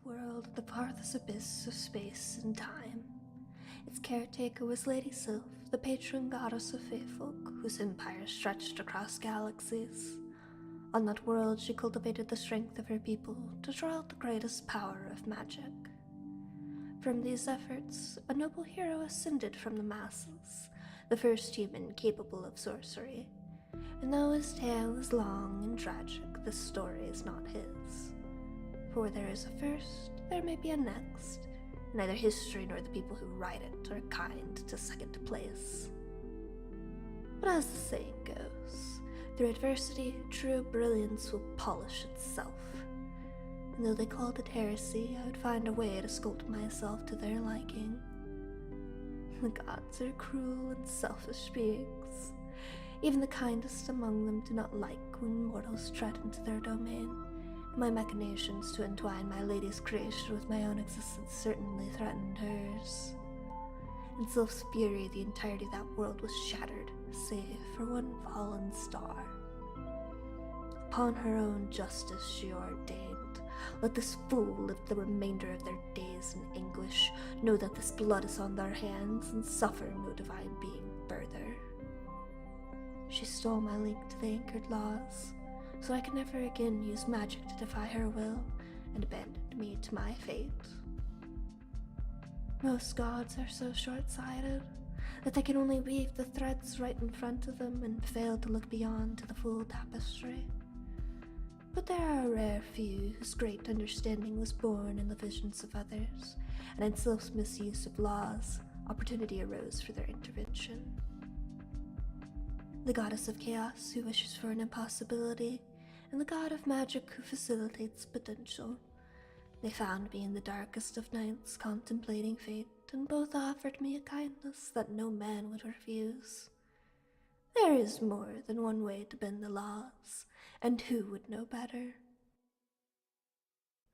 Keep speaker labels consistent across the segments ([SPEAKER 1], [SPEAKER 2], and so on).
[SPEAKER 1] world at the farthest abyss of space and time. Its caretaker was Lady Sylph, the patron goddess of fae-folk, whose empire stretched across galaxies. On that world she cultivated the strength of her people to draw out the greatest power of magic. From these efforts, a noble hero ascended from the masses, the first human capable of sorcery. And though his tale is long and tragic, this story is not his. For where there is a first, there may be a next, and neither history nor the people who write it are kind to second place. But as the saying goes, through adversity, true brilliance will polish itself. And though they called it heresy, I would find a way to sculpt myself to their liking. The gods are cruel and selfish beings. Even the kindest among them do not like when mortals tread into their domain, and my machinations to entwine my lady's creation with my own existence certainly threatened hers. In Sylph's fury, the entirety of that world was shattered, save for one fallen star. Upon her own justice she ordained, let this fool live the remainder of their days in anguish, know that this blood is on their hands, and suffer no divine being further. She stole my link to the anchored laws, so I could never again use magic to defy her will, and abandoned me to my fate. Most gods are so short-sighted that they can only weave the threads right in front of them and fail to look beyond to the full tapestry. But there are a rare few whose great understanding was born in the visions of others, and in Sylph's misuse of laws, opportunity arose for their intervention. The goddess of chaos who wishes for an impossibility, and the god of magic who facilitates potential. They found me in the darkest of nights contemplating fate, and both offered me a kindness that no man would refuse. There is more than one way to bend the laws, and who would know better?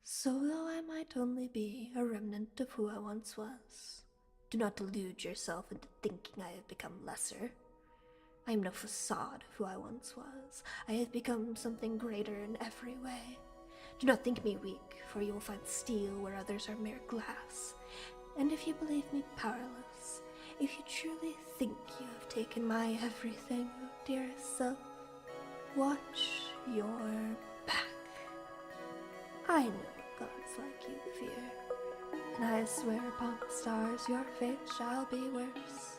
[SPEAKER 1] So though I might only be a remnant of who I once was, do not delude yourself into thinking I have become lesser. I am no facade of who I once was. I have become something greater in every way. Do not think me weak, for you will find steel where others are mere glass. And if you believe me powerless, if you truly think you have taken my everything, oh dearest self, watch your back. I know gods like you fear, and I swear upon the stars your fate shall be worse.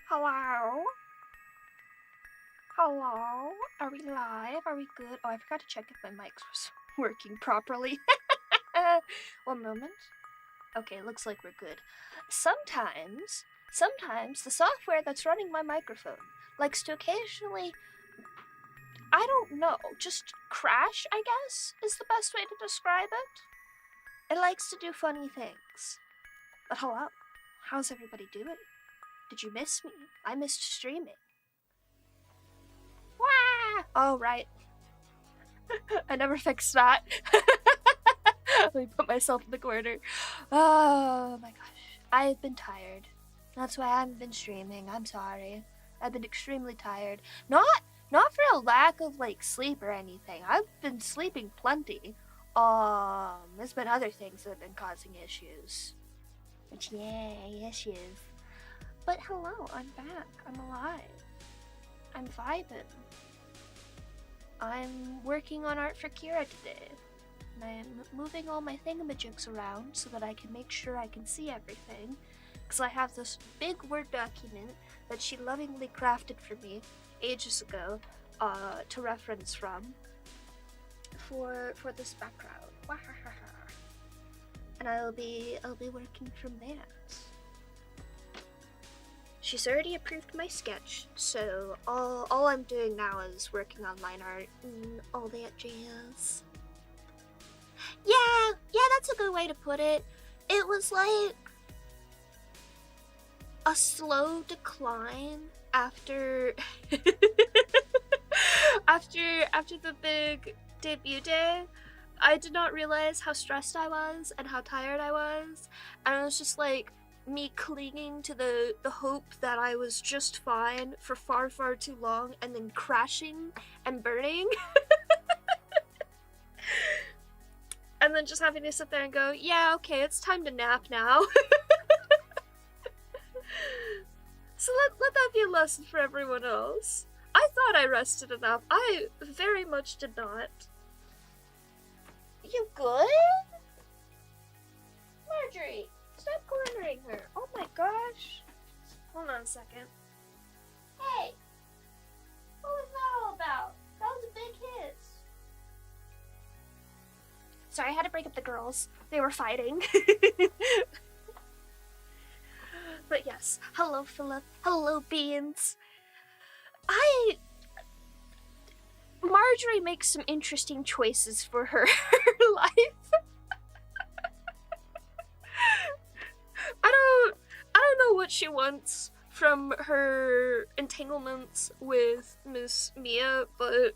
[SPEAKER 1] Hello? Hello? Are we live? Are we good? Oh, I forgot to check if my mic was working properly. 1 moment. Okay, looks like we're good. Sometimes the software that's running my microphone likes to occasionally, I don't know, just crash, I guess, is the best way to describe it. It likes to do funny things. But hello, how's everybody doing? Did you miss me? I missed streaming. Wah! Oh, right. I never fixed that. Let me put myself in the corner. Oh my gosh. I've been tired. That's why I haven't been streaming. I'm sorry. I've been extremely tired. Not for a lack of like sleep or anything. I've been sleeping plenty. There's been other things that have been causing issues. But yay, issues. But hello, I'm back. I'm alive. I'm vibing. I'm working on art for Kira today. And I'm moving all my thingamajigs around so that I can make sure I can see everything. Because I have this big Word document that she lovingly crafted for me ages ago to reference from for this background. And I'll be working from that. She's already approved my sketch, so all I'm doing now is working on line art and all that jazz. Yeah, that's a good way to put it. It was like a slow decline after after the big debut day. I did not realize how stressed I was and how tired I was, and it was just like me clinging to the hope that I was just fine for far too long, and then crashing and burning. And then just having to sit there and go, yeah, okay, it's time to nap now. So let that be a lesson for everyone else. I thought I rested enough. I very much did not. You good? Marjorie, stop cornering her. Oh my gosh. Hold on a second. Hey, what was that all about? That was a big hit. Sorry, I had to break up the girls. They were fighting. But yes, hello Philip, hello Beans. Marjorie makes some interesting choices for her life. I don't know what she wants from her entanglements with Miss Mia, but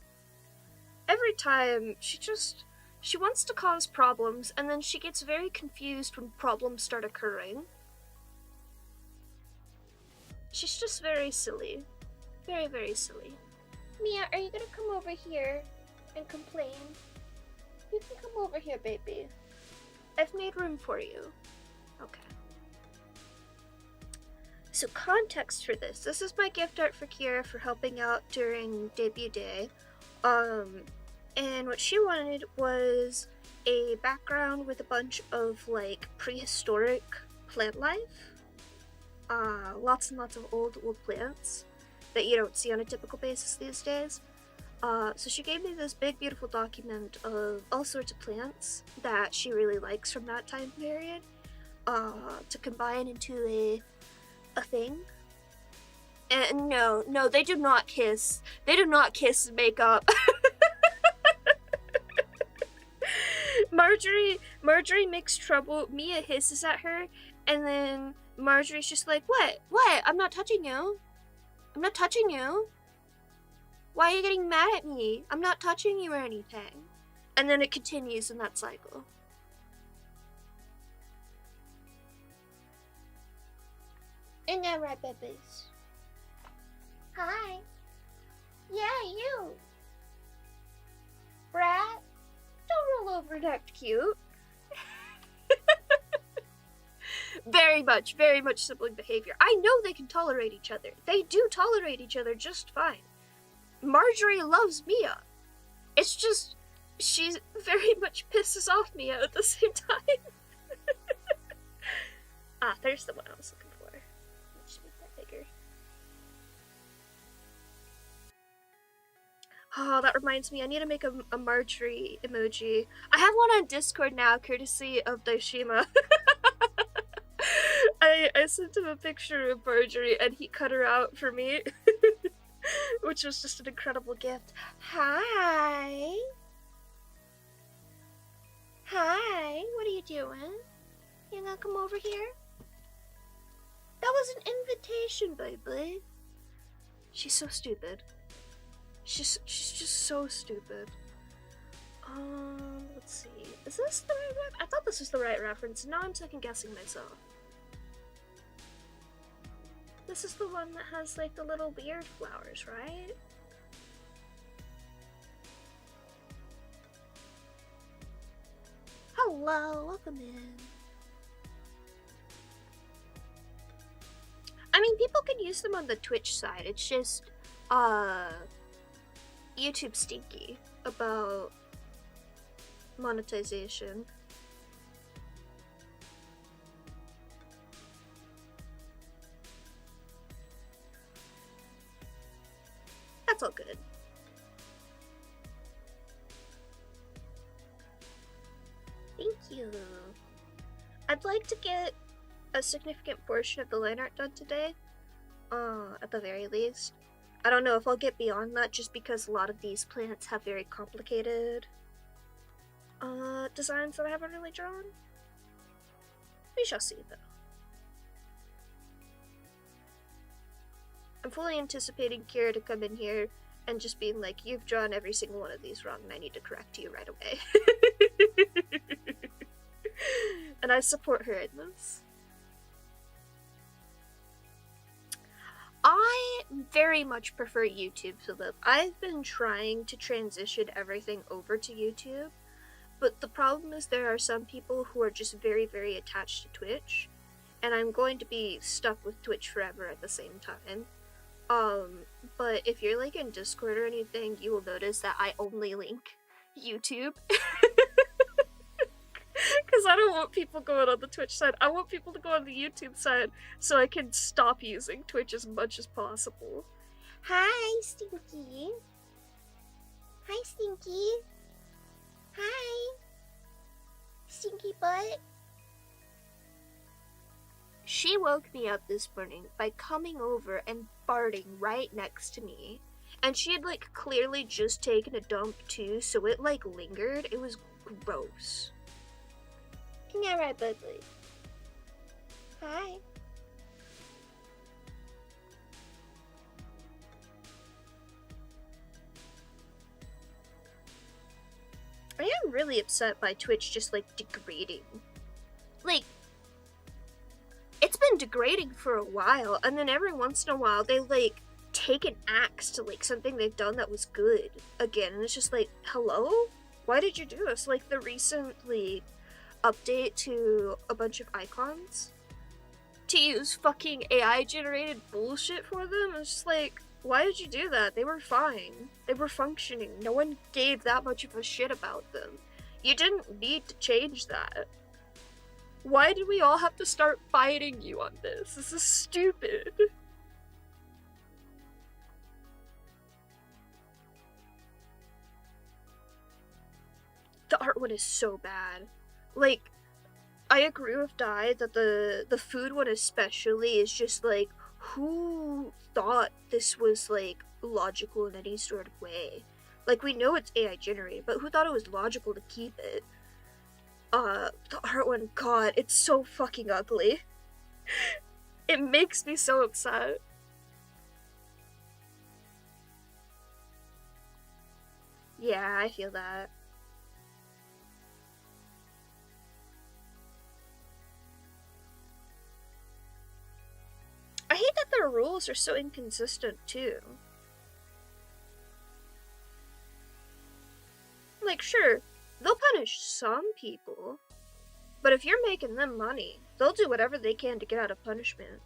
[SPEAKER 1] every time she wants to cause problems, and then she gets very confused when problems start occurring. She's just very silly. Very, very silly. Mia, are you gonna come over here and complain? You can come over here, baby. I've made room for you. Okay. So context for this. This is my gift art for Kira for helping out during debut day. And what she wanted was a background with a bunch of like prehistoric plant life. Lots and lots of old plants that you don't see on a typical basis these days. So she gave me this big beautiful document of all sorts of plants that she really likes from that time period to combine into a thing. And no, they do not kiss. They do not kiss and make up. Marjorie makes trouble. Mia hisses at her, and then Marjorie's just like, What? I'm not touching you. I'm not touching you. Why are you getting mad at me? I'm not touching you or anything. And then it continues in that cycle. Isn't that right, babies? Hi. Yeah, you. Brat, don't roll over and act cute. Very much sibling behavior. I know they can tolerate each other. They do tolerate each other just fine. Marjorie loves Mia. It's just, she very much pisses off Mia at the same time. There's the one I was looking for. Let me just make that bigger.
[SPEAKER 2] Oh, that reminds me, I need to make a Marjorie emoji. I have one on Discord now, courtesy of Daishima. I sent him a picture of Marjorie and he cut her out for me, which was just an incredible gift. Hi. Hi, what are you doing? You gonna come over here? That was an invitation, baby. She's so stupid. She's just so stupid. Let's see. Is this the right reference? I thought this was the right reference. Now I'm second guessing myself. This is the one that has like the little weird flowers, right? Hello, welcome in. I mean, people can use them on the Twitch side. It's just, YouTube stinky about monetization. That's all good. Thank you. I'd like to get a significant portion of the line art done today, at the very least. I don't know if I'll get beyond that just because a lot of these plants have very complicated designs that I haven't really drawn. We shall see though. I'm fully anticipating Kira to come in here and just being like, you've drawn every single one of these wrong and I need to correct you right away. And I support her in this. I very much prefer YouTube to them. I've been trying to transition everything over to YouTube, but the problem is there are some people who are just very, very attached to Twitch, and I'm going to be stuck with Twitch forever at the same time. But if you're like in Discord or anything, you will notice that I only link YouTube. Because I don't want people going on the Twitch side. I want people to go on the YouTube side so I can stop using Twitch as much as possible. Hi, Stinky. Hi, Stinky. Hi. Stinky butt. She woke me up this morning by coming over and farting right next to me. And she had like clearly just taken a dump too, so it like lingered. It was gross. Yeah, right, Budley. Hi. I am really upset by Twitch just like degrading. Like, it's been degrading for a while, and then every once in a while they like take an axe to like something they've done that was good again, and it's just like, hello? Why did you do this? Like the recently update to a bunch of icons to use fucking AI generated bullshit for them. It's just like, why did you do that? They were fine. They were functioning. No one gave that much of a shit about them. You didn't need to change that. Why did we all have to start fighting you on this? This is stupid. The art one is so bad. Like, I agree with Dai that the food one especially is just like, who thought this was like logical in any sort of way? Like, we know it's AI generated, but who thought it was logical to keep it? The art one, god, it's so fucking ugly. It makes me so upset. Yeah, I feel that. I hate that their rules are so inconsistent, too. Like, sure, they'll punish some people, but if you're making them money, they'll do whatever they can to get out of punishment.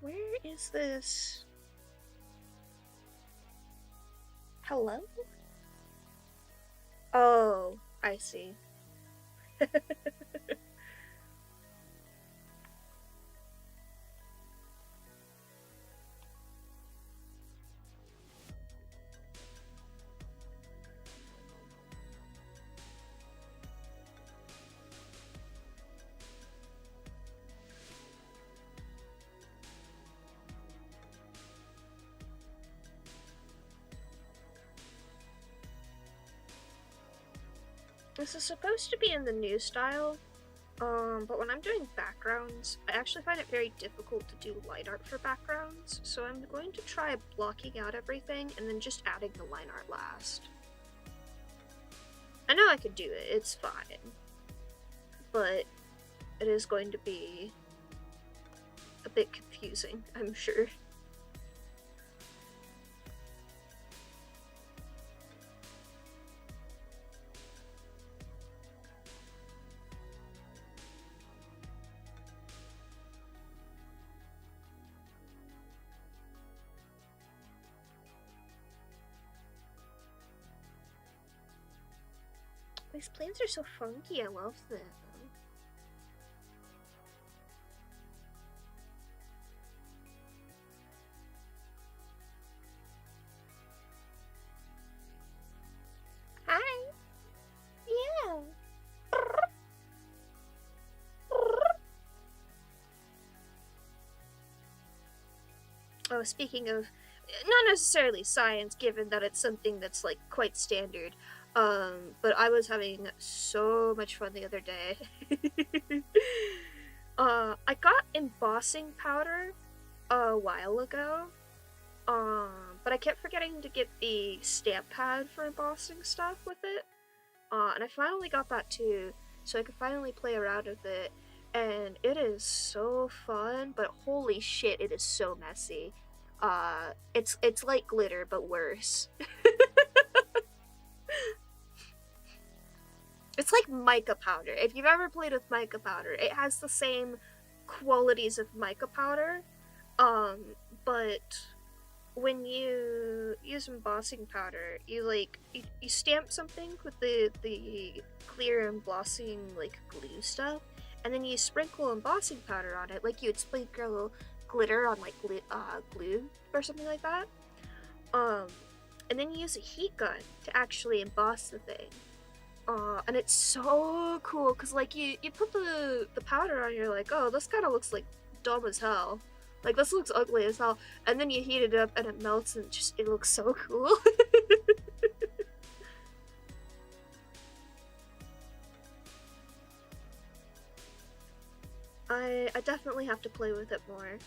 [SPEAKER 2] Where is this? Hello? Oh, I see. This is supposed to be in the new style, but when I'm doing backgrounds, I actually find it very difficult to do line art for backgrounds, so I'm going to try blocking out everything and then just adding the line art last. I know I can do it, it's fine, but it is going to be a bit confusing, I'm sure. These plants are so funky, I love them. Hi. Yeah. Oh, speaking of, not necessarily science, given that it's something that's like quite standard. But I was having so much fun the other day. I got embossing powder a while ago. But I kept forgetting to get the stamp pad for embossing stuff with it. And I finally got that too, so I could finally play around with it. And it is so fun, but holy shit, it is so messy. It's like glitter, but worse. It's like mica powder. If you've ever played with mica powder, it has the same qualities of mica powder, but when you use embossing powder, you stamp something with the clear embossing like glue stuff, and then you sprinkle embossing powder on it, like you would sprinkle glitter on like glue or something like that. And then you use a heat gun to actually emboss the thing. And it's so cool because like you put the powder on, you're like, oh, this kind of looks like dumb as hell. Like this looks ugly as hell, and then you heat it up and it melts and it looks so cool. I definitely have to play with it more.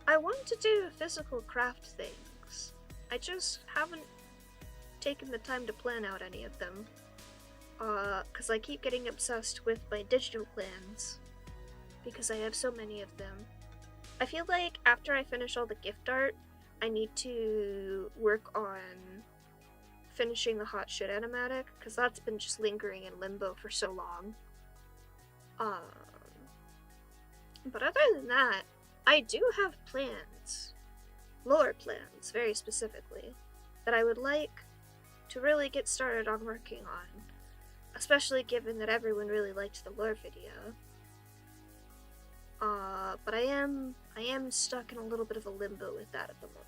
[SPEAKER 2] I want to do physical craft things. I just haven't taken the time to plan out any of them. Cause I keep getting obsessed with my digital plans because I have so many of them. I feel like after I finish all the gift art, I need to work on finishing the hot shit animatic, because that's been just lingering in limbo for so long. But other than that, I do have plans, lore plans very specifically, that I would like to really get started on working on, especially given that everyone really liked the lore video. But I am stuck in a little bit of a limbo with that at the moment.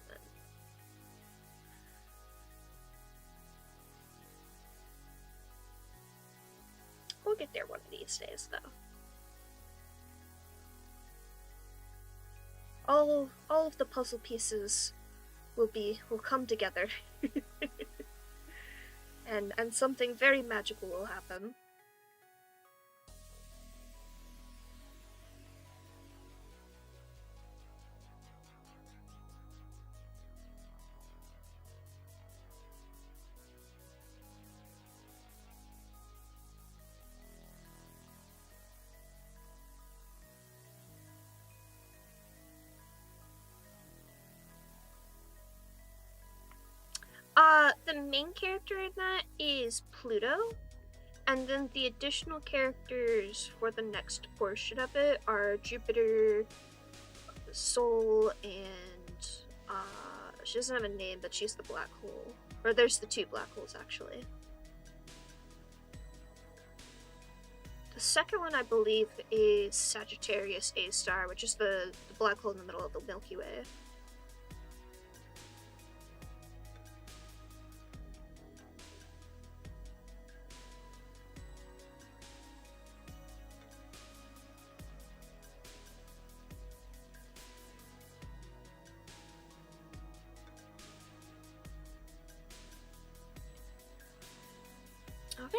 [SPEAKER 2] We'll get there one of these days, though. All of the puzzle pieces will come together, and something very magical will happen. The main character in that is Pluto, and then the additional characters for the next portion of it are Jupiter, Sol, and she doesn't have a name, but she's the black hole. Or there's the two black holes, actually. The second one, I believe, is Sagittarius A star, which is the black hole in the middle of the Milky Way.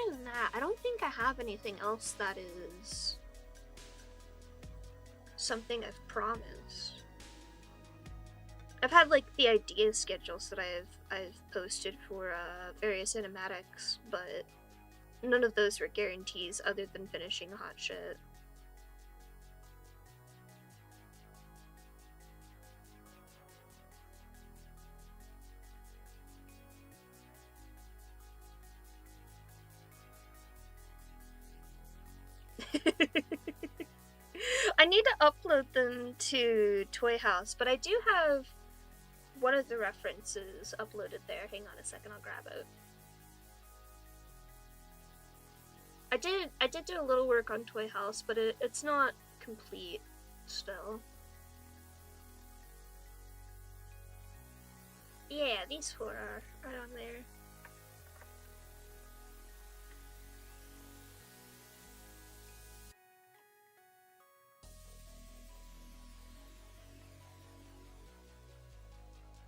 [SPEAKER 2] other than that, I don't think I have anything else that is something I've promised. I've had like the idea schedules that I've posted for various animatics, but none of those were guarantees other than finishing hot shit. I need to upload them to Toy House, but I do have one of the references uploaded there. Hang on a second, I'll grab it. I did do a little work on Toy House, but it's not complete still. Yeah, these four are on there.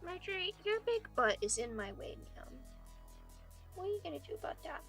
[SPEAKER 2] Marjorie, your big butt is in my way, ma'am. What are you gonna do about that?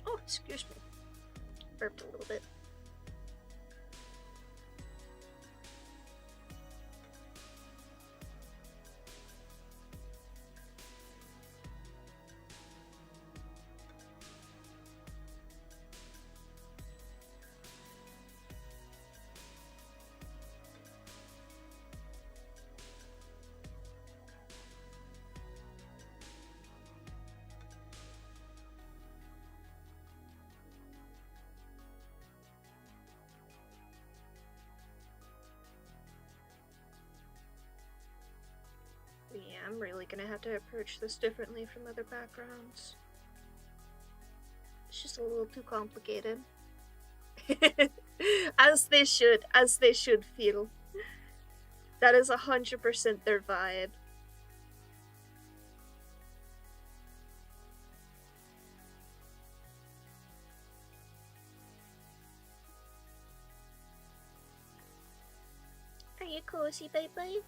[SPEAKER 2] Oh, excuse me. Burped a little bit. Yeah, I'm really gonna have to approach this differently from other backgrounds. It's just a little too complicated. As they should feel. That is 100% their vibe. Are you cozy, baby?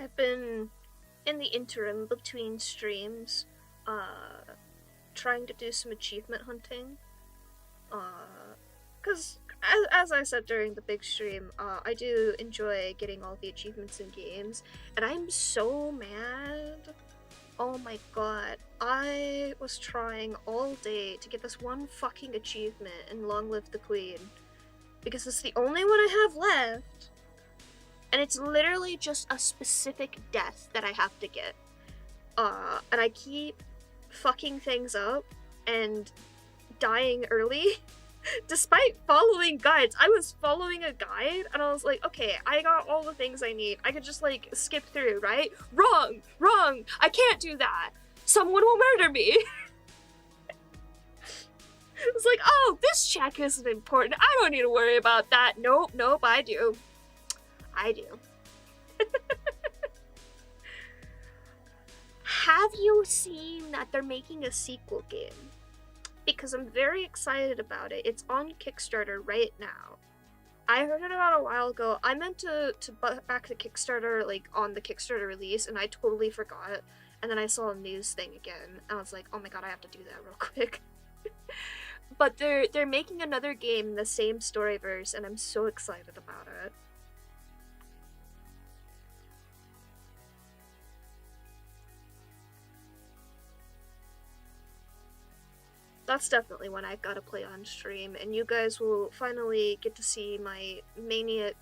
[SPEAKER 2] I've been in the interim between streams, trying to do some achievement hunting. Because as I said during the big stream, I do enjoy getting all the achievements in games, and I'm so mad. Oh my god, I was trying all day to get this one fucking achievement in Long Live the Queen, because it's the only one I have left, and it's literally just a specific death that I have to get. And I keep fucking things up and dying early. Despite following guides. I was following a guide and I was like, okay, I got all the things I need. I could just like skip through, right? Wrong! I can't do that. Someone will murder me. It's like, oh, this check isn't important. I don't need to worry about that. Nope, I do. Have you seen that they're making a sequel game? Because I'm very excited about it. It's on Kickstarter right now. I heard it about a while ago. I meant to back the Kickstarter like on the Kickstarter release, and I totally forgot. And then I saw a news thing again, and I was like, oh my god, I have to do that real quick. But they're making another game in the same storyverse, and I'm so excited about it. That's definitely one I've got to play on stream, and you guys will finally get to see my maniac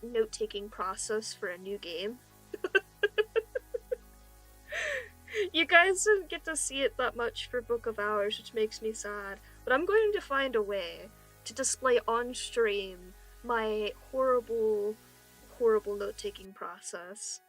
[SPEAKER 2] note-taking process for a new game. You guys didn't get to see it that much for Book of Hours, which makes me sad, but I'm going to find a way to display on stream my horrible, horrible note-taking process.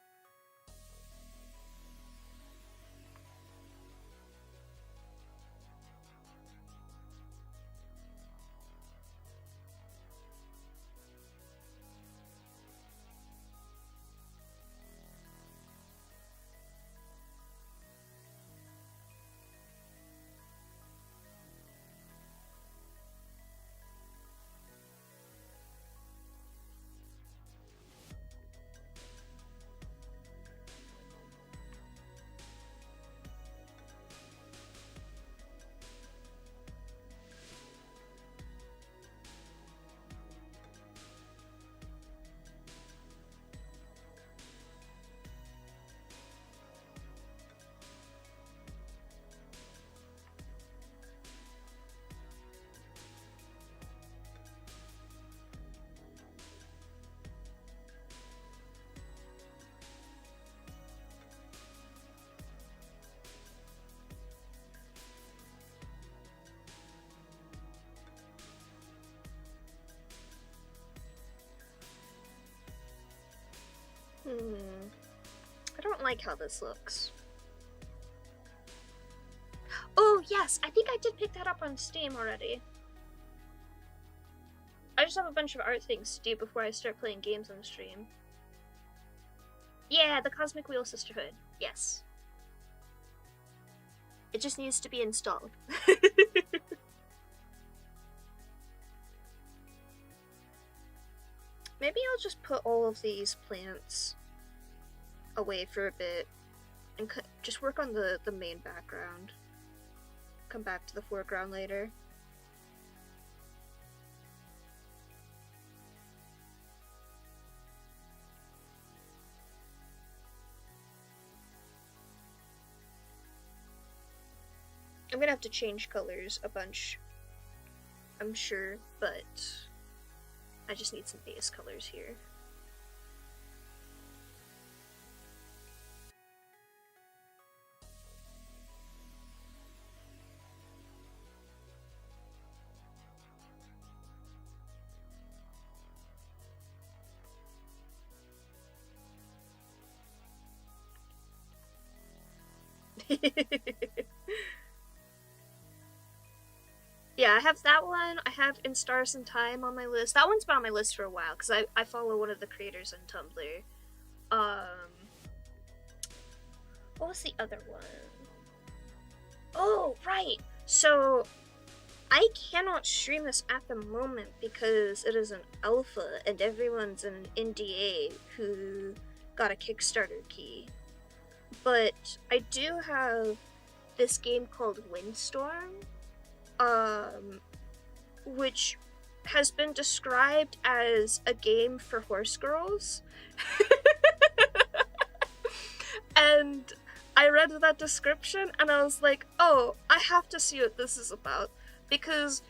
[SPEAKER 2] I don't like how this looks. Oh, yes, I think I did pick that up on Steam already. I just have a bunch of art things to do before I start playing games on the stream. Yeah, the Cosmic Wheel Sisterhood. Yes. It just needs to be installed. Maybe I'll just put all of these plants away for a bit and just work on the main background. Come back to the foreground later. I'm gonna have to change colors a bunch, I'm sure, but I just need some base colors here. Yeah, I have that one. I have In Stars and Time on my list. That one's been on my list for a while because I follow one of the creators on Tumblr. What was the other one? Oh, right. So I cannot stream this at the moment because it is an alpha and everyone's in an NDA who got a Kickstarter key. But I do have this game called Windstorm, which has been described as a game for horse girls. And I read that description and I was like, oh, I have to see what this is about. Because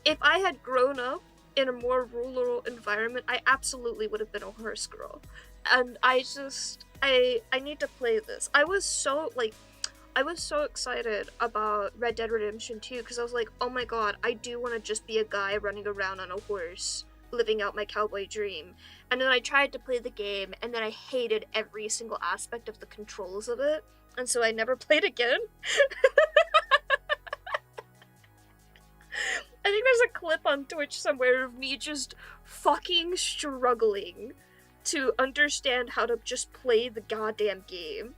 [SPEAKER 2] if I had grown up in a more rural environment, I absolutely would have been a horse girl. And I need to play this. I was so excited about Red Dead Redemption 2 because I was like, oh my god, I do want to just be a guy running around on a horse, living out my cowboy dream. And then I tried to play the game, and then I hated every single aspect of the controls of it, and so I never played again. I think there's a clip on Twitch somewhere of me just fucking struggling to understand how to just play the goddamn game.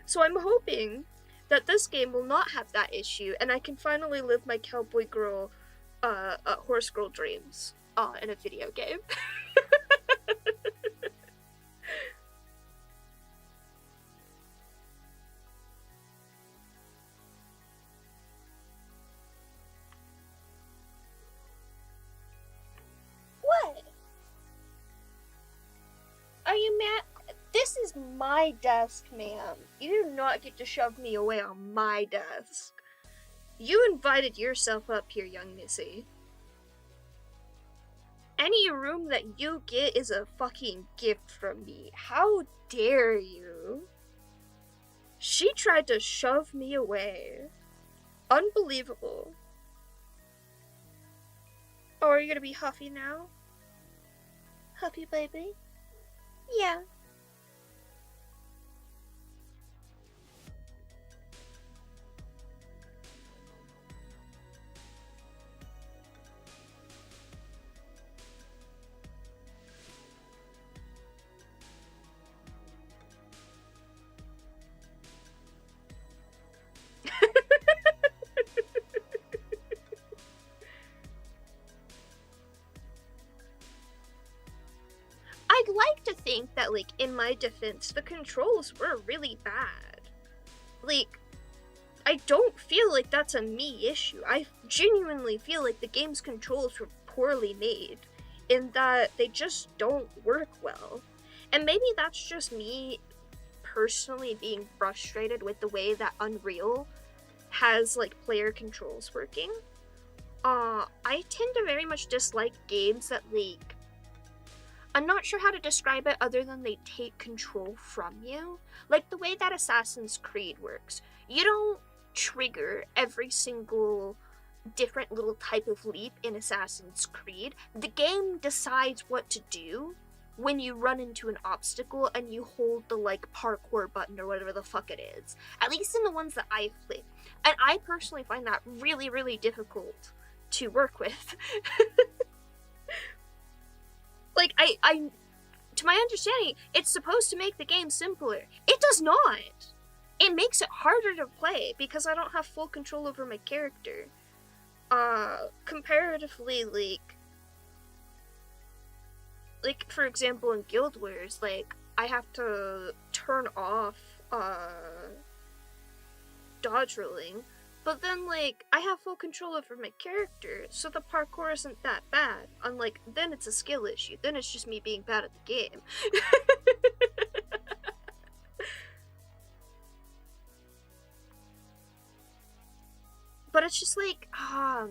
[SPEAKER 2] So I'm hoping that this game will not have that issue, and I can finally live my cowboy girl, horse girl dreams in a video game. is my desk, ma'am. You do not get to shove me away on my desk. You invited yourself up here, young missy. Any room that you get is a fucking gift from me. How dare you? She tried to shove me away. Unbelievable. Oh, are you gonna be huffy now? Huffy, baby? Yeah. I'd like to think that, like, in my defense, the controls were really bad. Like, I don't feel like that's a me issue. I genuinely feel like the game's controls were poorly made, in that they just don't work well. And maybe that's just me personally being frustrated with the way that Unreal has, like, player controls working. I tend to very much dislike games that, like, I'm not sure how to describe it other than they take control from you. Like the way that Assassin's Creed works. You don't trigger every single different little type of leap in Assassin's Creed. The game decides what to do when you run into an obstacle and you hold the, like, parkour button or whatever the fuck it is. At least in the ones that I've played. And I personally find that really, really difficult to work with. Like, I, to my understanding, it's supposed to make the game simpler. It does not. It makes it harder to play because I don't have full control over my character. Comparatively, like for example, in Guild Wars, like, I have to turn off, dodge rolling. But then, like, I have full control over my character, so the parkour isn't that bad. Unlike, then it's a skill issue. Then it's just me being bad at the game. But it's just like, I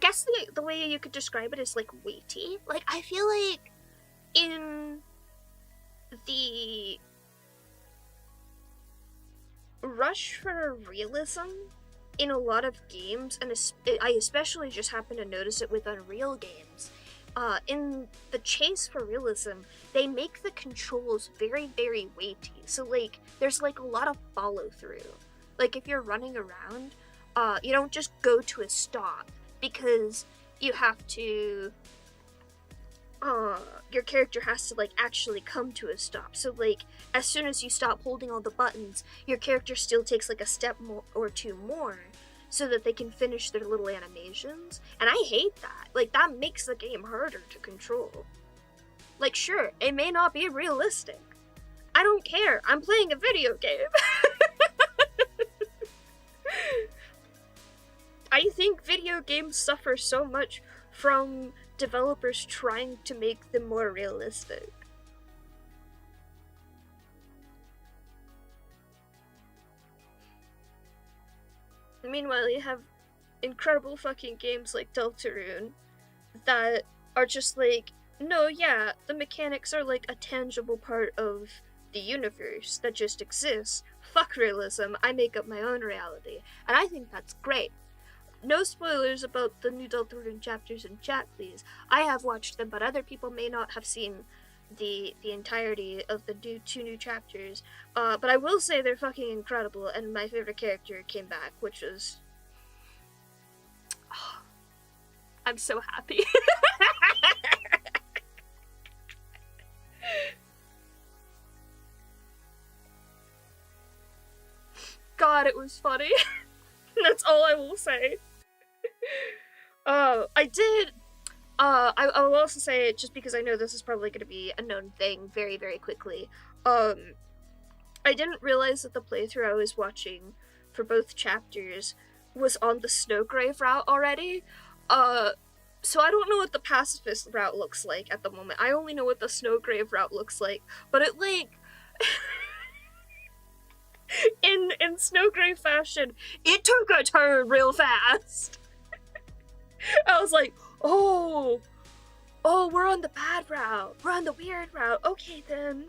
[SPEAKER 2] guess the way you could describe it is, like, weighty. Like, I feel like in the rush for realism in a lot of games, and I especially just happen to notice it with Unreal games, in the chase for realism, they make the controls very, very weighty. So, like, there's, like, a lot of follow-through. Like, if you're running around, you don't just go to a stop, because you have to, your character has to, like, actually come to a stop. So, like, as soon as you stop holding all the buttons, your character still takes, like, a step or two more so that they can finish their little animations. And I hate that. Like, that makes the game harder to control. Like, sure, it may not be realistic. I don't care. I'm playing a video game. I think video games suffer so much from developers trying to make them more realistic. Meanwhile, you have incredible fucking games like Deltarune that are just like, no, yeah, the mechanics are like a tangible part of the universe that just exists. Fuck realism, I make up my own reality. And I think that's great. No spoilers about the new Deltarune chapters in chat, please. I have watched them, but other people may not have seen the entirety of the two new chapters. But I will say they're fucking incredible, and my favorite character came back, which was... Oh, I'm so happy. God, it was funny. That's all I will say. I did... I will also say, just because I know this is probably going to be a known thing very, very quickly, I didn't realize that the playthrough I was watching for both chapters was on the Snowgrave route already. So I don't know what the pacifist route looks like at the moment. I only know what the Snowgrave route looks like. But it, like... in Snowgrave fashion, it took a turn real fast. I was like, oh, we're on the bad route. We're on the weird route. Okay, then.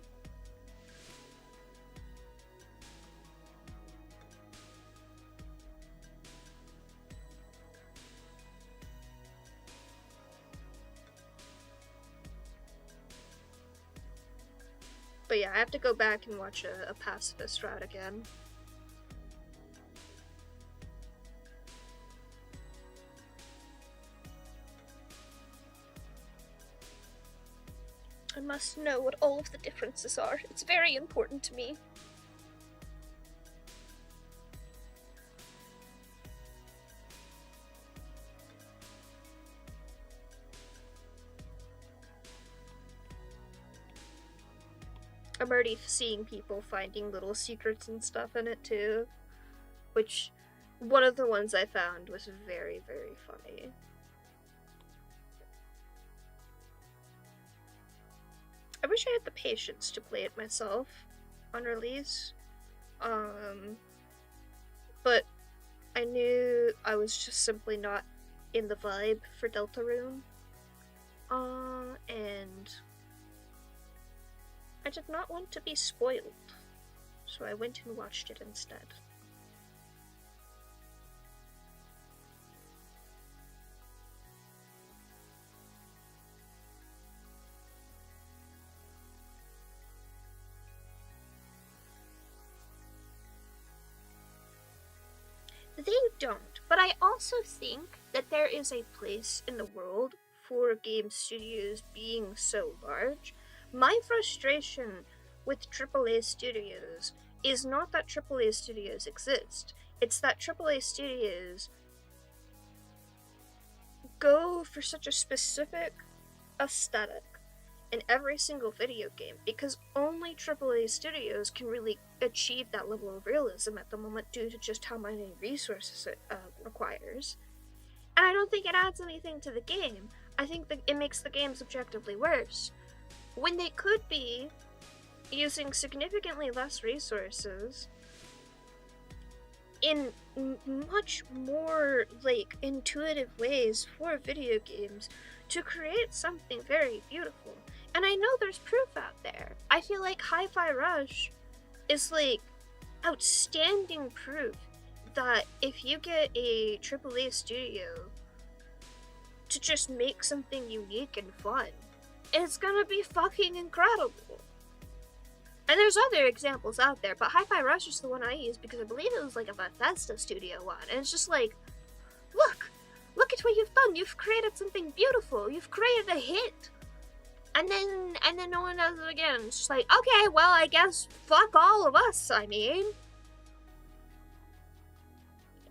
[SPEAKER 2] But yeah, I have to go back and watch a pacifist route again. I must know what all of the differences are. It's very important to me. I'm already seeing people finding little secrets and stuff in it too. Which, one of the ones I found was very, very funny. I wish I had the patience to play it myself on release. But I knew I was just simply not in the vibe for Deltarune. And I did not want to be spoiled, so I went and watched it instead. They don't, but I also think that there is a place in the world for game studios being so large. My frustration with AAA studios is not that AAA studios exist, it's that AAA studios go for such a specific aesthetic in every single video game, because only AAA studios can really achieve that level of realism at the moment due to just how many resources it requires. And I don't think it adds anything to the game. I think that it makes the games objectively worse, when they could be using significantly less resources in much more, like, intuitive ways for video games to create something very beautiful. And I know there's proof out there. I feel like Hi-Fi Rush is, like, outstanding proof that if you get a AAA studio to just make something unique and fun, it's gonna be fucking incredible. And there's other examples out there, but Hi-Fi Rush is the one I use because I believe it was like a Bethesda studio one. And it's just like, look at what you've done. You've created something beautiful. You've created a hit. And then no one does it again. It's just like, okay, well, I guess fuck all of us, I mean.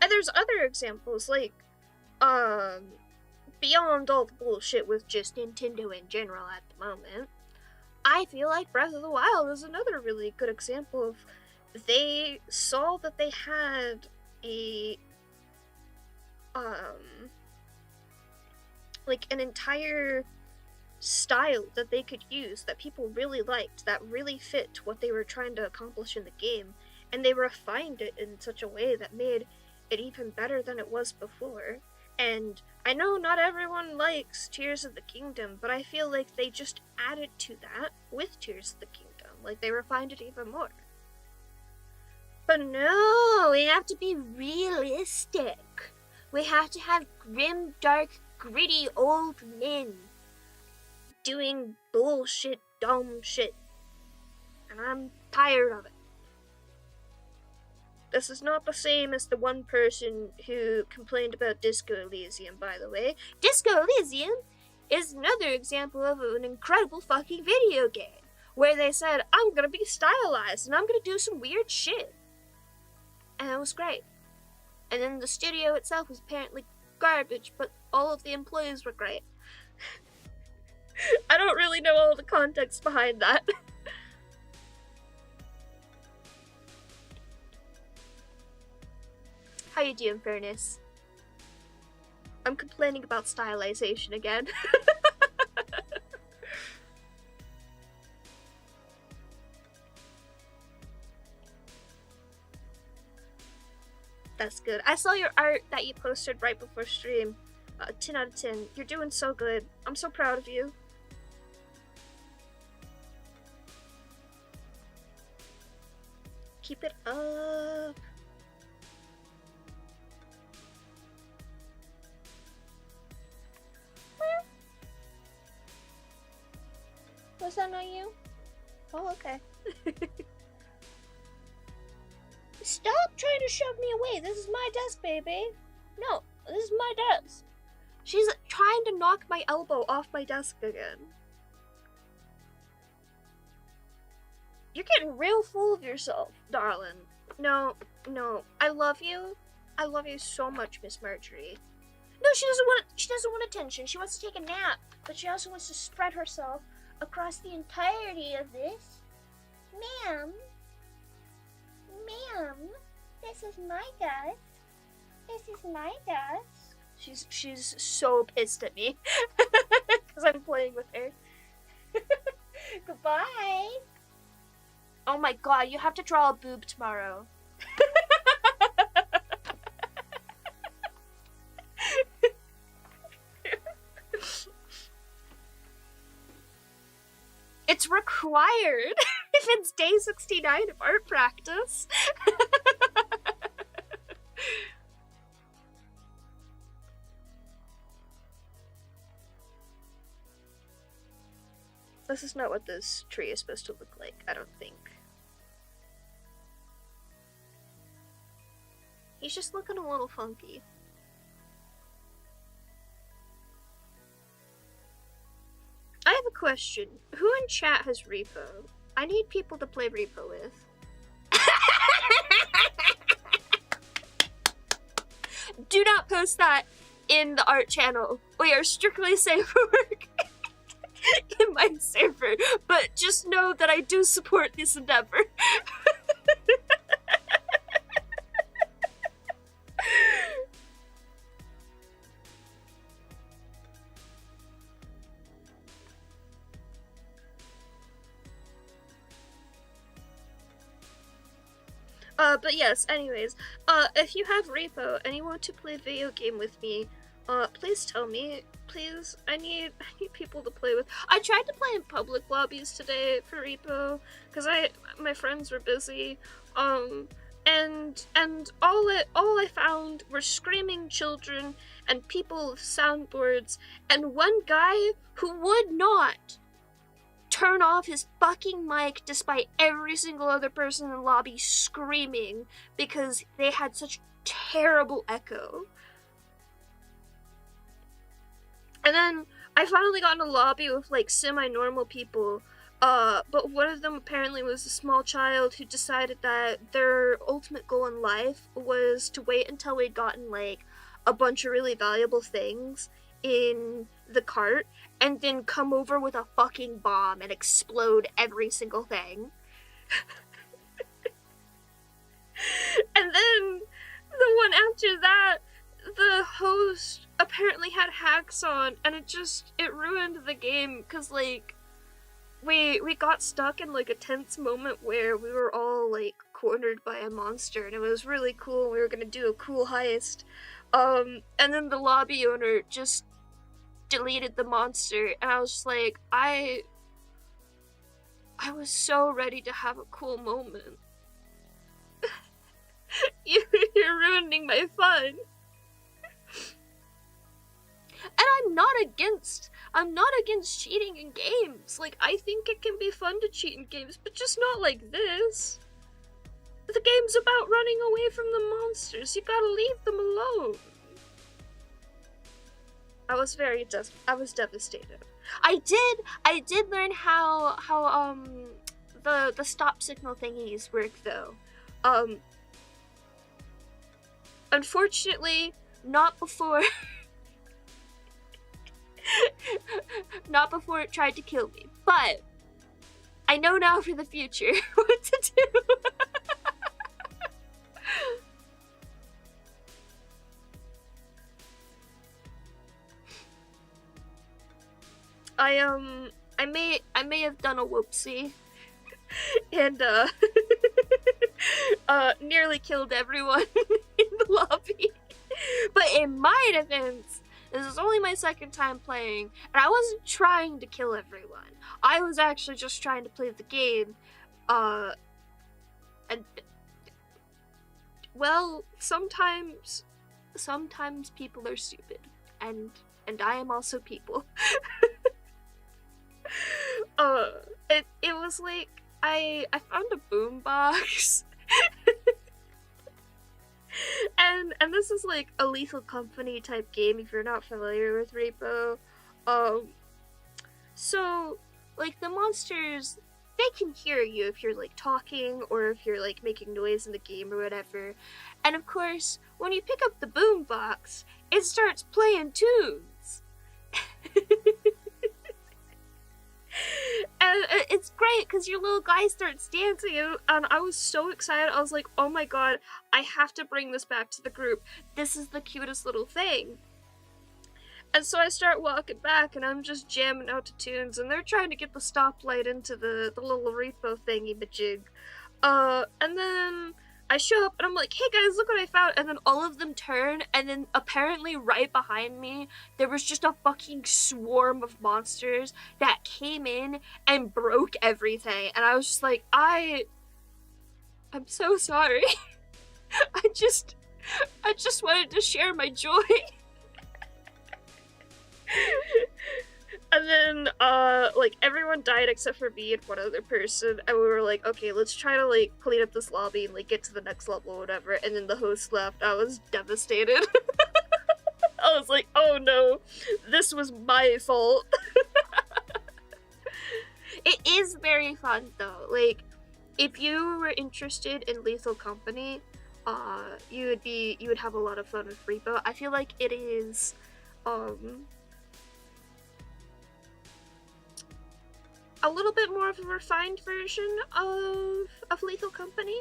[SPEAKER 2] And there's other examples, like, beyond all the bullshit with just Nintendo in general at the moment, I feel like Breath of the Wild is another really good example of, they saw that they had a, like, an entire style that they could use that people really liked, that really fit what they were trying to accomplish in the game, and they refined it in such a way that made it even better than it was before. And I know not everyone likes Tears of the Kingdom, but I feel like they just added to that with Tears of the Kingdom. Like, they refined it even more. But no, we have to be realistic. We have to have grim, dark, gritty old men doing bullshit, dumb shit. And I'm tired of it. This is not the same as the one person who complained about Disco Elysium, by the way. Disco Elysium is another example of an incredible fucking video game, where they said, I'm gonna be stylized, and I'm gonna do some weird shit. And it was great. And then the studio itself was apparently garbage, but all of the employees were great. I don't really know all the context behind that. How you doing, Furnace? I'm complaining about stylization again. That's good. I saw your art that you posted right before stream. 10 out of 10. You're doing so good. I'm so proud of you. Keep it up. Was that not you? Oh, okay. Stop trying to shove me away. This is my desk, baby. No, this is my desk. She's trying to knock my elbow off my desk again. You're getting real full of yourself, darling. No. I love you. I love you so much, Miss Marjorie. No, she doesn't want attention. She wants to take a nap, but she also wants to spread herself across the entirety of this. Ma'am, this is my desk. This is my desk. She's so pissed at me because I'm playing with her. Goodbye. Oh my god, you have to draw a boob tomorrow. It's required if it's day 69 of art practice. This is not what this tree is supposed to look like, I don't think. He's just looking a little funky. I have a question. Who in chat has repo? I need people to play repo with. Do not post that in the art channel. We are strictly safe for work in my server, but just know that I do support this endeavor. But yes, anyways, if you have repo and you want to play a video game with me, please tell me. Please, I need people to play with. I tried to play in public lobbies today for repo, because my friends were busy, and all I found were screaming children and people with soundboards, and one guy who would not turn off his fucking mic despite every single other person in the lobby screaming because they had such terrible echo. And then I finally got in a lobby with like semi-normal people, but one of them apparently was a small child who decided that their ultimate goal in life was to wait until we'd gotten like a bunch of really valuable things in the cart and then come over with a fucking bomb and explode every single thing. And then the one after that, the host apparently had hacks on, and it ruined the game, because like we got stuck in like a tense moment where we were all like cornered by a monster, and it was really cool. We were gonna do a cool heist, and then the lobby owner just deleted the monster, and I was just like, I was so ready to have a cool moment. You're ruining my fun. And I'm not against cheating in games. Like, I think it can be fun to cheat in games, but just not like this. The game's about running away from the monsters. You gotta leave them alone. I was devastated. I did learn how the stop signal thingies work though. Unfortunately, not before not before it tried to kill me. But I know now for the future what to do. I may have done a whoopsie and nearly killed everyone in the lobby. But in my defense, this is only my second time playing, and I wasn't trying to kill everyone. I was actually just trying to play the game. And well, sometimes people are stupid, and I am also people. It was like I found a boombox. and this is like a Lethal Company type game if you're not familiar with Repo. So like the monsters, they can hear you if you're like talking or if you're like making noise in the game or whatever. And of course, when you pick up the boombox, it starts playing tunes. And it's great because your little guy starts dancing, and I was so excited. I was like, oh my god, I have to bring this back to the group. This is the cutest little thing. And so I start walking back, and I'm just jamming out to tunes, and they're trying to get the stoplight into the little repo thingy-majig. And then I show up, and I'm like, hey guys, look what I found. And then all of them turn, and then apparently right behind me, there was just a fucking swarm of monsters that came in and broke everything. And I was just like, I'm so sorry. I just wanted to share my joy. And then, like, everyone died except for me and one other person, and we were like, okay, let's try to, like, clean up this lobby and, like, get to the next level or whatever, and then the host left. I was devastated. I was like, oh no, this was my fault. It is very fun, though. Like, if you were interested in Lethal Company, you would have a lot of fun with Repo. I feel like it is, a little bit more of a refined version of Lethal Company.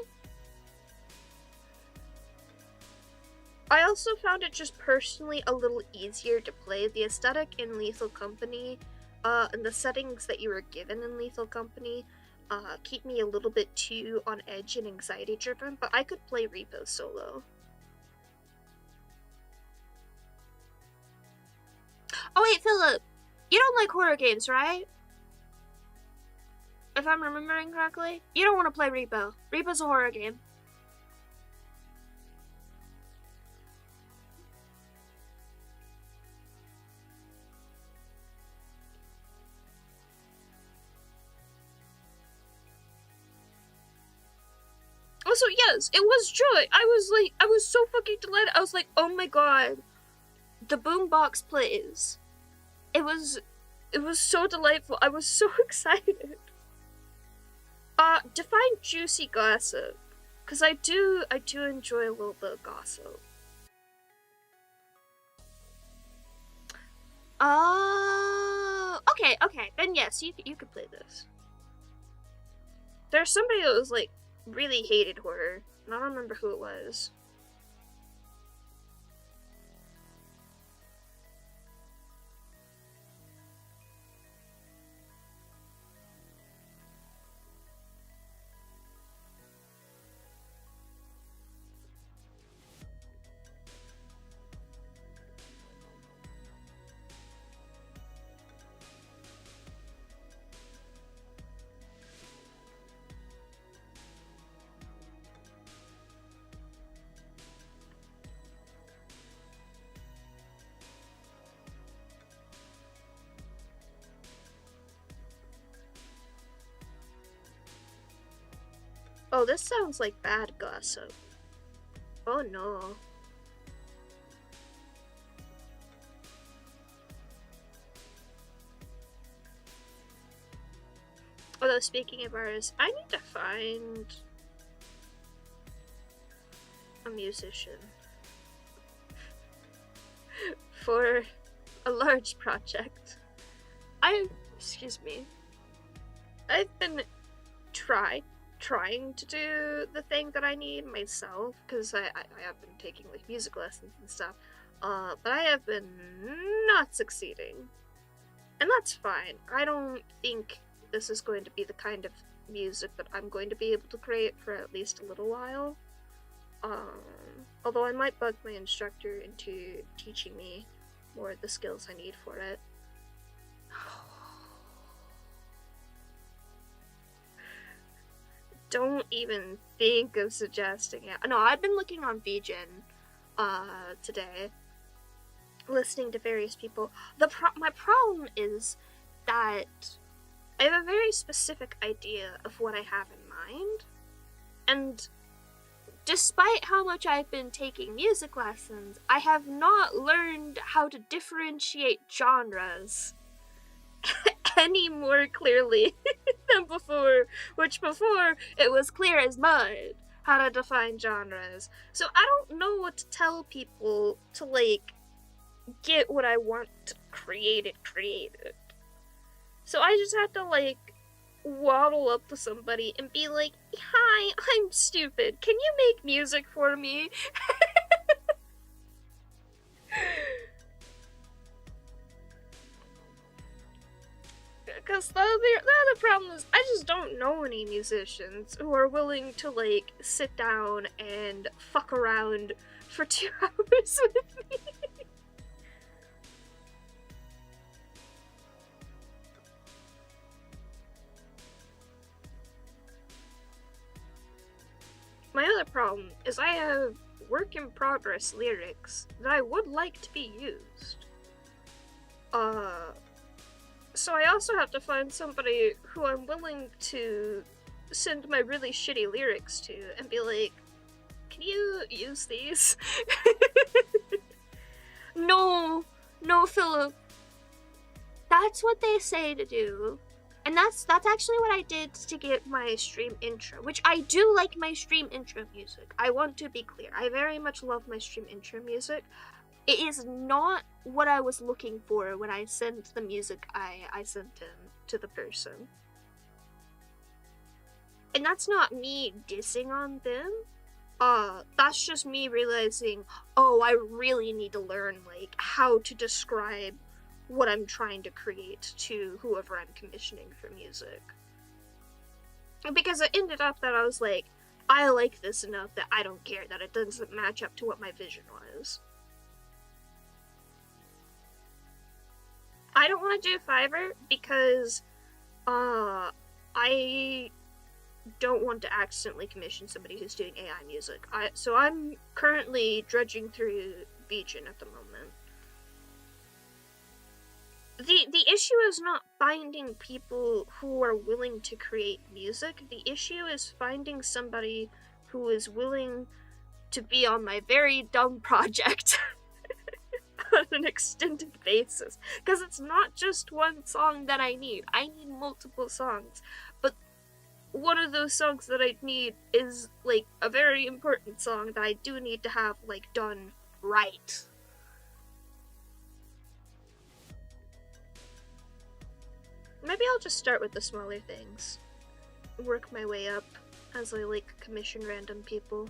[SPEAKER 2] I also found it just personally a little easier to play. The aesthetic in Lethal Company, and the settings that you were given in Lethal Company, keep me a little bit too on edge and anxiety driven, but I could play Repo solo. Oh wait, Philip, you don't like horror games, right? If I'm remembering correctly, you don't want to play Repo. Repo's a horror game. Also, yes, it was joy. I was so fucking delighted. I was like, oh my god, the boombox plays. It was so delightful. I was so excited. Define juicy gossip, because I do enjoy a little bit of gossip. Okay, then yes, you could play this. There's somebody that was like really hated horror, and I don't remember who it was. Oh, this sounds like bad gossip. Oh no. Although, speaking of artists, I need to find a musician for a large project. Excuse me. I've been trying to do the thing that I need myself, because I have been taking like music lessons and stuff, but I have been not succeeding. And that's fine. I don't think this is going to be the kind of music that I'm going to be able to create for at least a little while. Although I might bug my instructor into teaching me more of the skills I need for it. Don't even think of suggesting it. No, I've been looking on VGen today, listening to various people. My problem is that I have a very specific idea of what I have in mind, and despite how much I've been taking music lessons, I have not learned how to differentiate genres any more clearly than before, which before it was clear as mud how to define genres. So I don't know what to tell people to, like, get what I want created. So I just have to, like, waddle up to somebody and be like, hi, I'm stupid. Can you make music for me? Because the other problem is I just don't know any musicians who are willing to, like, sit down and fuck around for 2 hours with me. My other problem is I have work in progress lyrics that I would like to be used. So I also have to find somebody who I'm willing to send my really shitty lyrics to and be like, can you use these? No, Philip. That's what they say to do. And that's actually what I did to get my stream intro, which I do like my stream intro music. I want to be clear. I very much love my stream intro music. It is not what I was looking for when I sent the music I sent him to the person. And that's not me dissing on them. That's just me realizing, oh, I really need to learn, like, how to describe what I'm trying to create to whoever I'm commissioning for music. Because it ended up that I was like, I like this enough that I don't care that it doesn't match up to what my vision was. I don't want to do Fiverr because I don't want to accidentally commission somebody who's doing AI music. So I'm currently dredging through VGen at the moment. The issue is not finding people who are willing to create music. The issue is finding somebody who is willing to be on my very dumb project on an extended basis. Because it's not just one song that I need. I need multiple songs. But one of those songs that I need is, like, a very important song that I do need to have, like, done right. Maybe I'll just start with the smaller things. Work my way up as I, like, commission random people.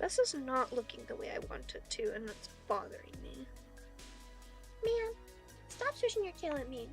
[SPEAKER 2] This is not looking the way I want it to, and it's bothering me. Man, stop swishing your tail at me.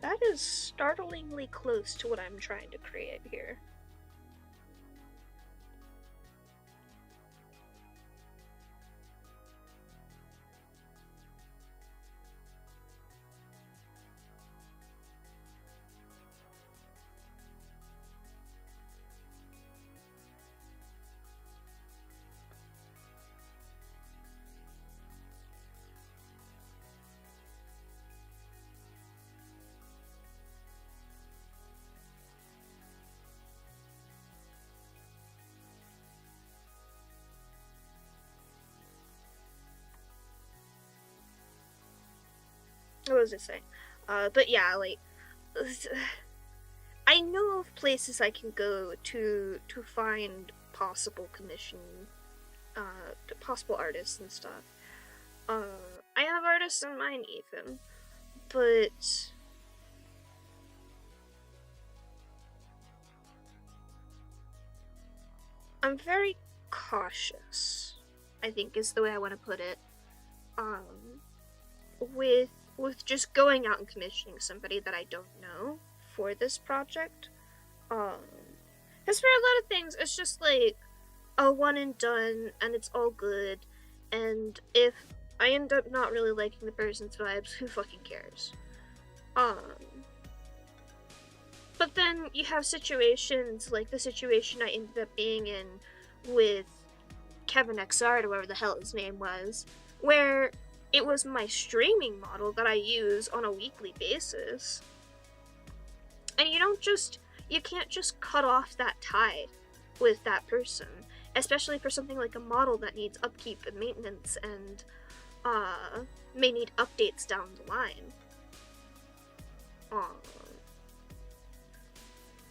[SPEAKER 2] That is startlingly close to what I'm trying to create here. was I saying? But yeah, like, I know of places I can go to find possible commission, possible artists and stuff. I have artists in mind even, but I'm very cautious, I think is the way I want to put it. With just going out and commissioning somebody that I don't know for this project. Because for a lot of things, it's just like a one and done, and it's all good. And if I end up not really liking the person's vibes, who fucking cares? But then you have situations like the situation I ended up being in with Kevin XR, or whatever the hell his name was, where it was my streaming model that I use on a weekly basis. And you can't just cut off that tie with that person, especially for something like a model that needs upkeep and maintenance and may need updates down the line.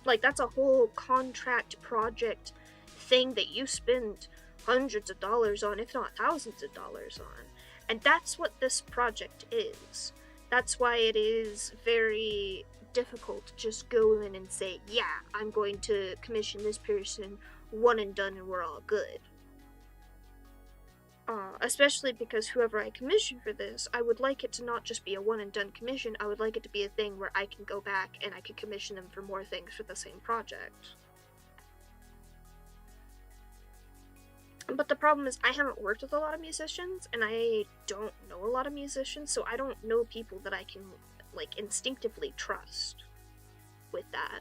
[SPEAKER 2] Like, that's a whole contract project thing that you spend hundreds of dollars on, if not thousands of dollars on. And that's what this project is. That's why it is very difficult to just go in and say, yeah, I'm going to commission this person, one and done, and we're all good. Especially because whoever I commission for this, I would like it to not just be a one and done commission, I would like it to be a thing where I can go back and I can commission them for more things for the same project. But the problem is I haven't worked with a lot of musicians, and I don't know a lot of musicians, so I don't know people that I can, like, instinctively trust with that.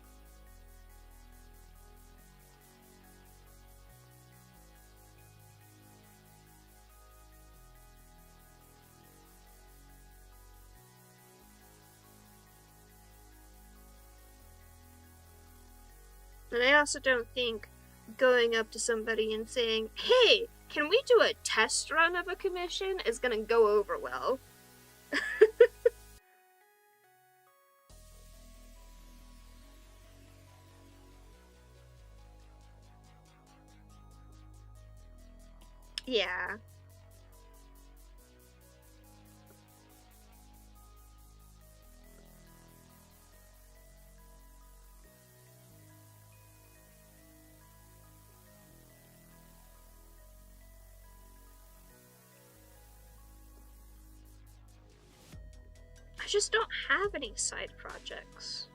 [SPEAKER 2] And I also don't think going up to somebody and saying, hey, can we do a test run of a commission is gonna go over well. Yeah. I just don't have any side projects.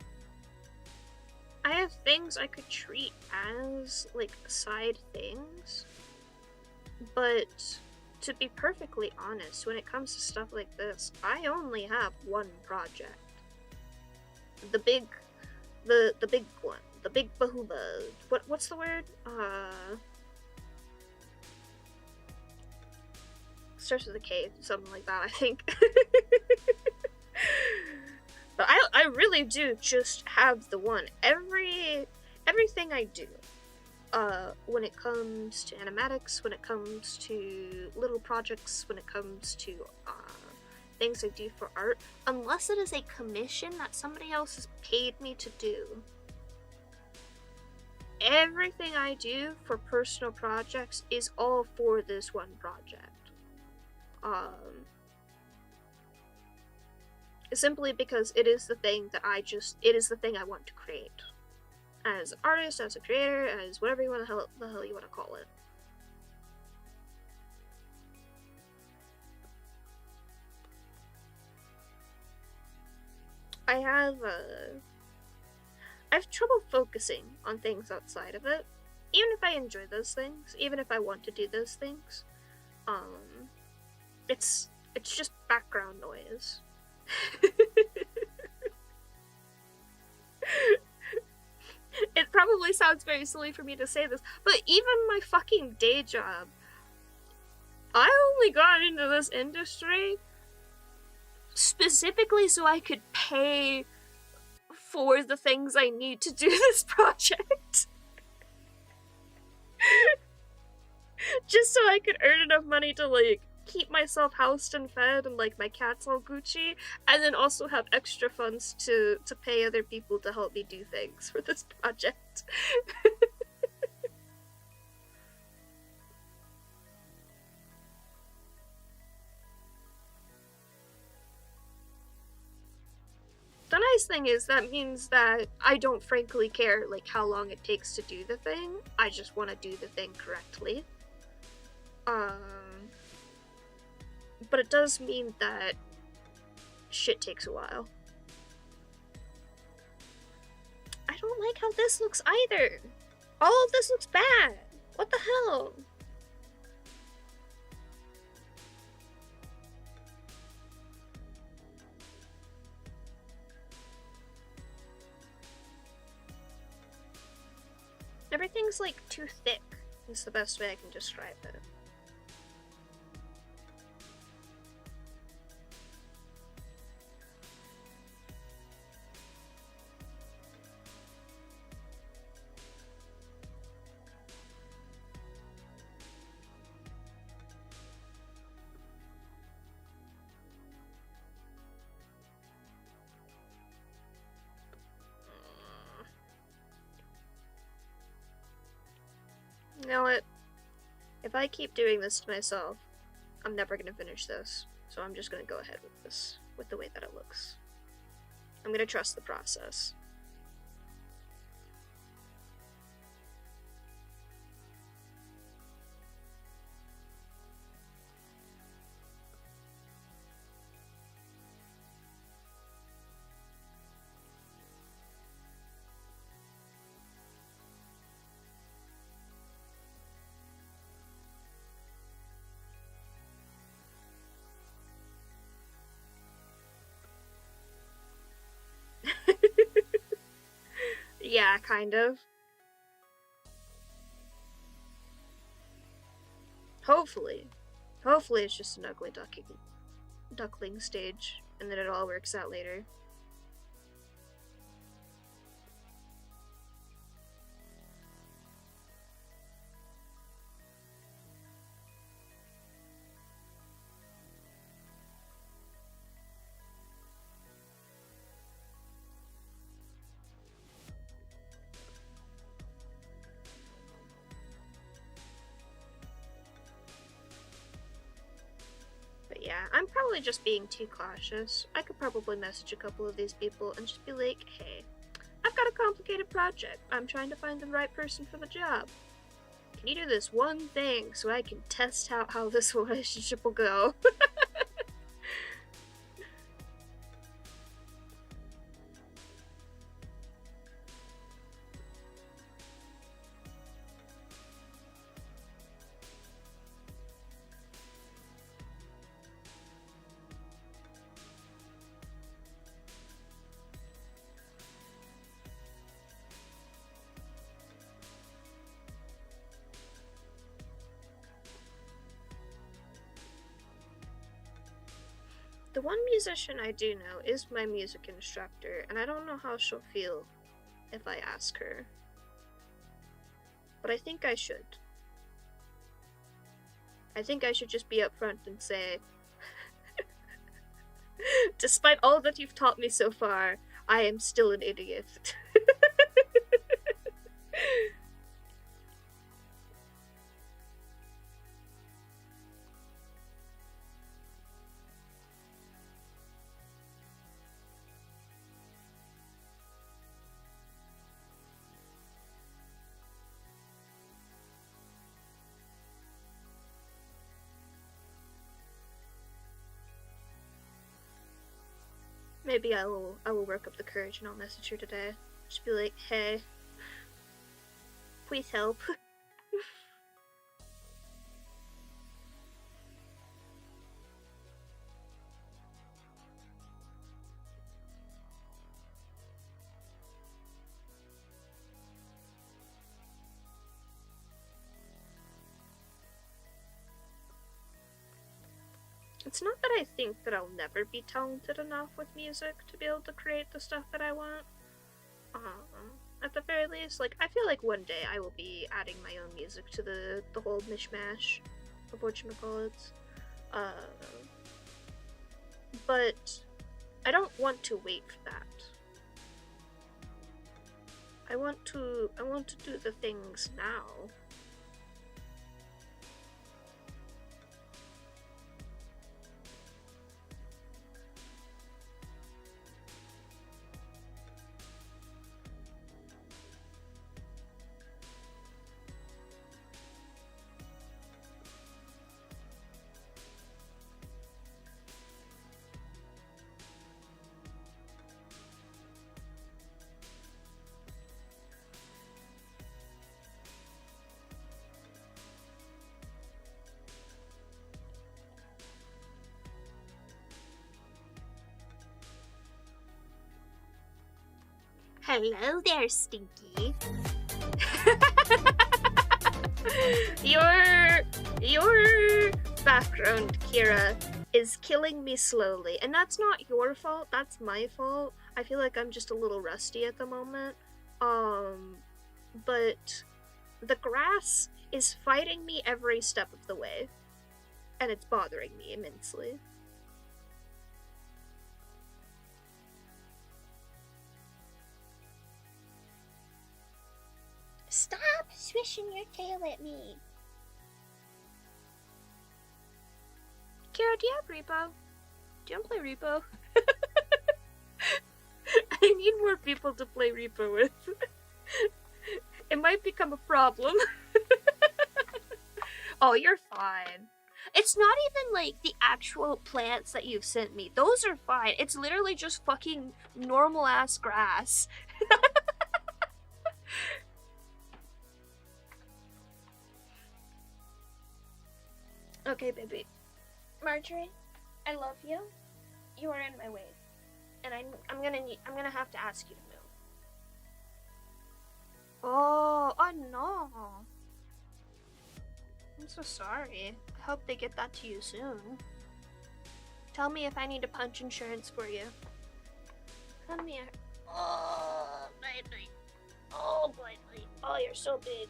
[SPEAKER 2] I have things I could treat as, like, side things, but to be perfectly honest, when it comes to stuff like this, I only have one project. The big one. The big bahuba. What's the word? Starts with a K, something like that, I think. But I really do just have the one. Everything I do, when it comes to animatics, when it comes to little projects, when it comes to things I do for art, unless it is a commission that somebody else has paid me to do, everything I do for personal projects is all for this one project. Simply because it is the thing that it is the thing I want to create. As an artist, as a creator, as whatever you want the hell you want to call it. I have trouble focusing on things outside of it. Even if I enjoy those things, even if I want to do those things, it's just background noise. It probably sounds very silly for me to say this, but even my fucking day job, I only got into this industry specifically so I could pay for the things I need to do this project. Just so I could earn enough money to, like, keep myself housed and fed and like my cat's all Gucci, and then also have extra funds to pay other people to help me do things for this project. The nice thing is that means that I don't frankly care like how long it takes to do the thing. I just want to do the thing correctly. But it does mean that shit takes a while. I don't like how this looks either. All of this looks bad. What the hell? Everything's like too thick, is the best way I can describe it. You know what? If I keep doing this to myself, I'm never gonna finish this. So I'm just gonna go ahead with this, with the way that it looks. I'm gonna trust the process. Yeah, kind of. Hopefully. Hopefully it's just an ugly duckling stage, and then it all works out later. But yeah, I'm probably just being too cautious. I could probably message a couple of these people and just be like, hey, I've got a complicated project. I'm trying to find the right person for the job. Can you do this one thing so I can test out how this relationship will go? The one musician I do know is my music instructor, and I don't know how she'll feel if I ask her. But I think I should. I think I should just be upfront and say, despite all that you've taught me so far, I am still an idiot. Maybe I will work up the courage and I'll message her today. Just be like, hey, please help. It's not that I think that I'll never be talented enough with music to be able to create the stuff that I want. At the very least, like, I feel like one day I will be adding my own music to the whole mishmash of whatchamacallits. Uh, but I don't want to wait for that. I want to do the things now. Hello there, Stinky. Your background, Kira, is killing me slowly, and that's not your fault. That's my fault. I feel like I'm just a little rusty at the moment. But the grass is fighting me every step of the way, and it's bothering me immensely. Stop swishing your tail at me. Kara, do you have Repo? Do you want to play Repo? I need more people to play Repo with. It might become a problem. Oh, you're fine. It's not even like the actual plants that you've sent me. Those are fine. It's literally just fucking normal ass grass. Okay, baby. Marjorie, I love you. You are in my way. And I'm gonna have to ask you to move. Oh no. I'm so sorry. I hope they get that to you soon. Tell me if I need to punch insurance for you. Come here. Oh, baby. Oh, baby. Oh, you're so big.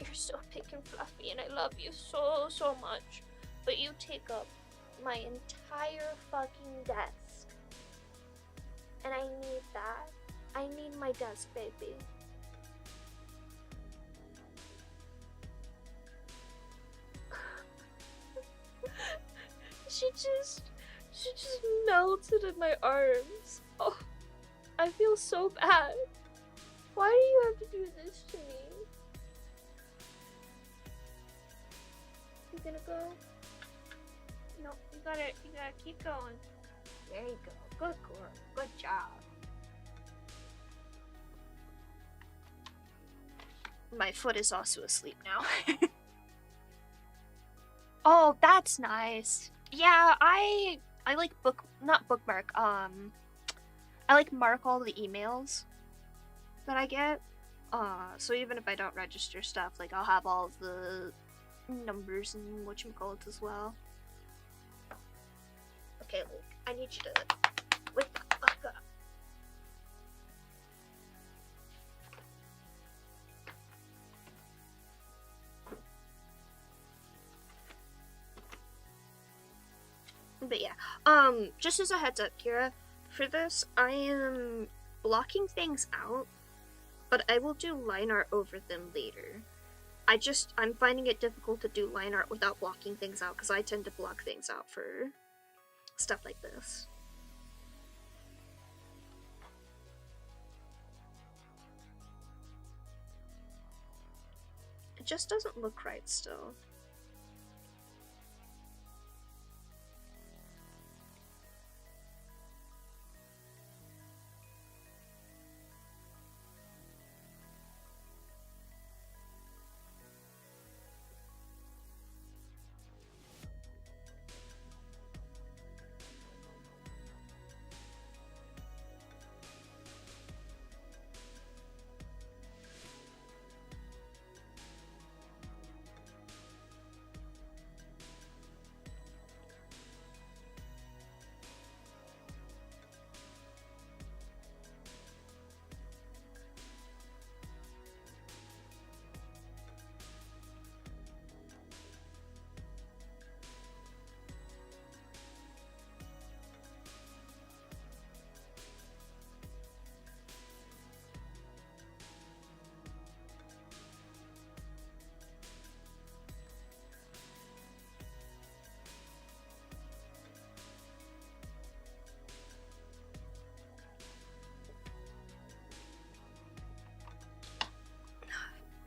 [SPEAKER 2] You're so big and fluffy, and I love you so, so much. But you take up my entire fucking desk. And I need that. I need my desk, baby. She just melted in my arms. Oh, I feel so bad. Why do you have to do this to me? You gonna go? No, you gotta keep going. There you go. Good girl. Good job. My foot is also asleep now. Oh, that's nice. Yeah, I like not bookmark. I like mark all the emails that I get. So even if I don't register stuff, like I'll have all of the numbers and whatchamacallit as well. Okay, Luke, I need you to wake the fuck up. But yeah, just as a heads up, Kira, for this, I am blocking things out, but I will do line art over them later. I'm finding it difficult to do line art without blocking things out, because I tend to block things out for stuff like this. It just doesn't look right still.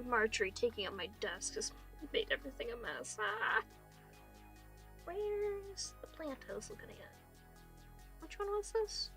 [SPEAKER 2] Marjorie taking up my desk has made everything a mess. Ah. Where's the plant I was looking at? Which one was this?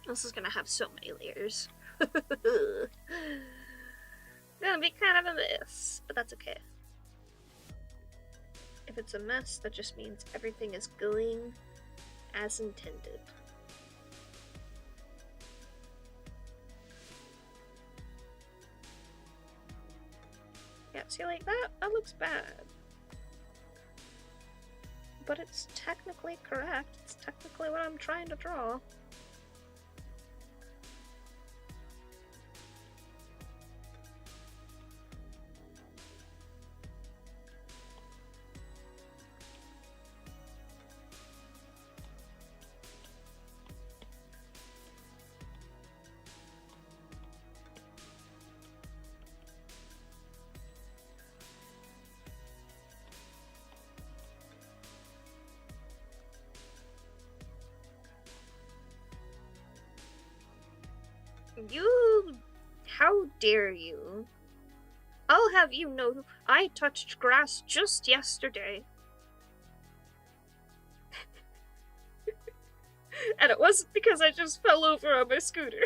[SPEAKER 2] This is gonna have so many layers. Gonna be kind of a mess, but that's okay. If it's a mess, that just means everything is going as intended. Yeah, see, like that? That looks bad. But it's technically correct. It's technically what I'm trying to draw. You... How dare you? I'll have you know, I touched grass just yesterday. And it wasn't because I just fell over on my scooter.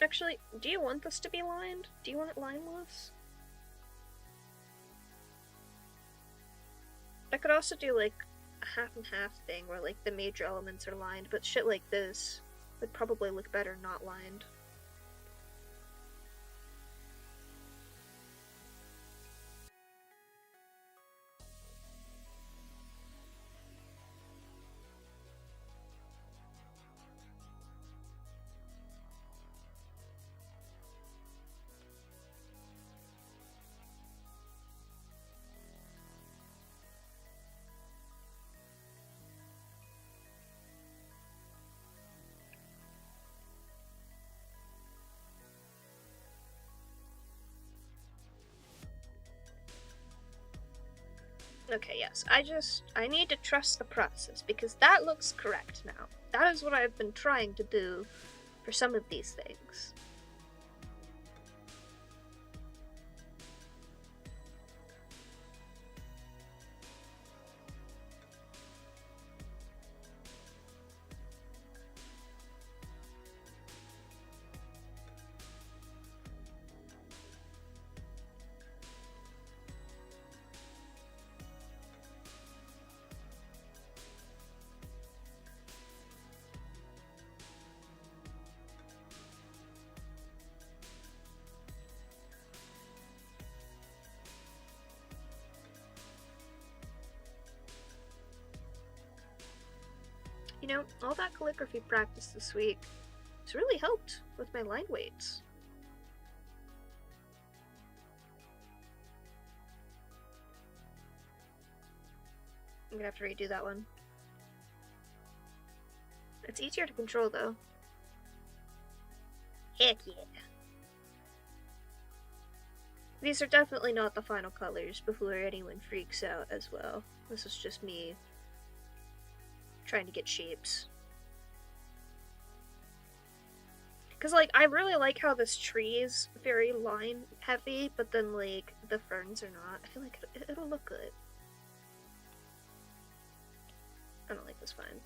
[SPEAKER 2] Actually, do you want this to be lined? Do you want it lineless? I could also do like a half and half thing where like the major elements are lined, but shit like this would probably look better not lined. Okay, yes, I need to trust the process, because that looks correct now. That is what I've been trying to do for some of these things. You know, all that calligraphy practice this week has really helped with my line weights. I'm gonna have to redo that one. It's easier to control, though. Heck yeah. These are definitely not the final colors before anyone freaks out as well. This is just me trying to get shapes. Because, like, I really like how this tree is very line heavy, but then, like, the ferns are not. I feel like it'll look good. I don't like this vine.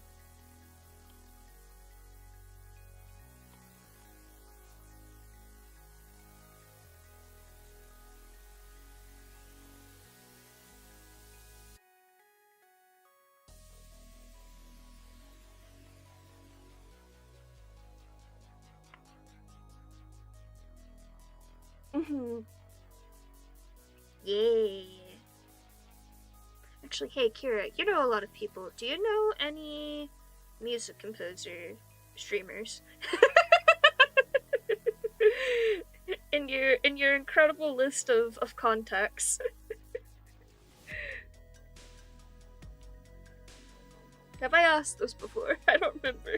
[SPEAKER 2] Yay. Actually, hey, Kira, you know a lot of people. Do you know any music composer streamers? in your incredible list of contacts. Have I asked this before? I don't remember.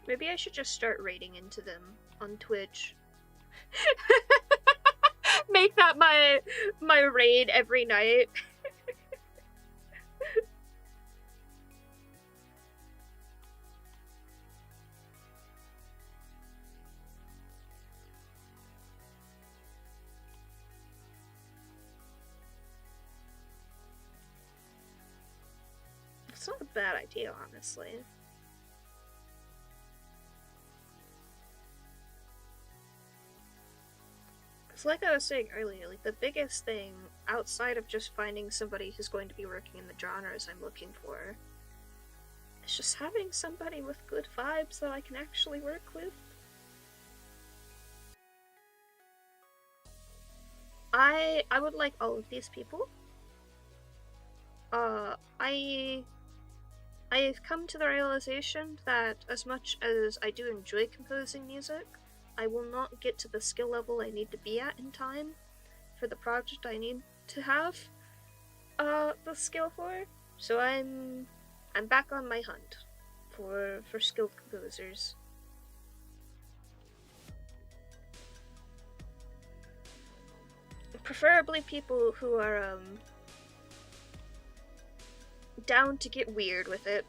[SPEAKER 2] Maybe I should just start raiding into them on Twitch. Make that my raid every night. It's not a bad idea, honestly. Because like I was saying earlier, like the biggest thing outside of just finding somebody who's going to be working in the genres I'm looking for is just having somebody with good vibes that I can actually work with. I would like all of these people. I've come to the realization that as much as I do enjoy composing music, I will not get to the skill level I need to be at in time for the project I need to have the skill for. So I'm back on my hunt for skilled composers. Preferably people who are down to get weird with it.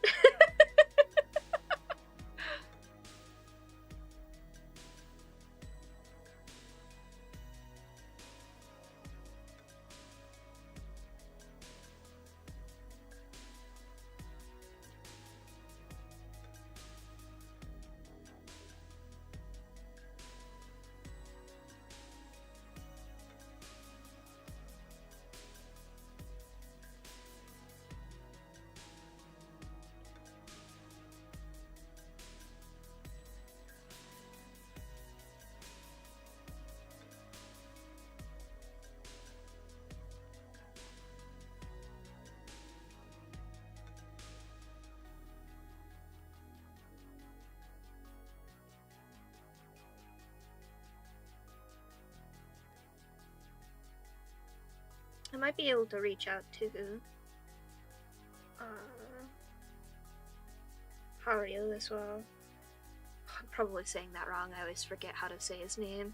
[SPEAKER 2] I might be able to reach out to Hario as well. I'm probably saying that wrong. I always forget how to say his name.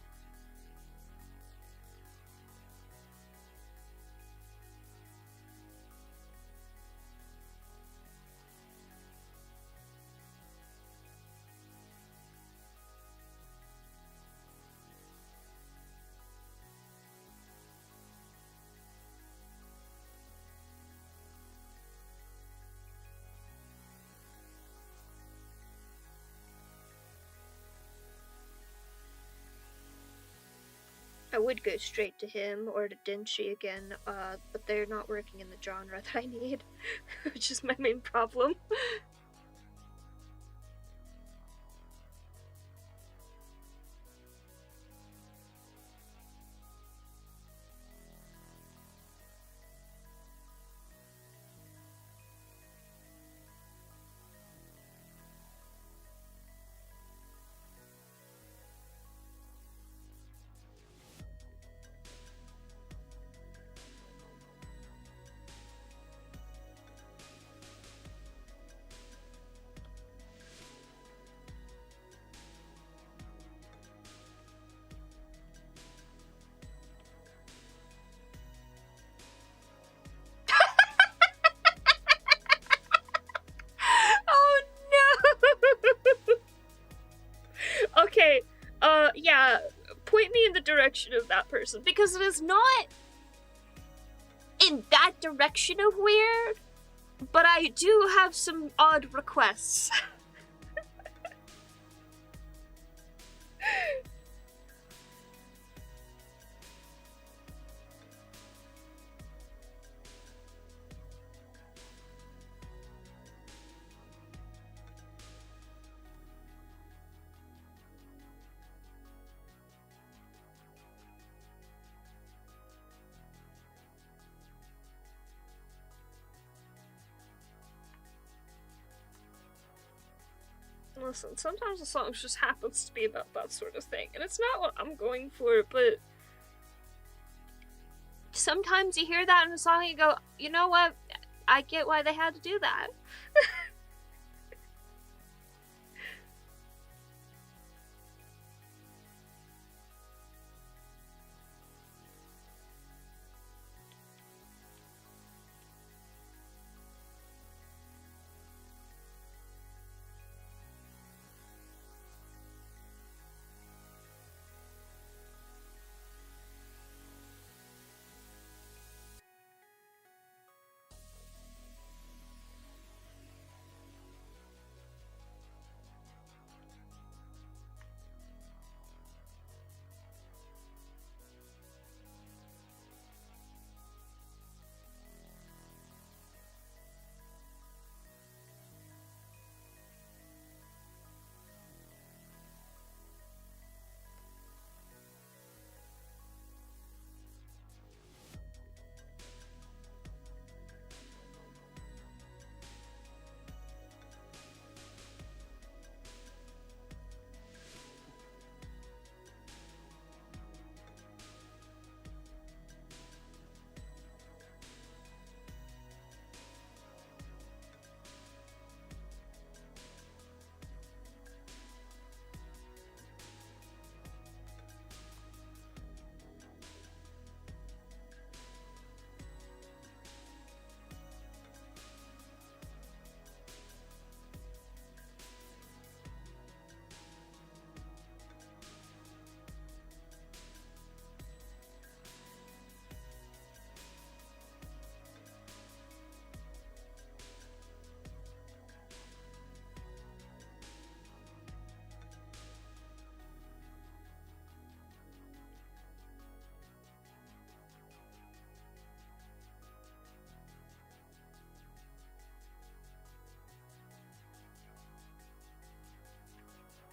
[SPEAKER 2] I would go straight to him or to Denshi again, but they're not working in the genre that I need, which is my main problem. Oh no! Okay, yeah, point me in the direction of that person, because it is not in that direction of weird, but I do have some odd requests. Listen, sometimes the song just happens to be about that sort of thing, and it's not what I'm going for, but sometimes you hear that in a song and you go, you know what? I get why they had to do that.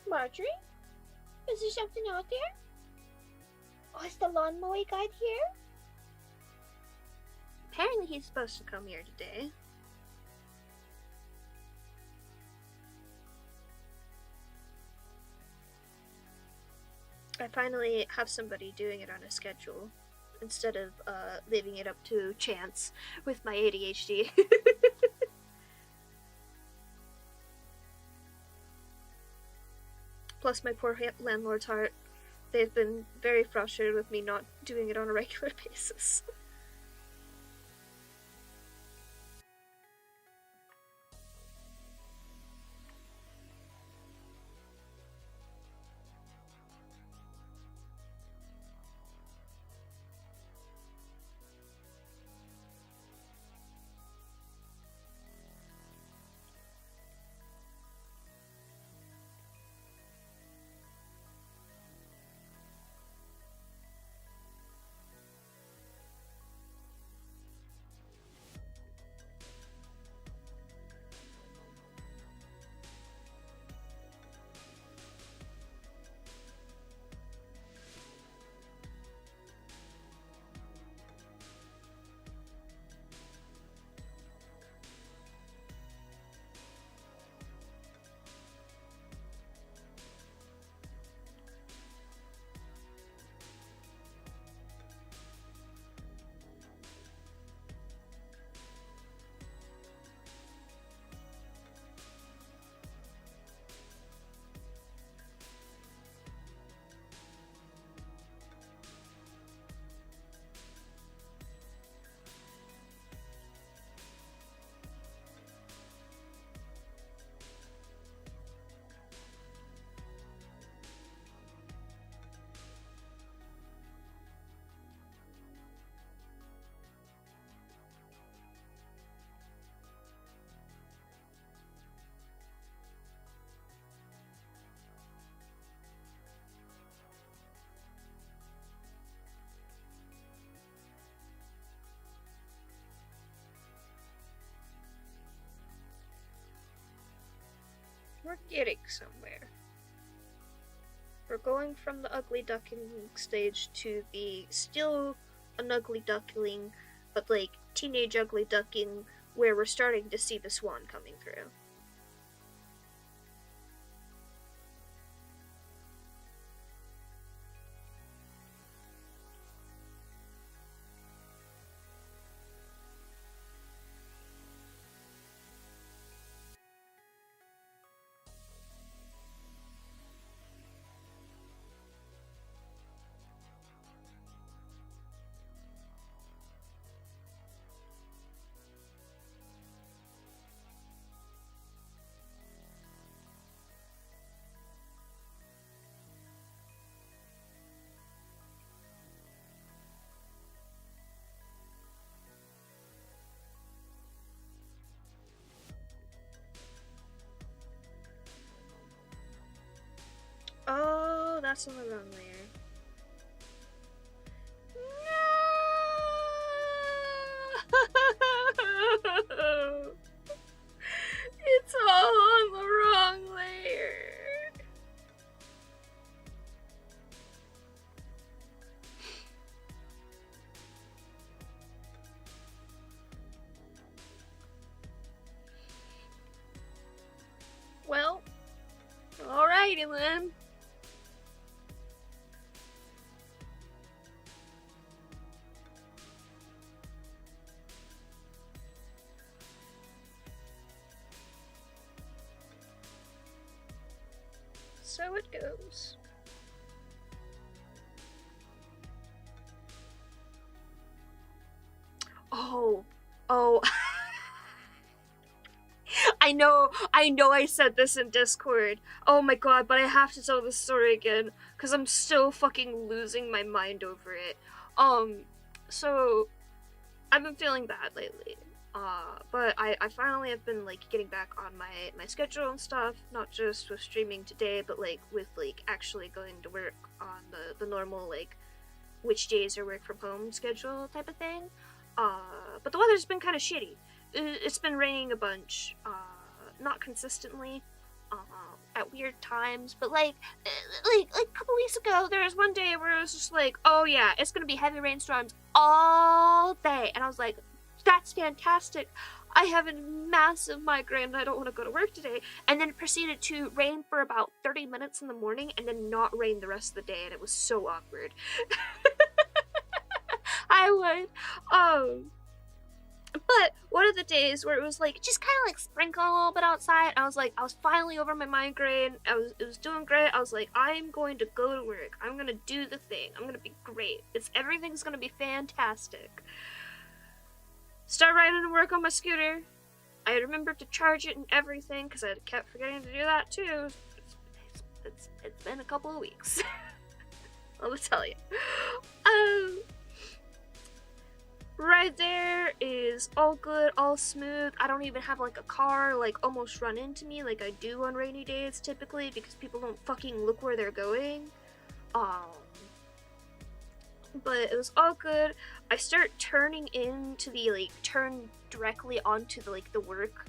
[SPEAKER 2] Marjorie? Is there something out there? Oh, is the lawn mowing guy here? Apparently he's supposed to come here today. I finally have somebody doing it on a schedule instead of leaving it up to chance with my ADHD. Plus my poor landlord's heart. They've been very frustrated with me not doing it on a regular basis. we're getting somewhere. We're going from the ugly duckling stage to the still an ugly duckling, but like teenage ugly duckling, where we're starting to see the swan coming through. Oh, that's on the wrong layer. No! It's all on the wrong layer. Well, alrighty then. So it goes. Oh. I know I said this in Discord. Oh my god, but I have to tell this story again, because I'm still fucking losing my mind over it. So, I've been feeling bad lately. But I finally have been, like, getting back on my schedule and stuff, not just with streaming today, but, like, with, like, actually going to work on the normal, like, which days are work from home schedule type of thing. But the weather's been kind of shitty. It's been raining a bunch, not consistently, at weird times, but like a couple weeks ago, there was one day where it was just like, oh yeah, it's gonna be heavy rainstorms all day, and I was like, that's fantastic. I have a massive migraine and I don't want to go to work today. And then it proceeded to rain for about 30 minutes in the morning and then not rain the rest of the day, and it was so awkward. But one of the days where it was like just kind of like sprinkling a little bit outside, I was finally over my migraine. It was doing great. I was like, I'm going to go to work. I'm gonna do the thing. I'm gonna be great. Everything's gonna be fantastic. Start riding to work on my scooter. I remembered to charge it and everything because I kept forgetting to do that too. It's been a couple of weeks. Let me tell you. Right there is all good, all smooth. I don't even have like a car like almost run into me like I do on rainy days typically because people don't fucking look where they're going. But it was all good. I start turning into the like turn directly onto the like the work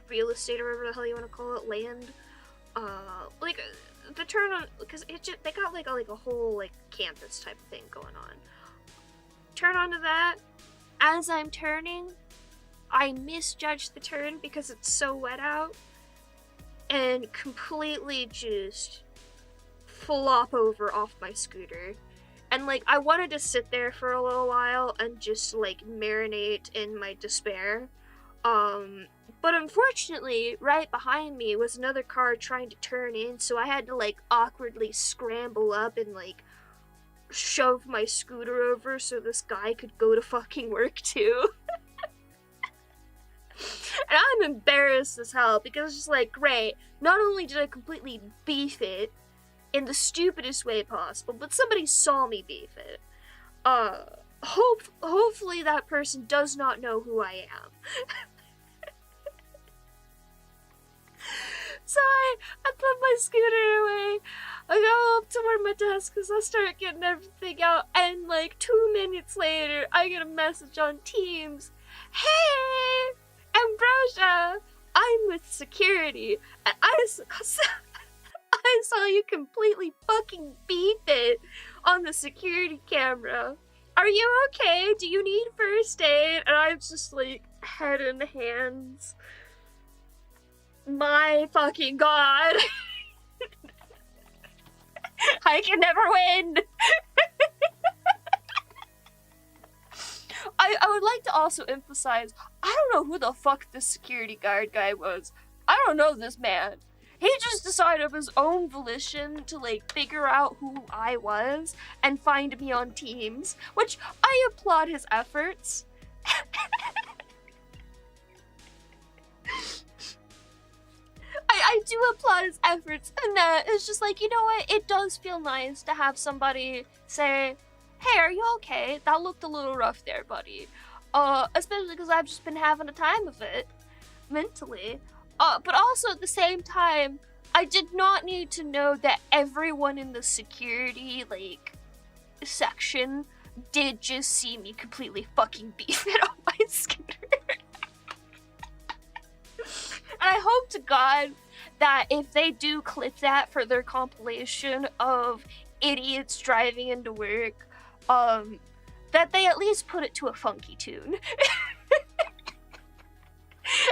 [SPEAKER 2] real estate or whatever the hell you want to call it, land. Like the turn on, because they got like a whole like campus type of thing going on. Turn onto that. As I'm turning, I misjudged the turn because it's so wet out and completely just flop over off my scooter. And like I wanted to sit there for a little while and just like marinate in my despair. But unfortunately, right behind me was another car trying to turn in, so I had to like awkwardly scramble up and like shove my scooter over so this guy could go to fucking work too. And I'm embarrassed as hell because it's just like, great, not only did I completely beef it in the stupidest way possible, but somebody saw me beef it. Hopefully that person does not know who I am. So I put my scooter away, I go up to where my desk is, I start getting everything out, and like 2 minutes later, I get a message on Teams. Hey, Ambrosia, I'm with security, and I saw you completely fucking beat it on the security camera. Are you okay? Do you need first aid? And I'm just like, head in hands. My fucking god. I can never win. I would like to also emphasize, I don't know who the fuck this security guard guy was. I don't know this man. He just decided of his own volition to, like, figure out who I was and find me on teams, which I applaud his efforts. I do applaud his efforts, and it's just like, you know what, it does feel nice to have somebody say, hey, are you okay? That looked a little rough there, buddy. Especially because I've just been having a time of it, mentally. But also at the same time, I did not need to know that everyone in the security, like, section did just see me completely fucking beef it on my scooter. And I hope to God that if they do clip that for their compilation of idiots driving into work, that they at least put it to a funky tune.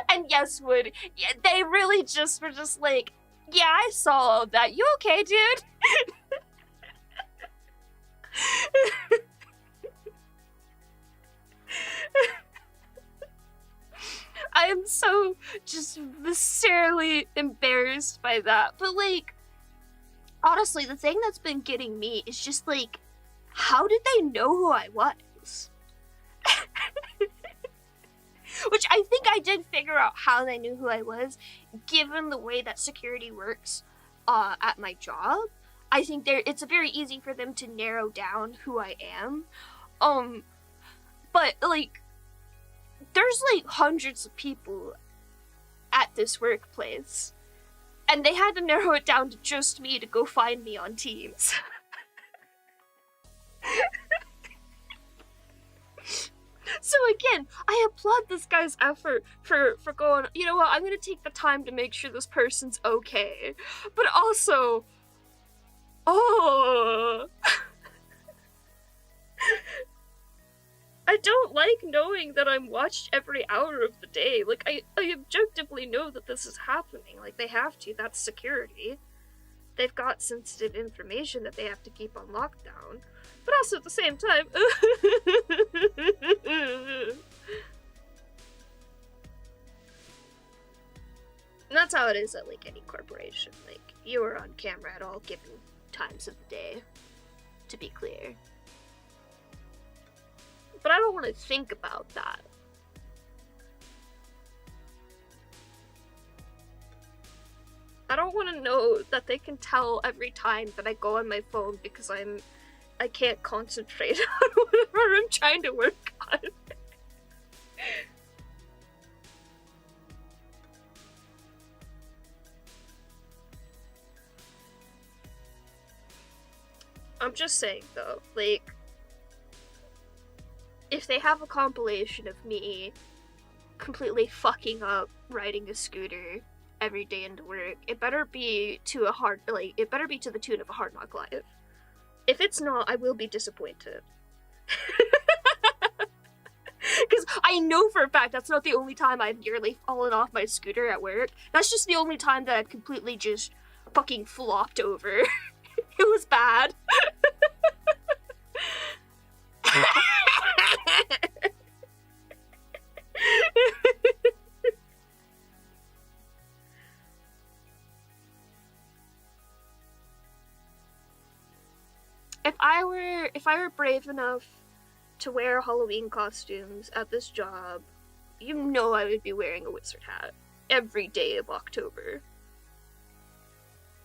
[SPEAKER 2] And yes, Wood, yeah, they really just were just like, yeah, I saw all of that. You okay, dude? I am so just viscerally embarrassed by that. But, like, honestly, the thing that's been getting me is just, like, how did they know who I was? Which I think I did figure out how they knew who I was, given the way that security works at my job. I think it's very easy for them to narrow down who I am. But, like, there's, like, hundreds of people at this workplace, and they had to narrow it down to just me to go find me on Teams. So again, I applaud this guy's effort for going, you know what, I'm gonna take the time to make sure this person's okay. But also, I don't like knowing that I'm watched every hour of the day. Like, I objectively know that this is happening. Like, they have to. That's security. They've got sensitive information that they have to keep on lockdown. But also at the same time... And that's how it is at, like, any corporation. Like, you are on camera at all given times of the day, to be clear. But I don't want to think about that. I don't want to know that they can tell every time that I go on my phone because I can't concentrate on whatever I'm trying to work on. I'm just saying though, like, if they have a compilation of me completely fucking up riding a scooter every day into work, it better be to the tune of a Hard Knock Live. If it's not, I will be disappointed. Because I know for a fact that's not the only time I've nearly fallen off my scooter at work. That's just the only time that I've completely just fucking flopped over. It was bad. If I were brave enough to wear Halloween costumes at this job, you know I would be wearing a wizard hat every day of October.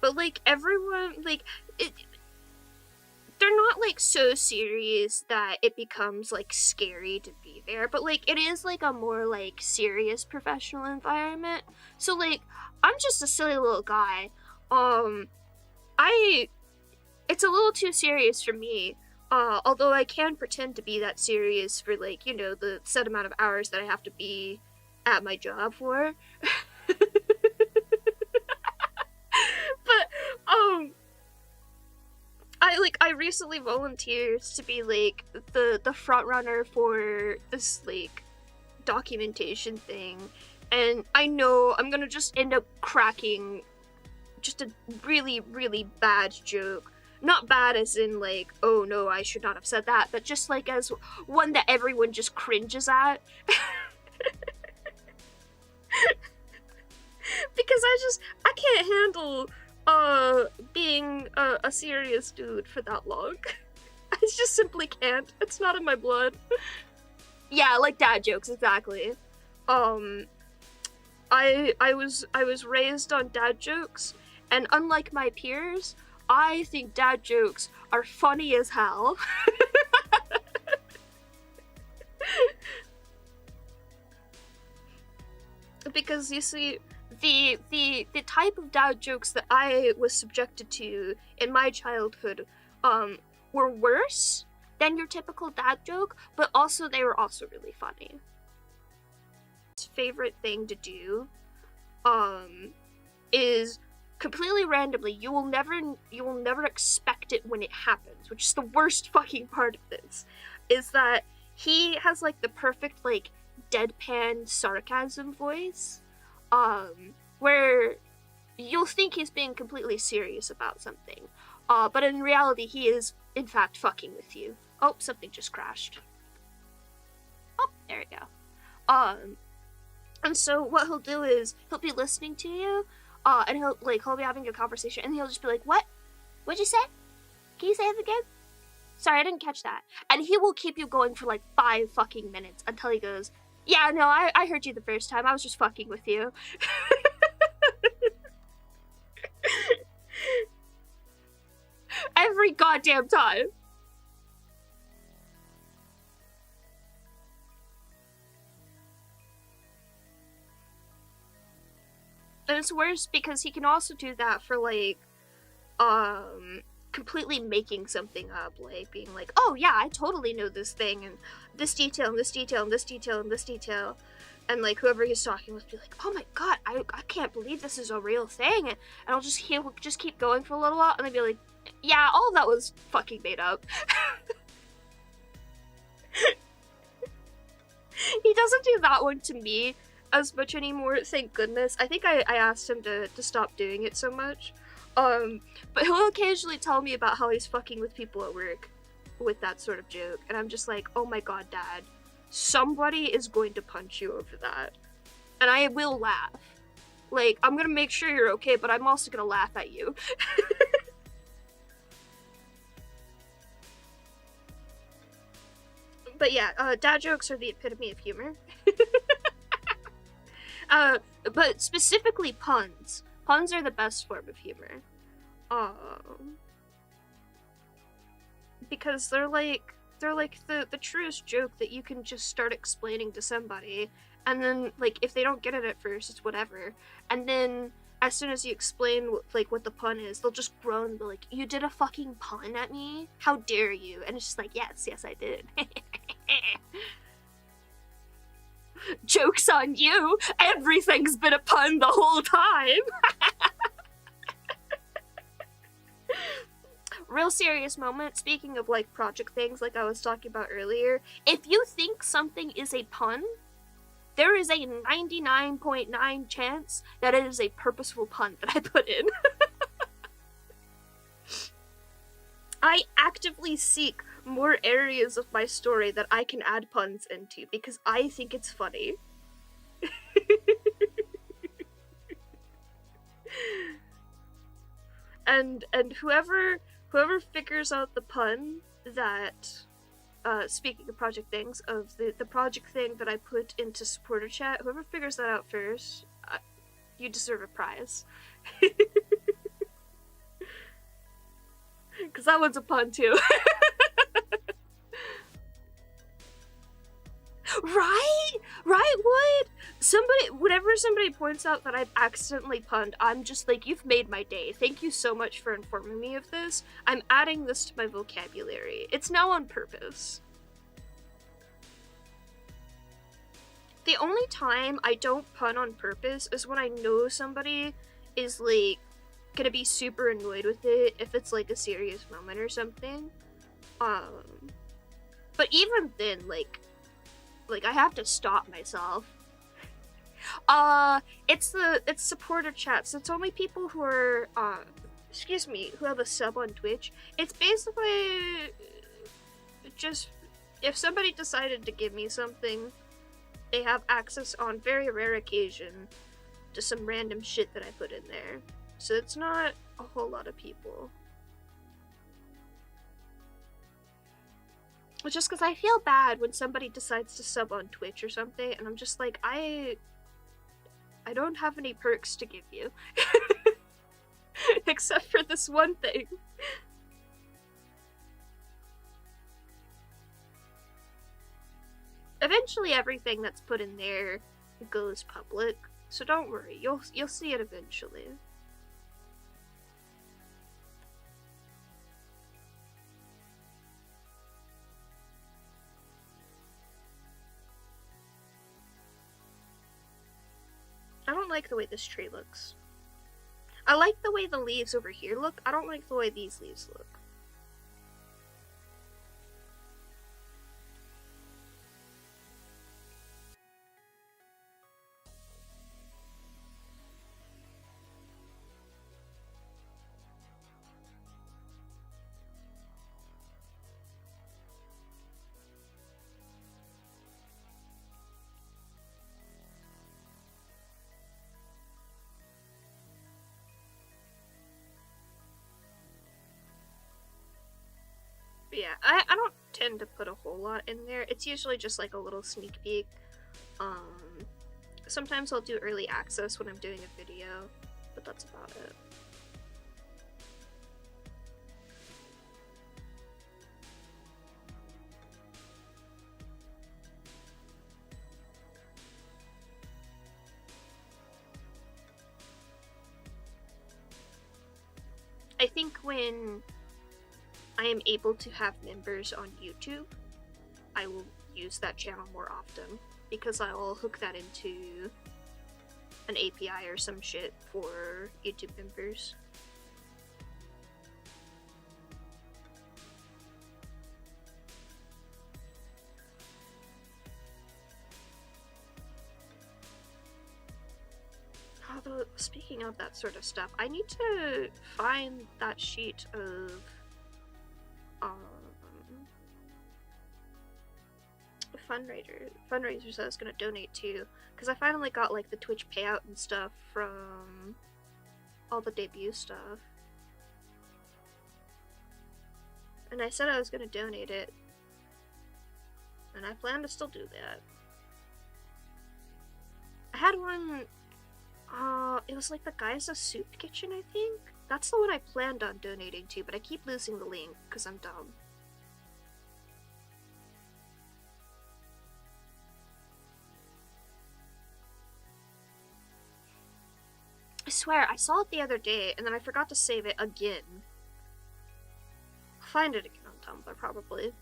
[SPEAKER 2] But, like, everyone, like, they're not, like, so serious that it becomes, like, scary to be there, but, like, it is, like, a more, like, serious professional environment. So, like, I'm just a silly little guy. It's a little too serious for me, although I can pretend to be that serious for, like, you know, the set amount of hours that I have to be at my job for. I recently volunteered to be like the front runner for this like documentation thing, and I know I'm gonna just end up cracking just a really, really bad joke. Not bad as in like, oh no, I should not have said that, but just like as one that everyone just cringes at. Because I can't handle being a serious dude for that long. I just simply can't. It's not in my blood. Yeah, like dad jokes, exactly. I was raised on dad jokes, and unlike my peers, I think dad jokes are funny as hell. Because you see, the type of dad jokes that I was subjected to in my childhood were worse than your typical dad joke, but also they were also really funny. Favorite thing to do is completely randomly, you will never expect it when it happens, which is the worst fucking part of this, is that he has like the perfect like deadpan sarcasm voice, where you'll think he's being completely serious about something, but in reality he is in fact fucking with you. Oh, something just crashed. Oh, there we go. And so what he'll do is he'll be listening to you, and he'll be having a conversation, and he'll just be like, "What? What'd you say? Can you say it again? Sorry, I didn't catch that." And he will keep you going for like 5 fucking minutes until he goes, "Yeah, no, I heard you the first time. I was just fucking with you." Every goddamn time. And it's worse because he can also do that for like completely making something up, like being like, "Oh yeah, I totally know this thing and this detail and this detail and this detail and this detail," and like whoever he's talking with be like, "Oh my god, I can't believe this is a real thing," and he'll just keep going for a little while, and then be like, "Yeah, all of that was fucking made up." He doesn't do that one to me as much anymore, thank goodness. I think I asked him to stop doing it so much. But he'll occasionally tell me about how he's fucking with people at work with that sort of joke, and I'm just like, oh my god, Dad, somebody is going to punch you over that. And I will laugh. Like, I'm gonna make sure you're okay, but I'm also gonna laugh at you. But yeah, dad jokes are the epitome of humor. But specifically puns. Puns are the best form of humor. Because they're like the truest joke that you can just start explaining to somebody, and then like if they don't get it at first, it's whatever. And then as soon as you explain what the pun is, they'll just groan and be like, "You did a fucking pun at me? How dare you?" And it's just like, yes, I did. Joke's on you! Everything's been a pun the whole time! Real serious moment, speaking of like project things like I was talking about earlier, if you think something is a pun, there is a 99.9 chance that it is a purposeful pun that I put in. I actively seek more areas of my story that I can add puns into because I think it's funny. and whoever figures out the pun that speaking of project things, of the project thing that I put into supporter chat, whoever figures that out first, you deserve a prize. Because that one's a pun too. Right, Wood? Whenever somebody points out that I've accidentally punned, I'm just like, you've made my day. Thank you so much for informing me of this. I'm adding this to my vocabulary. It's now on purpose. The only time I don't pun on purpose is when I know somebody is like gonna be super annoyed with it if it's like a serious moment or something. But even then, like I have to stop myself. It's supporter chats. It's only people who are who have a sub on Twitch. It's basically just if somebody decided to give me something, they have access on very rare occasion to some random shit that I put in there. So it's not a whole lot of people. Just because I feel bad when somebody decides to sub on Twitch or something, and I'm just like, I don't have any perks to give you. Except for this one thing. Eventually everything that's put in there goes public, so don't worry, you'll see it eventually. I don't like the way this tree looks. I like the way the leaves over here look. I don't like the way these leaves look. Yeah, I don't tend to put a whole lot in there. It's usually just like a little sneak peek. Sometimes I'll do early access when I'm doing a video, but that's about it. I think when I am able to have members on YouTube, I will use that channel more often, because I will hook that into an API or some shit for YouTube members. Although, speaking of that sort of stuff, I need to find that sheet of fundraisers I was gonna donate to, because I finally got like the Twitch payout and stuff from all the debut stuff, and I said I was gonna donate it, and I plan to still do that. I had one, it was like the Guy's a Soup Kitchen, I think? That's the one I planned on donating to, but I keep losing the link because I'm dumb. I swear, I saw it the other day, and then I forgot to save it again. I'll find it again on Tumblr, probably.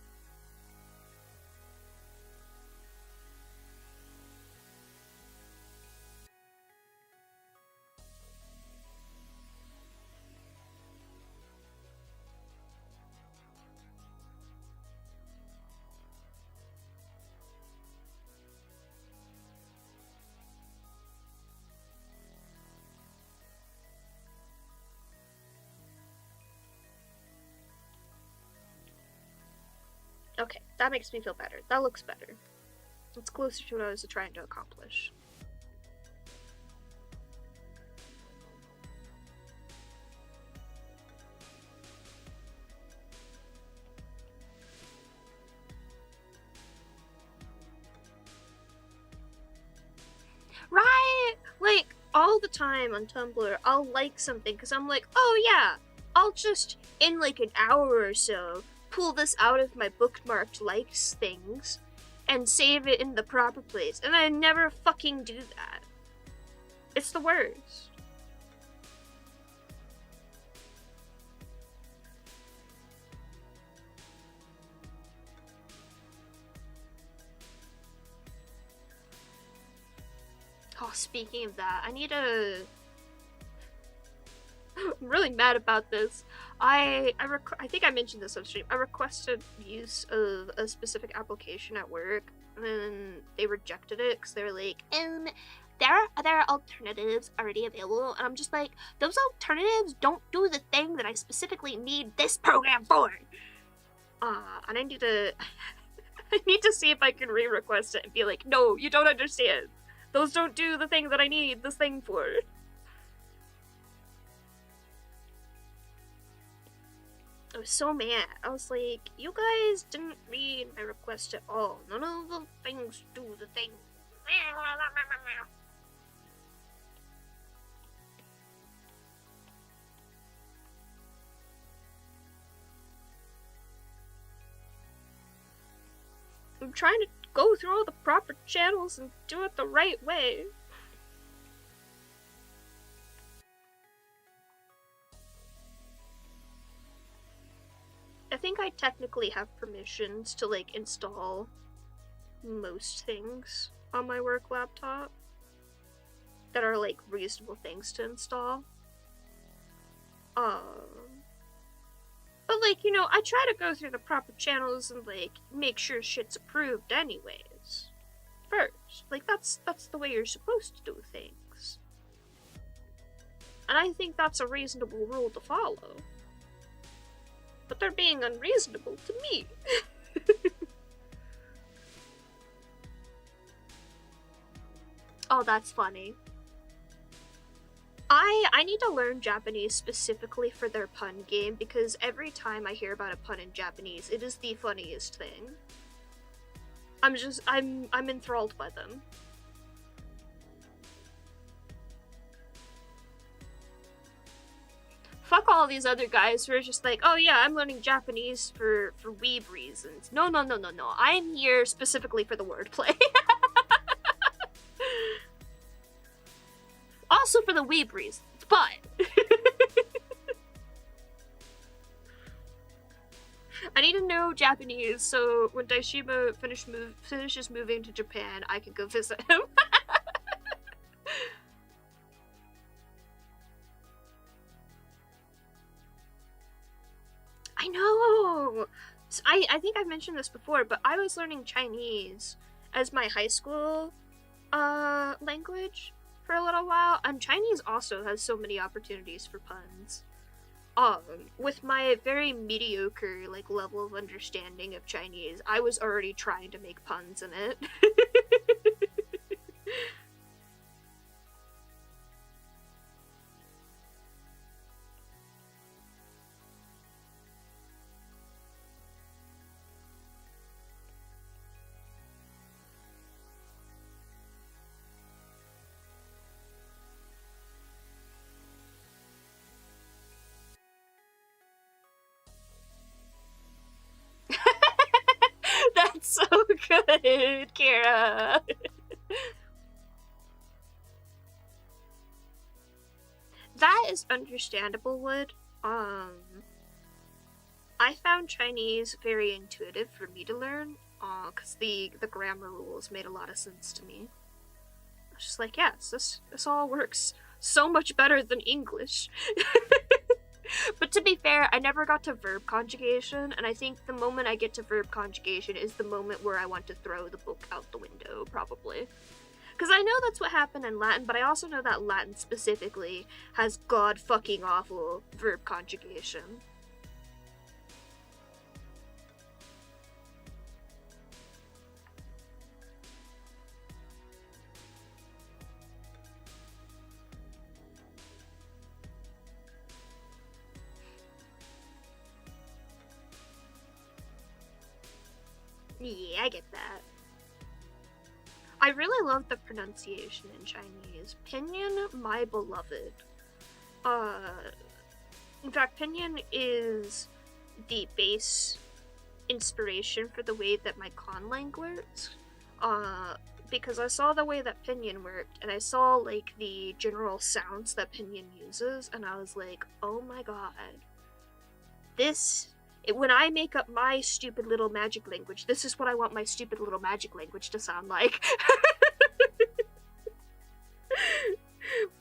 [SPEAKER 2] Okay, that makes me feel better. That looks better. It's closer to what I was trying to accomplish. Right? Like, all the time on Tumblr, I'll like something because I'm like, oh yeah, I'll just, in like an hour or so, pull this out of my bookmarked likes things and save it in the proper place, and I never fucking do that. It's the worst. Oh, speaking of that, I need a... I'm really mad about this. I think I mentioned this on stream. I requested use of a specific application at work, and they rejected it because they were like, there are other alternatives already available, and I'm just like, those alternatives don't do the thing that I specifically need this program for. And I need to, I need to see if I can re-request it and be like, no, you don't understand. Those don't do the thing that I need this thing for. I was so mad. I was like, you guys didn't read my request at all. None of the things do the thing. I'm trying to go through all the proper channels and do it the right way. I think I technically have permissions to, like, install most things on my work laptop that are, like, reasonable things to install. But, like, you know, I try to go through the proper channels and, like, make sure shit's approved anyways. First. Like, that's the way you're supposed to do things. And I think that's a reasonable rule to follow. But they're being unreasonable to me. Oh, that's funny. I need to learn Japanese specifically for their pun game, because every time I hear about a pun in Japanese, it is the funniest thing. I'm enthralled by them. Fuck all these other guys who are just like, oh yeah, I'm learning Japanese for weeb reasons. No. I'm here specifically for the wordplay. Also for the weeb reasons, but... I need to know Japanese so when Daishima finishes moving to Japan, I can go visit him. I know! I think I've mentioned this before, but I was learning Chinese as my high school language for a little while, and Chinese also has so many opportunities for puns. With my very mediocre, like, level of understanding of Chinese, I was already trying to make puns in it. That's so good, Kara. That is understandable, Wood. I found Chinese very intuitive for me to learn, because the grammar rules made a lot of sense to me. I was just like, yes, this all works so much better than English. But to be fair, I never got to verb conjugation, and I think the moment I get to verb conjugation is the moment where I want to throw the book out the window, probably. Because I know that's what happened in Latin, but I also know that Latin specifically has god-fucking awful verb conjugation. Yeah, I get that. I really love the pronunciation in Chinese. Pinyin, my beloved. In fact, Pinyin is the base inspiration for the way that my conlang works. Because I saw the way that Pinyin worked, and I saw, like, the general sounds that Pinyin uses, and I was like, oh my god. When I make up my stupid little magic language, this is what I want my stupid little magic language to sound like.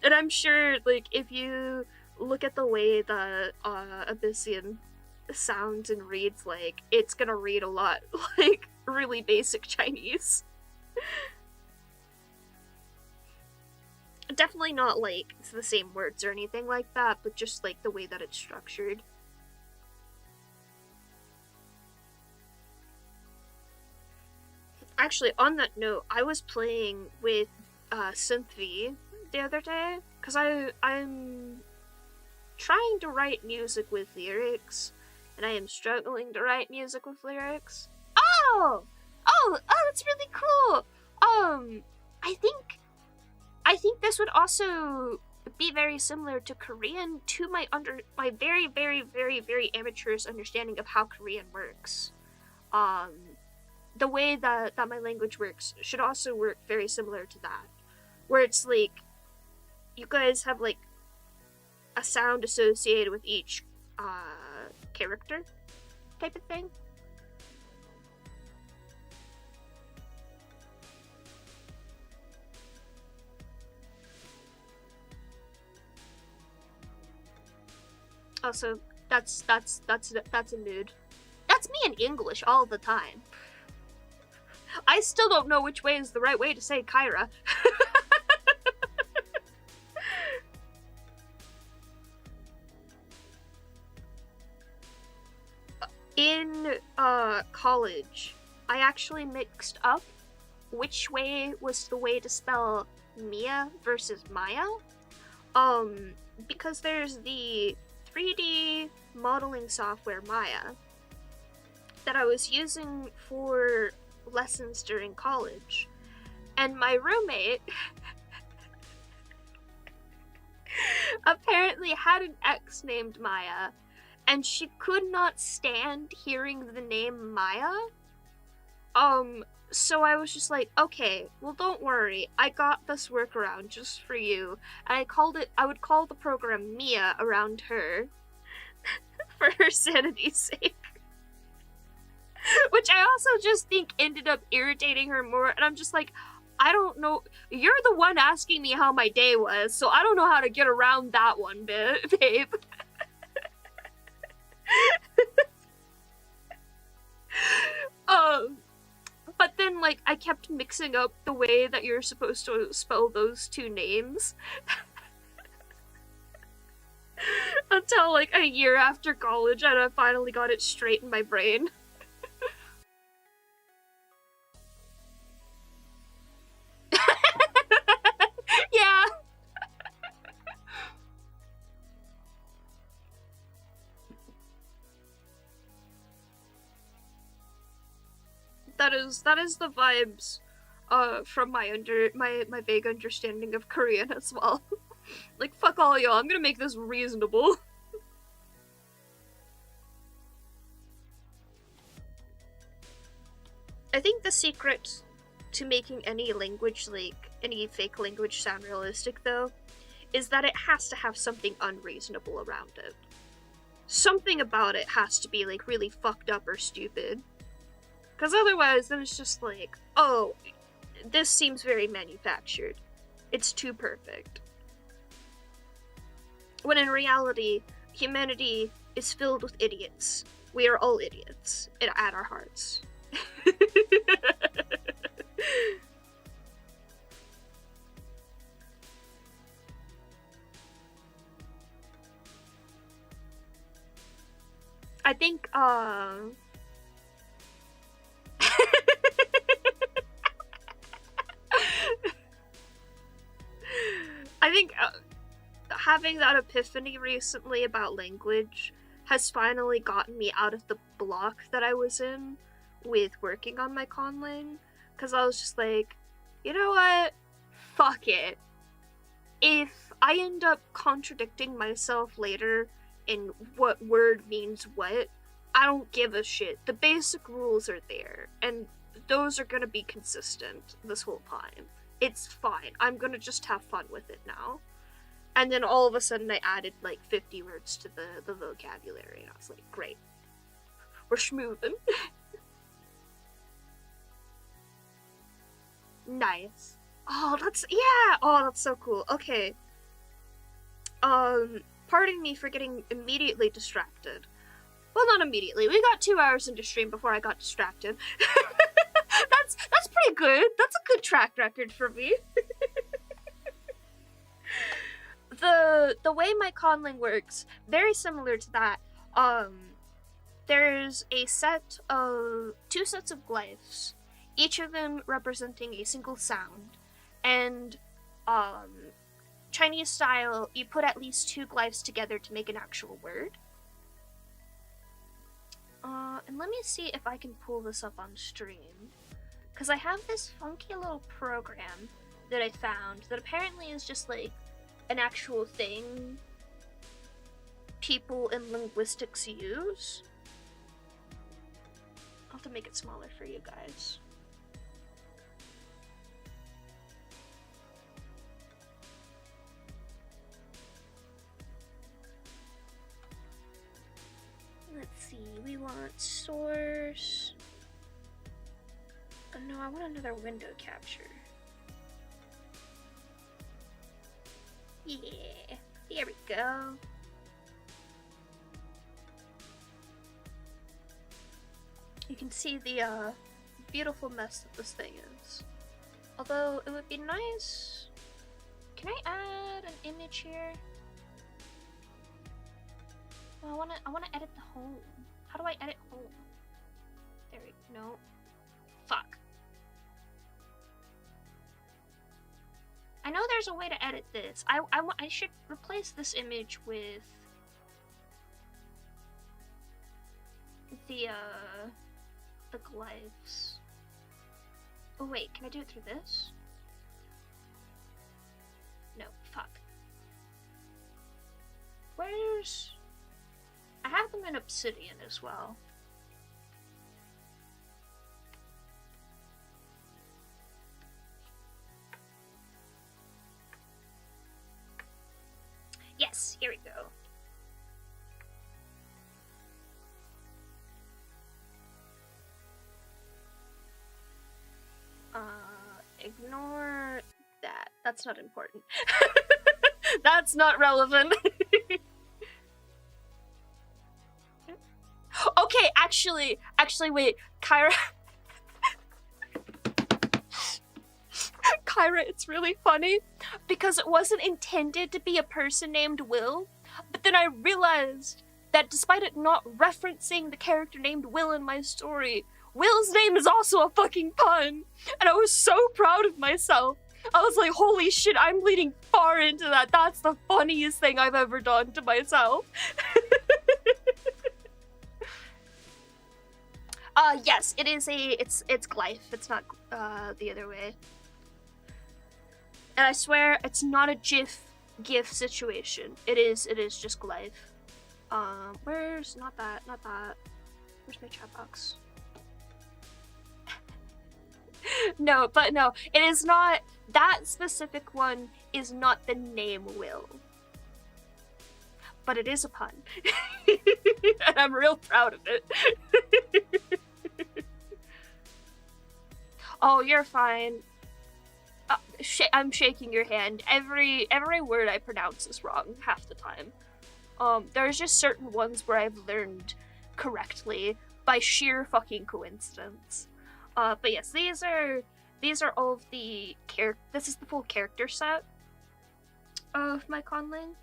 [SPEAKER 2] And I'm sure, like, if you look at the way the Abyssian sounds and reads, like, it's gonna read a lot like really basic Chinese. Definitely not like it's the same words or anything like that, but just like the way that it's structured. Actually, on that note, I was playing with Synth the other day because I'm trying to write music with lyrics, and I am struggling to write music with lyrics. Oh, that's really cool. I think this would also be very similar to Korean, to my very very very very amateurish understanding of how Korean works. The way that my language works should also work very similar to that, where it's like you guys have like a sound associated with each character type of thing. Also, that's a mood. That's me in English all the time. I still don't know which way is the right way to say Kyra. In college, I actually mixed up which way was the way to spell Mia versus Maya. Because there's the 3D modeling software Maya that I was using for lessons during college, and my roommate apparently had an ex named Maya, and she could not stand hearing the name Maya. So I was just like, okay, well, don't worry, I got this workaround just for you. And I would call the program Mia around her for her sanity's sake. Which I also just think ended up irritating her more, and I'm just like, I don't know, you're the one asking me how my day was, so I don't know how to get around that one, babe. But then, like, I kept mixing up the way that you're supposed to spell those two names. Until, like, a year after college, and I finally got it straight in my brain. Yeah. That is the vibes from my vague understanding of Korean as well. Like, fuck all y'all, I'm gonna make this reasonable. I think the secret to making any language, like any fake language, sound realistic though, is that it has to have something unreasonable around it. Something about it has to be like really fucked up or stupid. Because otherwise, then it's just like, oh, this seems very manufactured. It's too perfect. When in reality, humanity is filled with idiots. We are all idiots at our hearts. I think, I think having that epiphany recently about language has finally gotten me out of the block that I was in with working on my conlang, because I was just like, you know what? Fuck it. If I end up contradicting myself later in what word means what, I don't give a shit. The basic rules are there, and those are gonna be consistent this whole time. It's fine. I'm gonna just have fun with it now. And then all of a sudden I added like 50 words to the vocabulary, and I was like, great. We're schmoovin'. Nice. Oh, that's, yeah! Oh, that's so cool. Okay. Part pardon me for getting immediately distracted. Well, not immediately. We got 2 hours into stream before I got distracted. That's pretty good. That's a good track record for me. The way my conlang works, very similar to that. There's a set of 2 sets of glyphs, each of them representing a single sound, and Chinese style, you put at least 2 glyphs together to make an actual word. And let me see if I can pull this up on stream, because I have this funky little program that I found that apparently is just like an actual thing people in linguistics use. I'll have to make it smaller for you guys. Let's see, we want source. Oh no, I want another window capture. Yeah, here we go. You can see the beautiful mess that this thing is. Although it would be nice. Can I add an image here? Well, I wanna edit the home. How do I edit home? There we go. No. Fuck. I know there's a way to edit this. I should replace this image with the glyphs. Oh wait, can I do it through this? No, fuck. Where's... I have them in Obsidian as well. Yes, here we go. Ignore that. That's not important. That's not relevant. Okay, actually, wait. Kyra, it's really funny because it wasn't intended to be a person named Will, but then I realized that despite it not referencing the character named Will in my story, Will's name is also a fucking pun, and I was so proud of myself. I was like, holy shit, I'm leading far into that. That's the funniest thing I've ever done to myself. Yes, it is it's glyph. It's not, the other way. And I swear, it's not a GIF situation. It is just glyph. Where's, not that. Where's my chat box? No, it is not, that specific one is not the name Will. But it is a pun. And I'm real proud of it. Oh, you're fine. I'm shaking your hand. Every word I pronounce is wrong half the time. There's just certain ones where I've learned correctly by sheer fucking coincidence. But yes, these are all of the this is the full character set of my conlang.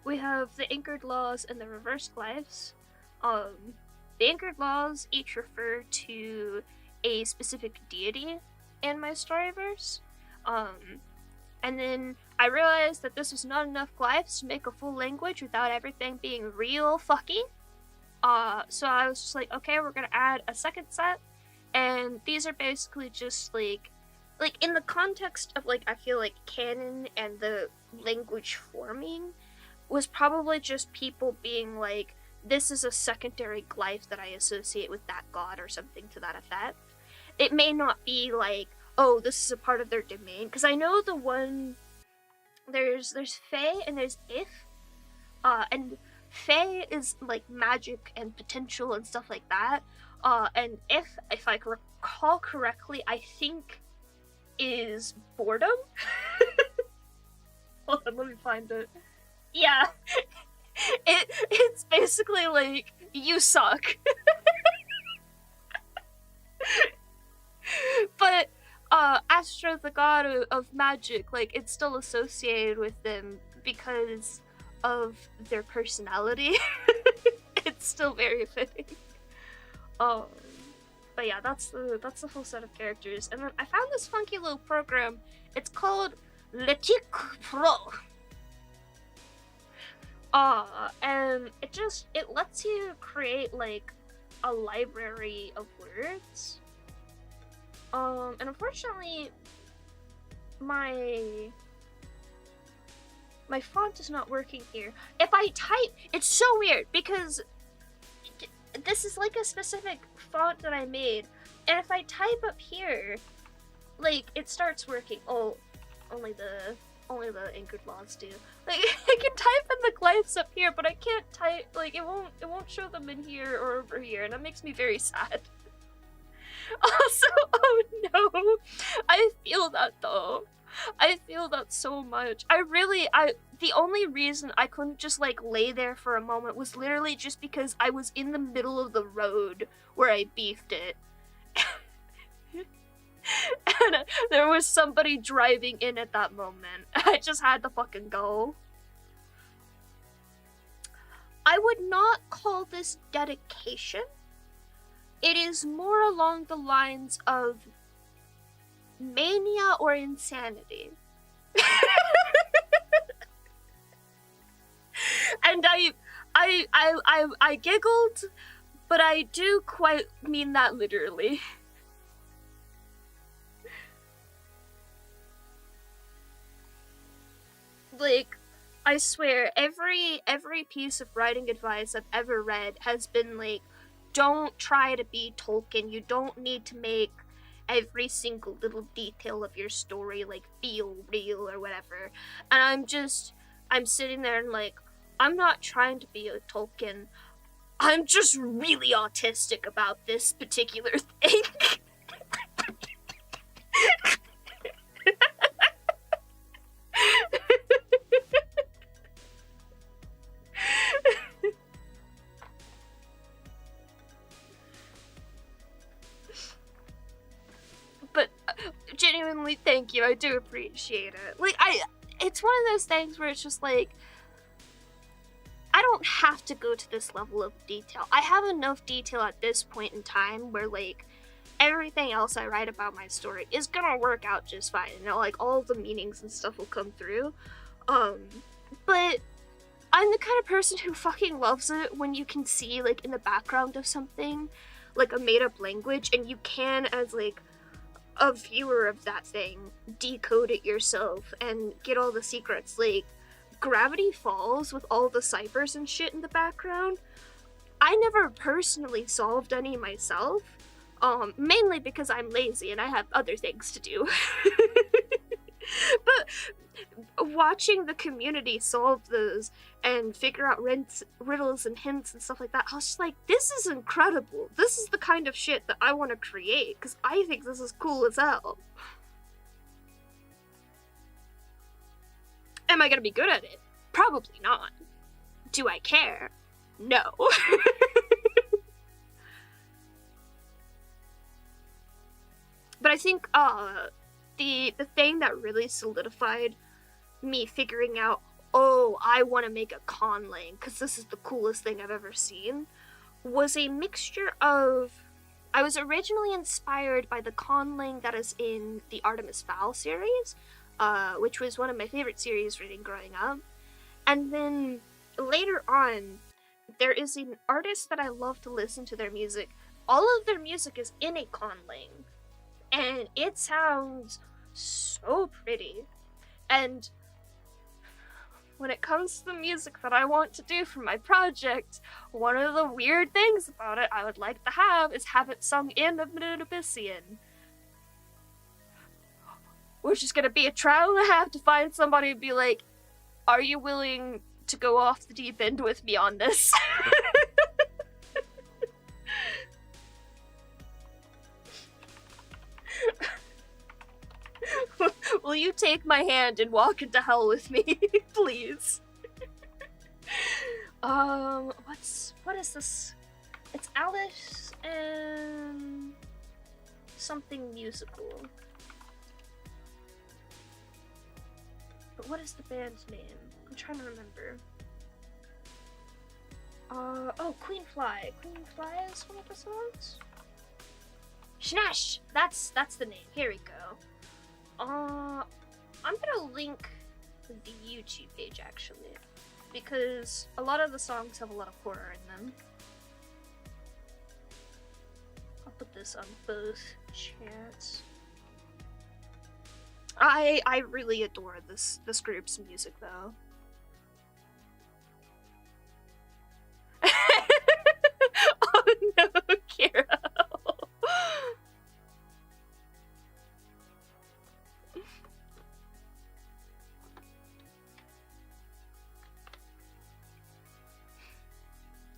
[SPEAKER 2] We have the anchored laws and the reverse glyphs. The anchored laws each refer to a specific deity in my storyverse. And then I realized that this was not enough glyphs to make a full language without everything being real fucky. So I was just like, okay, we're gonna add a second set, and these are basically just like in the context of I feel like canon and the language forming was probably just people being like, this is a secondary glyph that I associate with that god or something to that effect. It may not be like, oh, this is a part of their domain, because I know the one, there's fae and there's if, and fae is like magic and potential and stuff like that, and if I recall correctly, I think is boredom. Hold on, let me find it. Yeah. It's basically like, you suck. But Astra, the god of magic, like, it's still associated with them because of their personality. It's still very fitting. Um, but yeah, that's the full set of characters. And then I found this funky little program. It's called Letic Pro. And it lets you create like a library of words. And unfortunately, my font is not working here. If I type, it's so weird because this is like a specific font that I made, and if I type up here, like, it starts working. Oh, only the anchored mods do. Like, I can type in the glyphs up here, but I can't type, like, it won't show them in here or over here, and that makes me very sad. Also, oh no, I feel that though. I feel that so much. The only reason I couldn't just like lay there for a moment was literally just because I was in the middle of the road where I beefed it. And there was somebody driving in at that moment. I just had to fucking go. I would not call this dedication. It is more along the lines of mania or insanity. And I giggled, but I do quite mean that literally. Like, I swear, every piece of writing advice I've ever read has been like, don't try to be Tolkien. You don't need to make every single little detail of your story like feel real or whatever. And I'm sitting there and like, I'm not trying to be a Tolkien. I'm just really autistic about this particular thing. But genuinely, thank you. I do appreciate it. Like, it's one of those things where it's just like, I don't have to go to this level of detail. I have enough detail at this point in time where, like, everything else I write about my story is gonna work out just fine. You know, like, all the meanings and stuff will come through. But I'm the kind of person who fucking loves it when you can see, like, in the background of something, like, a made-up language, and you can, as, like, a viewer of that thing, decode it yourself and get all the secrets. Like, Gravity Falls with all the ciphers and shit in the background, I never personally solved any myself, mainly because I'm lazy and I have other things to do. But watching the community solve those and figure out riddles and hints and stuff like that, I was just like, this is incredible. This is the kind of shit that I want to create, because I think this is cool as hell. Am I gonna be good at it? Probably not. Do I care? No. But I think the thing that really solidified me figuring out, oh, I want to make a conlang because this is the coolest thing I've ever seen, was a mixture of, I was originally inspired by the conlang that is in the Artemis Fowl series, which was one of my favorite series reading growing up. And then later on, there is an artist that I love to listen to their music. All of their music is in a conlang, and it sounds so pretty. And when it comes to the music that I want to do for my project, one of the weird things about it I would like to have it sung in Abyssian. Which is gonna be a trial and a half to find somebody and be like, are you willing to go off the deep end with me on this? Will you take my hand and walk into hell with me, please? What is this? It's Alice and something musical. But what is the band's name? I'm trying to remember. Oh, Queen Fly. Queen Fly is one of the songs? Shnash! That's the name. Here we go. I'm gonna link the YouTube page, actually. Because a lot of the songs have a lot of horror in them. I'll put this on both chats. I really adore this group's music, though. Oh no, Kira.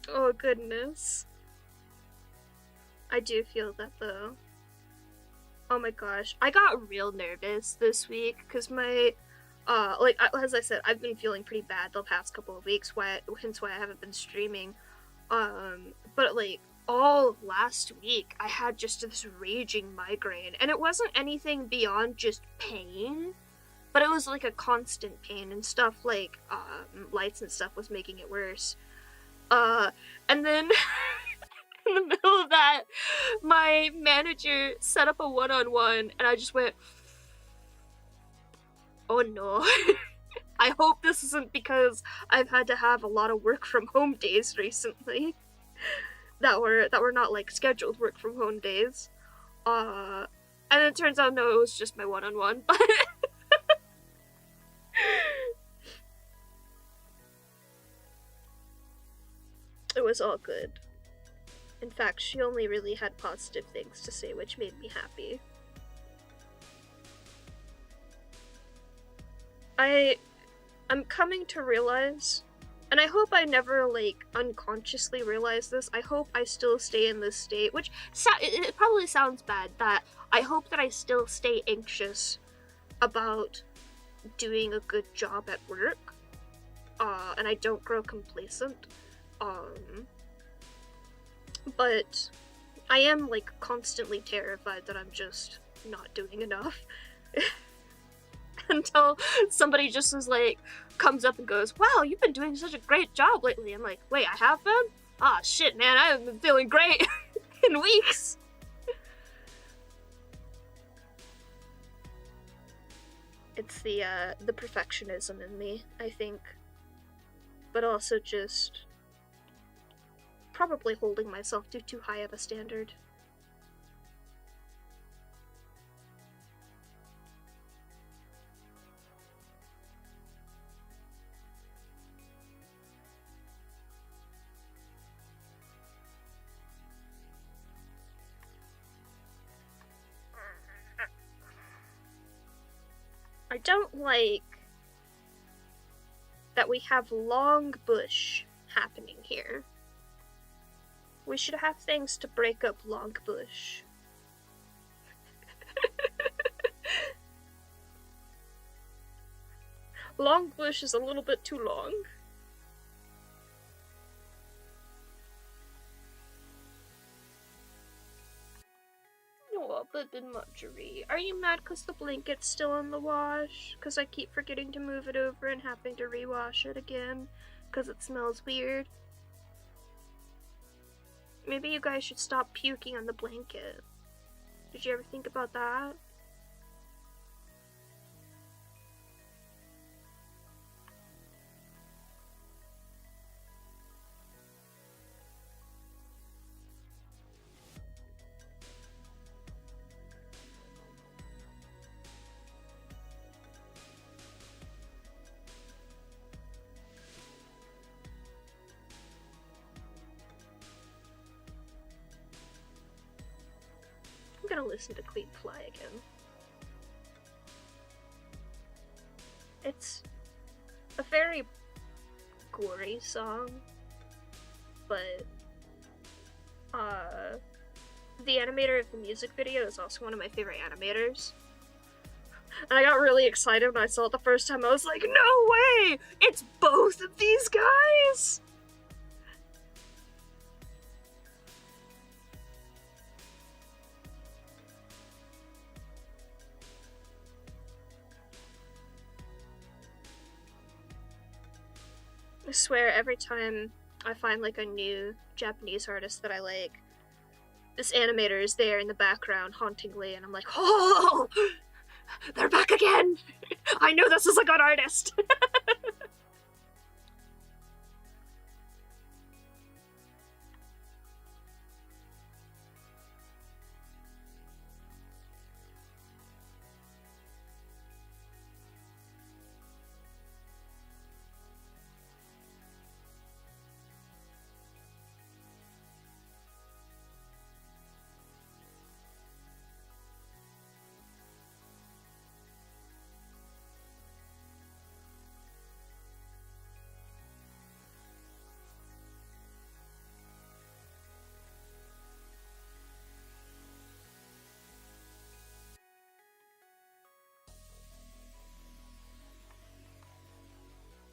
[SPEAKER 2] Oh goodness. I do feel that though. Oh my gosh. I got real nervous this week because my as I said, I've been feeling pretty bad the past couple of weeks, hence why I haven't been streaming. But like all of last week I had just this raging migraine, and it wasn't anything beyond just pain, but it was like a constant pain, and stuff like lights and stuff was making it worse. And then in the middle of that, my manager set up a one-on-one, and I just went, oh no. I hope this isn't because I've had to have a lot of work from home days recently that were not like scheduled work from home days. And it turns out no, it was just my one-on-one, but it was all good. In fact, she only really had positive things to say, which made me happy. I'm coming to realize, and I hope I never, like, unconsciously realize this, I hope I still stay in this state, which, it probably sounds bad, that I hope that I still stay anxious about doing a good job at work, and I don't grow complacent, but I am, like, constantly terrified that I'm just not doing enough. Until somebody just is like, comes up and goes, wow, you've been doing such a great job lately. I'm like, wait, I have been? Ah, shit, man, I haven't been feeling great in weeks. It's the perfectionism in me, I think. But also just probably holding myself to too high of a standard. I don't like that we have long bush happening here. We should have things to break up long bush. Long bush is a little bit too long. Oh, but Marjorie, are you mad because the blanket's still in the wash? Because I keep forgetting to move it over and having to rewash it again because it smells weird? Maybe you guys should stop puking on the blanket. Did you ever think about that? I'm gonna listen to Queen Fly again. It's a very gory song, but the animator of the music video is also one of my favorite animators. And I got really excited when I saw it the first time. I was like, no way! It's both of these guys! I swear, every time I find like a new Japanese artist that I like, this animator is there in the background hauntingly, and I'm like, oh, they're back again! I knew this was a good artist!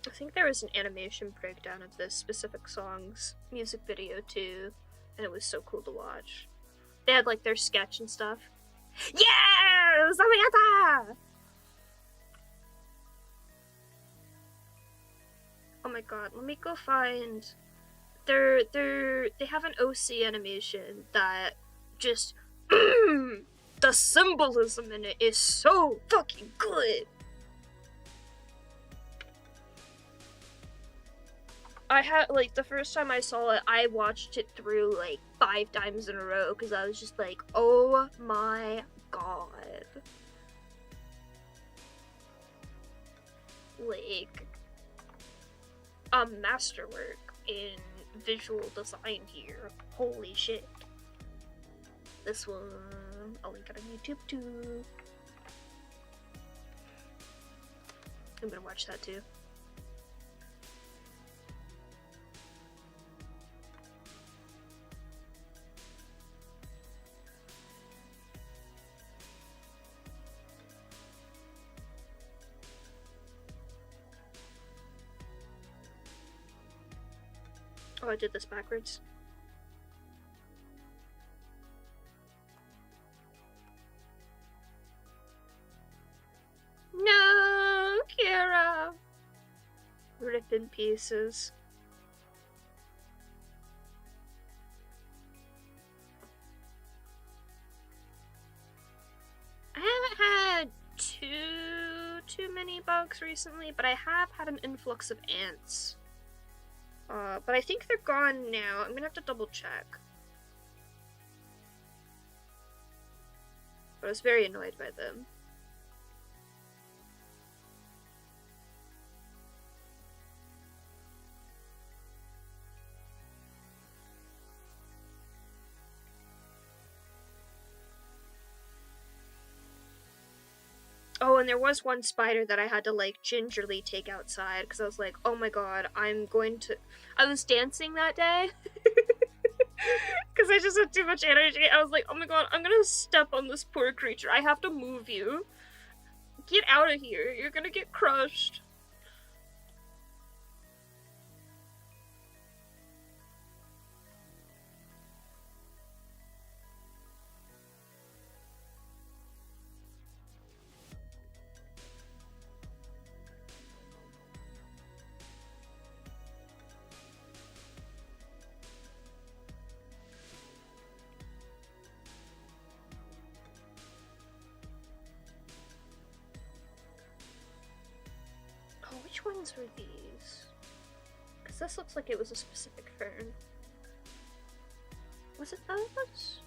[SPEAKER 2] I think there was an animation breakdown of this specific song's music video too, and it was so cool to watch. They had like their sketch and stuff. Yes! Arigato! Oh my god, let me go find. They have an OC animation that just the symbolism in it is so fucking good. I had, like, the first time I saw it, I watched it through, like, 5 times in a row, because I was just like, oh my god. Like, a masterwork in visual design here. Holy shit. This one, I'll link it on YouTube too. I'm gonna watch that too. Oh, I did this backwards. No, Kira! Rip in pieces. I haven't had too many bugs recently, but I have had an influx of ants. But I think they're gone now. I'm gonna have to double check. But I was very annoyed by them. Oh, and there was one spider that I had to, like, gingerly take outside, because I was like, oh my god, I was dancing that day, because I just had too much energy. I was like, oh my god, I'm gonna step on this poor creature. I have to move you. Get out of here. You're gonna get crushed. Which ones were these? Because this looks like it was a specific fern. Was it those?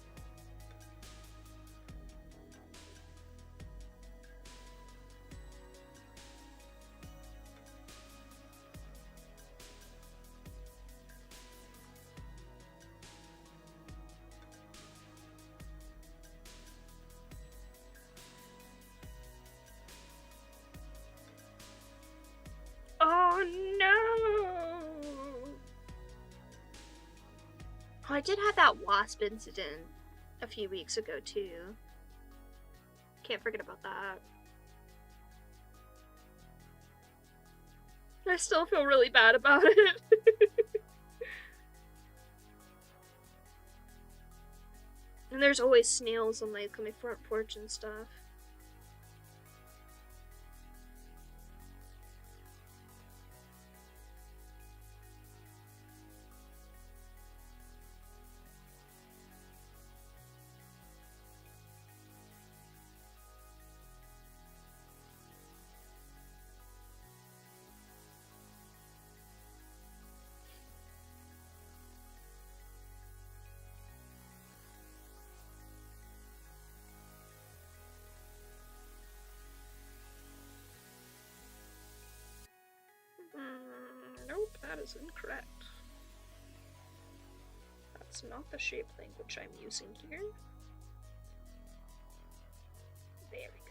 [SPEAKER 2] Oh no! Oh, I did have that wasp incident a few weeks ago too. Can't forget about that. I still feel really bad about it. And there's always snails on my front porch and stuff. is incorrect. That's not the shape language I'm using here. There we go.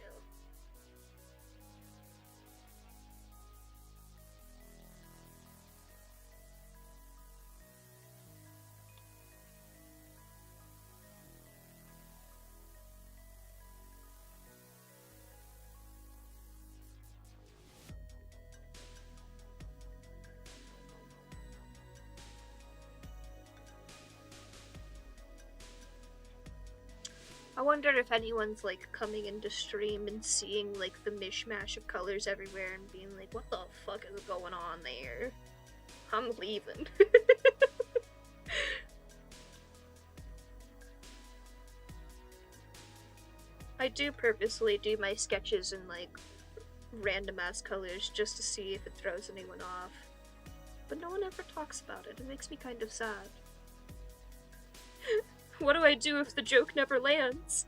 [SPEAKER 2] I wonder if anyone's like coming into stream and seeing like the mishmash of colors everywhere and being like, what the fuck is going on there? I'm leaving. I do purposely do my sketches in like random ass colors just to see if it throws anyone off. But no one ever talks about it. It makes me kind of sad. What do I do if the joke never lands?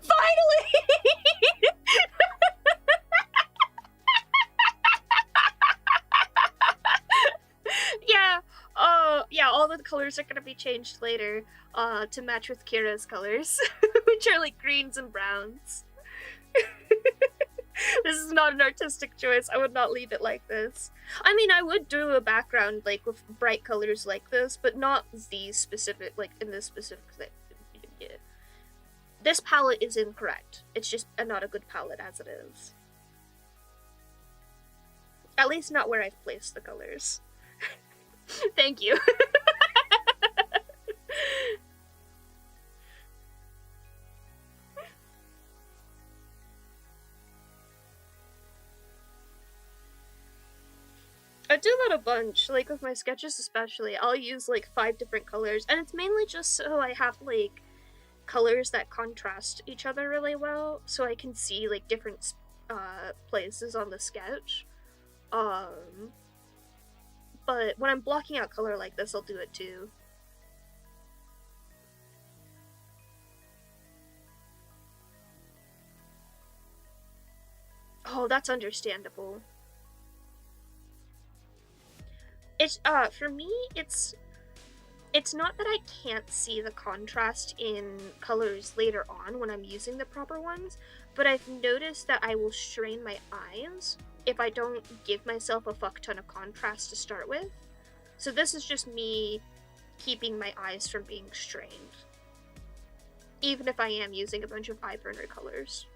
[SPEAKER 2] Finally! Yeah, all the colors are gonna be changed later, to match with Kira's colors, which are like greens and browns. This is not an artistic choice. I would not leave it like this. I mean, I would do a background like with bright colors like this, but not these specific, like in this specific thing. Yeah. This palette is incorrect. It's just not a good palette as it is. At least not where I've placed the colors. Thank you. I do that a bunch, like with my sketches especially. I'll use like 5 different colors, and it's mainly just so I have like colors that contrast each other really well, so I can see like different places on the sketch. But when I'm blocking out color like this, I'll do it too. Oh, that's understandable. It's for me, it's not that I can't see the contrast in colors later on when I'm using the proper ones, but I've noticed that I will strain my eyes if I don't give myself a fuck ton of contrast to start with. So this is just me keeping my eyes from being strained, even if I am using a bunch of eye burner colors.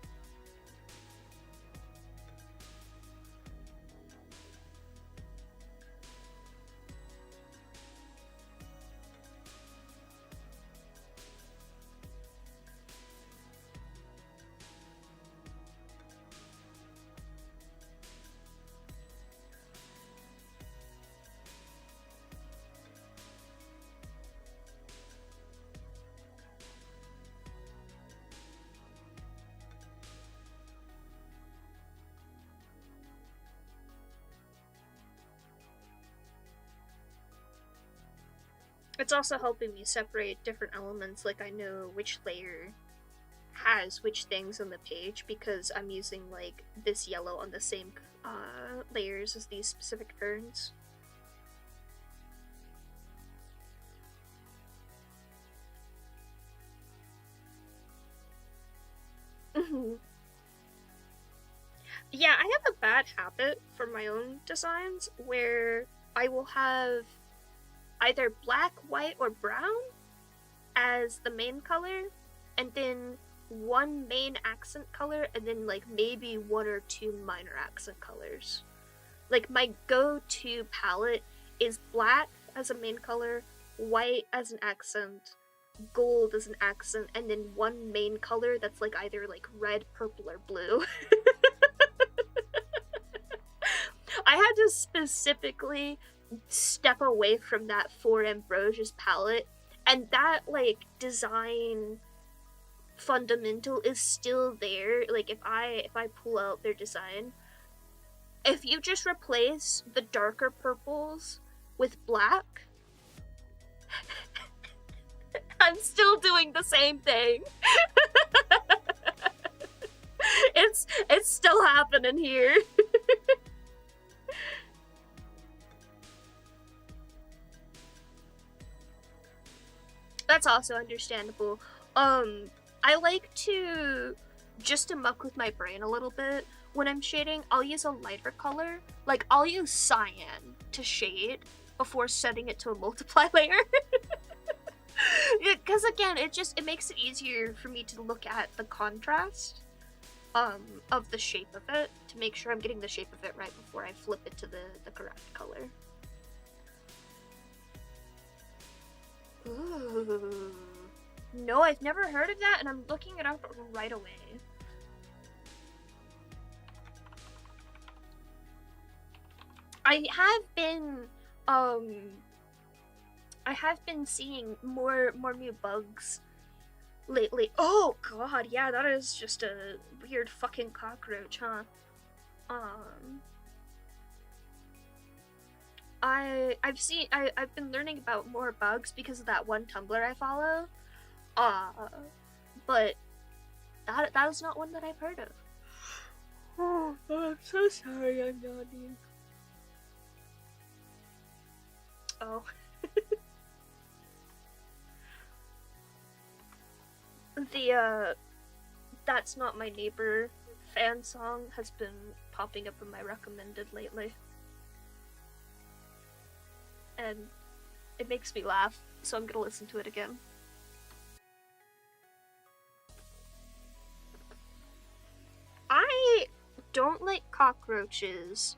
[SPEAKER 2] It's also helping me separate different elements, like I know which layer has which things on the page because I'm using like this yellow on the same layers as these specific urns. Yeah, I have a bad habit for my own designs where I will have either black, white, or brown as the main color, and then one main accent color, and then like maybe 1 or 2 minor accent colors. Like my go-to palette is black as a main color, white as an accent, gold as an accent, and then one main color that's like either like red, purple, or blue. I had to specifically step away from that for Ambrosia's palette, and that like design fundamental is still there. Like if I pull out their design, if you just replace the darker purples with black. I'm still doing the same thing. It's still happening here. That's also understandable. I like to just to muck with my brain a little bit. When I'm shading, I'll use a lighter color. Like, I'll use cyan to shade before setting it to a multiply layer. Because again, it makes it easier for me to look at the contrast of the shape of it to make sure I'm getting the shape of it right before I flip it to the correct color. Ooh. No, I've never heard of that, and I'm looking it up right away. I have been seeing more new bugs lately. Oh god, yeah, that is just a weird fucking cockroach, huh? I've been learning about more bugs because of that one Tumblr I follow. But that is not one that I've heard of. Oh, I'm so sorry, I'm yawning. Oh. The That's Not My Neighbor fan song has been popping up in my recommended lately. And it makes me laugh, so I'm gonna listen to it again. I don't like cockroaches,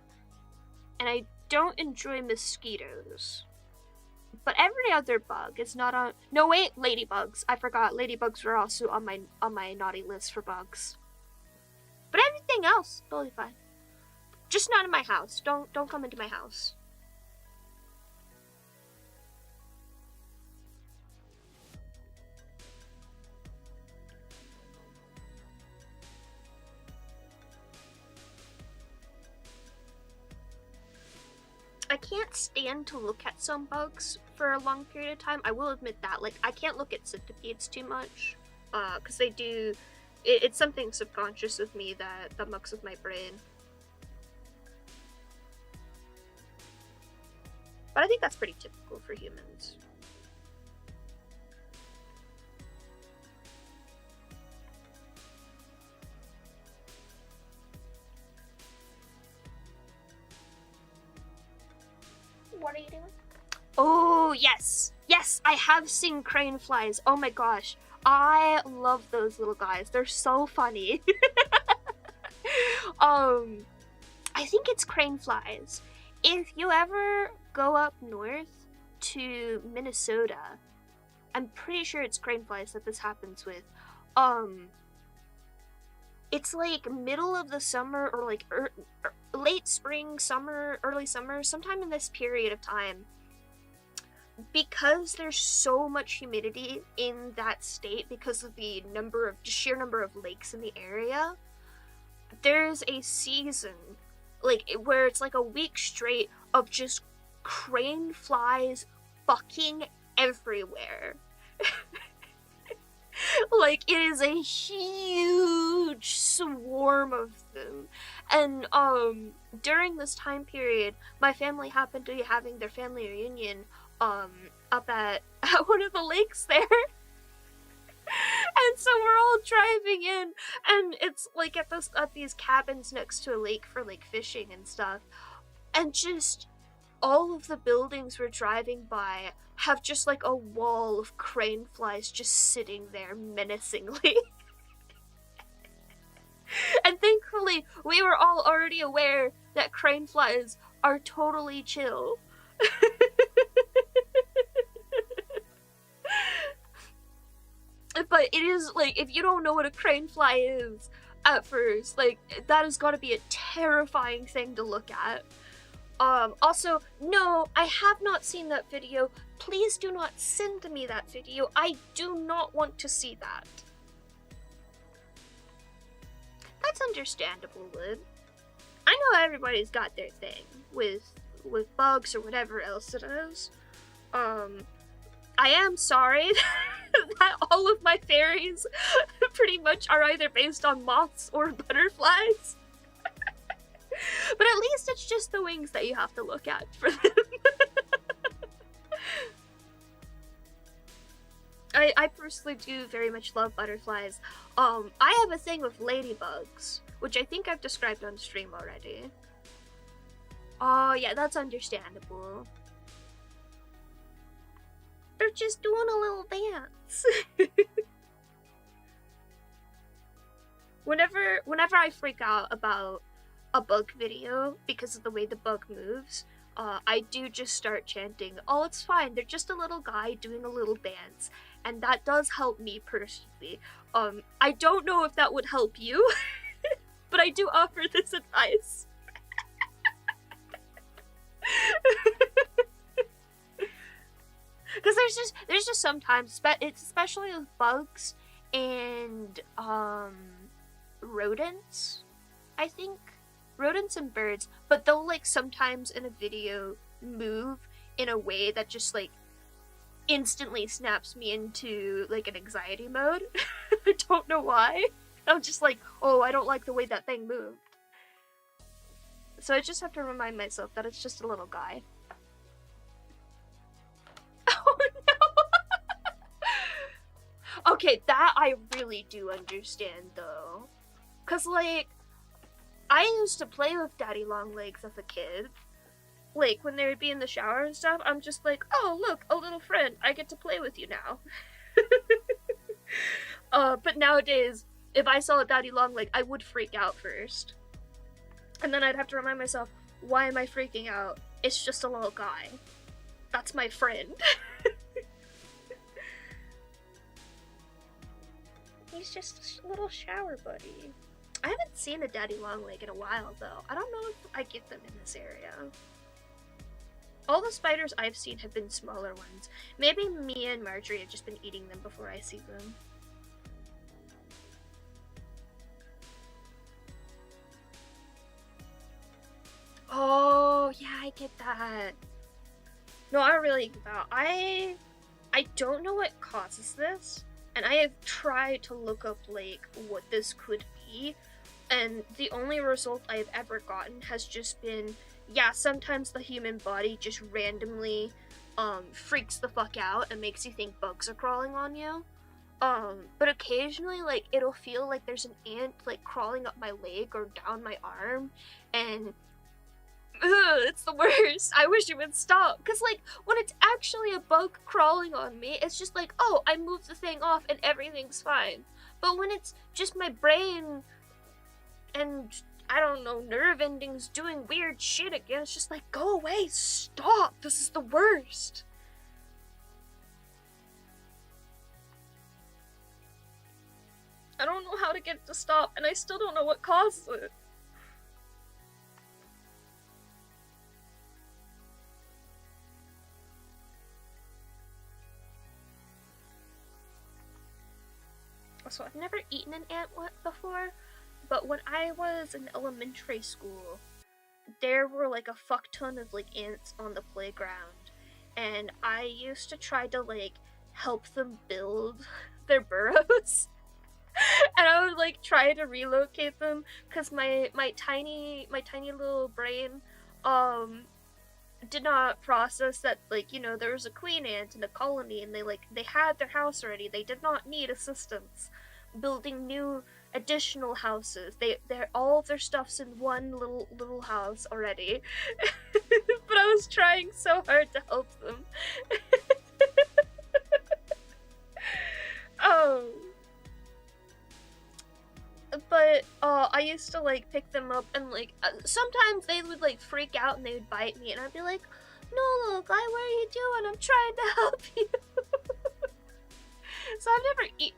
[SPEAKER 2] and I don't enjoy mosquitoes. But every other bug is not on. No wait, ladybugs. I forgot. Ladybugs were also on my naughty list for bugs. But everything else, totally fine. Just not in my house. Don't come into my house. I can't stand to look at some bugs for a long period of time. I will admit that. Like, I can't look at centipedes too much. Because they do... It's something subconscious with me that mucks with my brain. But I think that's pretty typical for humans. What are you doing? Oh, yes. Yes, I have seen crane flies. Oh my gosh. I love those little guys. They're so funny. I think it's crane flies. If you ever go up north to Minnesota, I'm pretty sure it's crane flies that this happens with. It's like middle of the summer or like late spring, summer, early summer, sometime in this period of time. Because there's so much humidity in that state because of the sheer number of lakes in the area, there's a season like where it's like a week straight of just crane flies fucking everywhere. Like, it is a huge swarm of them. And during this time period, my family happened to be having their family reunion up at one of the lakes there. And so we're all driving in, and it's like at these cabins next to a lake for like fishing and stuff. And just all of the buildings we're driving by have just like a wall of crane flies just sitting there menacingly. And thankfully, we were all already aware that crane flies are totally chill. But it is, like, if you don't know what a crane fly is at first, like, that has got to be a terrifying thing to look at. Also, no, I have not seen that video. Please do not send me that video. I do not want to see that. That's understandable, Lib. I know everybody's got their thing with with bugs or whatever else it is. I am sorry that all of my fairies pretty much are either based on moths or butterflies. But at least it's just the wings that you have to look at for them. I personally do very much love butterflies. I have a thing with ladybugs, which I think I've described on stream already. Oh, yeah, that's understandable. They're just doing a little dance. Whenever I freak out about a bug video because of the way the bug moves, I do just start chanting, "Oh, it's fine, they're just a little guy doing a little dance." And that does help me personally. I don't know if that would help you, but I do offer this advice. Because there's just sometimes, it's especially with bugs and rodents, I think. Rodents and birds, but they'll like sometimes in a video move in a way that just like instantly snaps me into like an anxiety mode. I don't know why. I'm just like, oh, I don't like the way that thing moved. So I just have to remind myself that it's just a little guy. Oh no! Okay, that I really do understand though. Cause like, I used to play with daddy long legs as a kid. Like, when they would be in the shower and stuff, I'm just like, oh, look, a little friend. I get to play with you now. But nowadays, if I saw a daddy long leg, I would freak out first. And then I'd have to remind myself, why am I freaking out? It's just a little guy. That's my friend. He's just a little shower buddy. I haven't seen a daddy long leg in a while, though. I don't know if I get them in this area. All the spiders I've seen have been smaller ones. Maybe me and Marjorie have just been eating them before I see them. Oh, yeah, I get that. No, I really get that. I don't know what causes this, and I have tried to look up, like, what this could be, and the only result I've ever gotten has just been, yeah, sometimes the human body just randomly freaks the fuck out and makes you think bugs are crawling on you. But occasionally, like, it'll feel like there's an ant, like, crawling up my leg or down my arm, and it's the worst. I wish it would stop. Because, like, when it's actually a bug crawling on me, it's just like, oh, I moved the thing off and everything's fine. But when it's just my brain and, I don't know, nerve endings doing weird shit again, it's just like, go away, stop, this is the worst. I don't know how to get it to stop, and I still don't know what causes it. So I've never eaten an ant before, but when I was in elementary school, there were like a fuck ton of like ants on the playground, and I used to try to like help them build their burrows. And I would like try to relocate them because my tiny little brain did not process that, like, you know, there was a queen ant in a colony and they had their house already. They did not need assistance building new additional houses. They're all of their stuff's in one little house already. But I was trying so hard to help them. But I used to like pick them up and like sometimes they would like freak out and they would bite me and I'd be like, no little guy, what are you doing? I'm trying to help you. So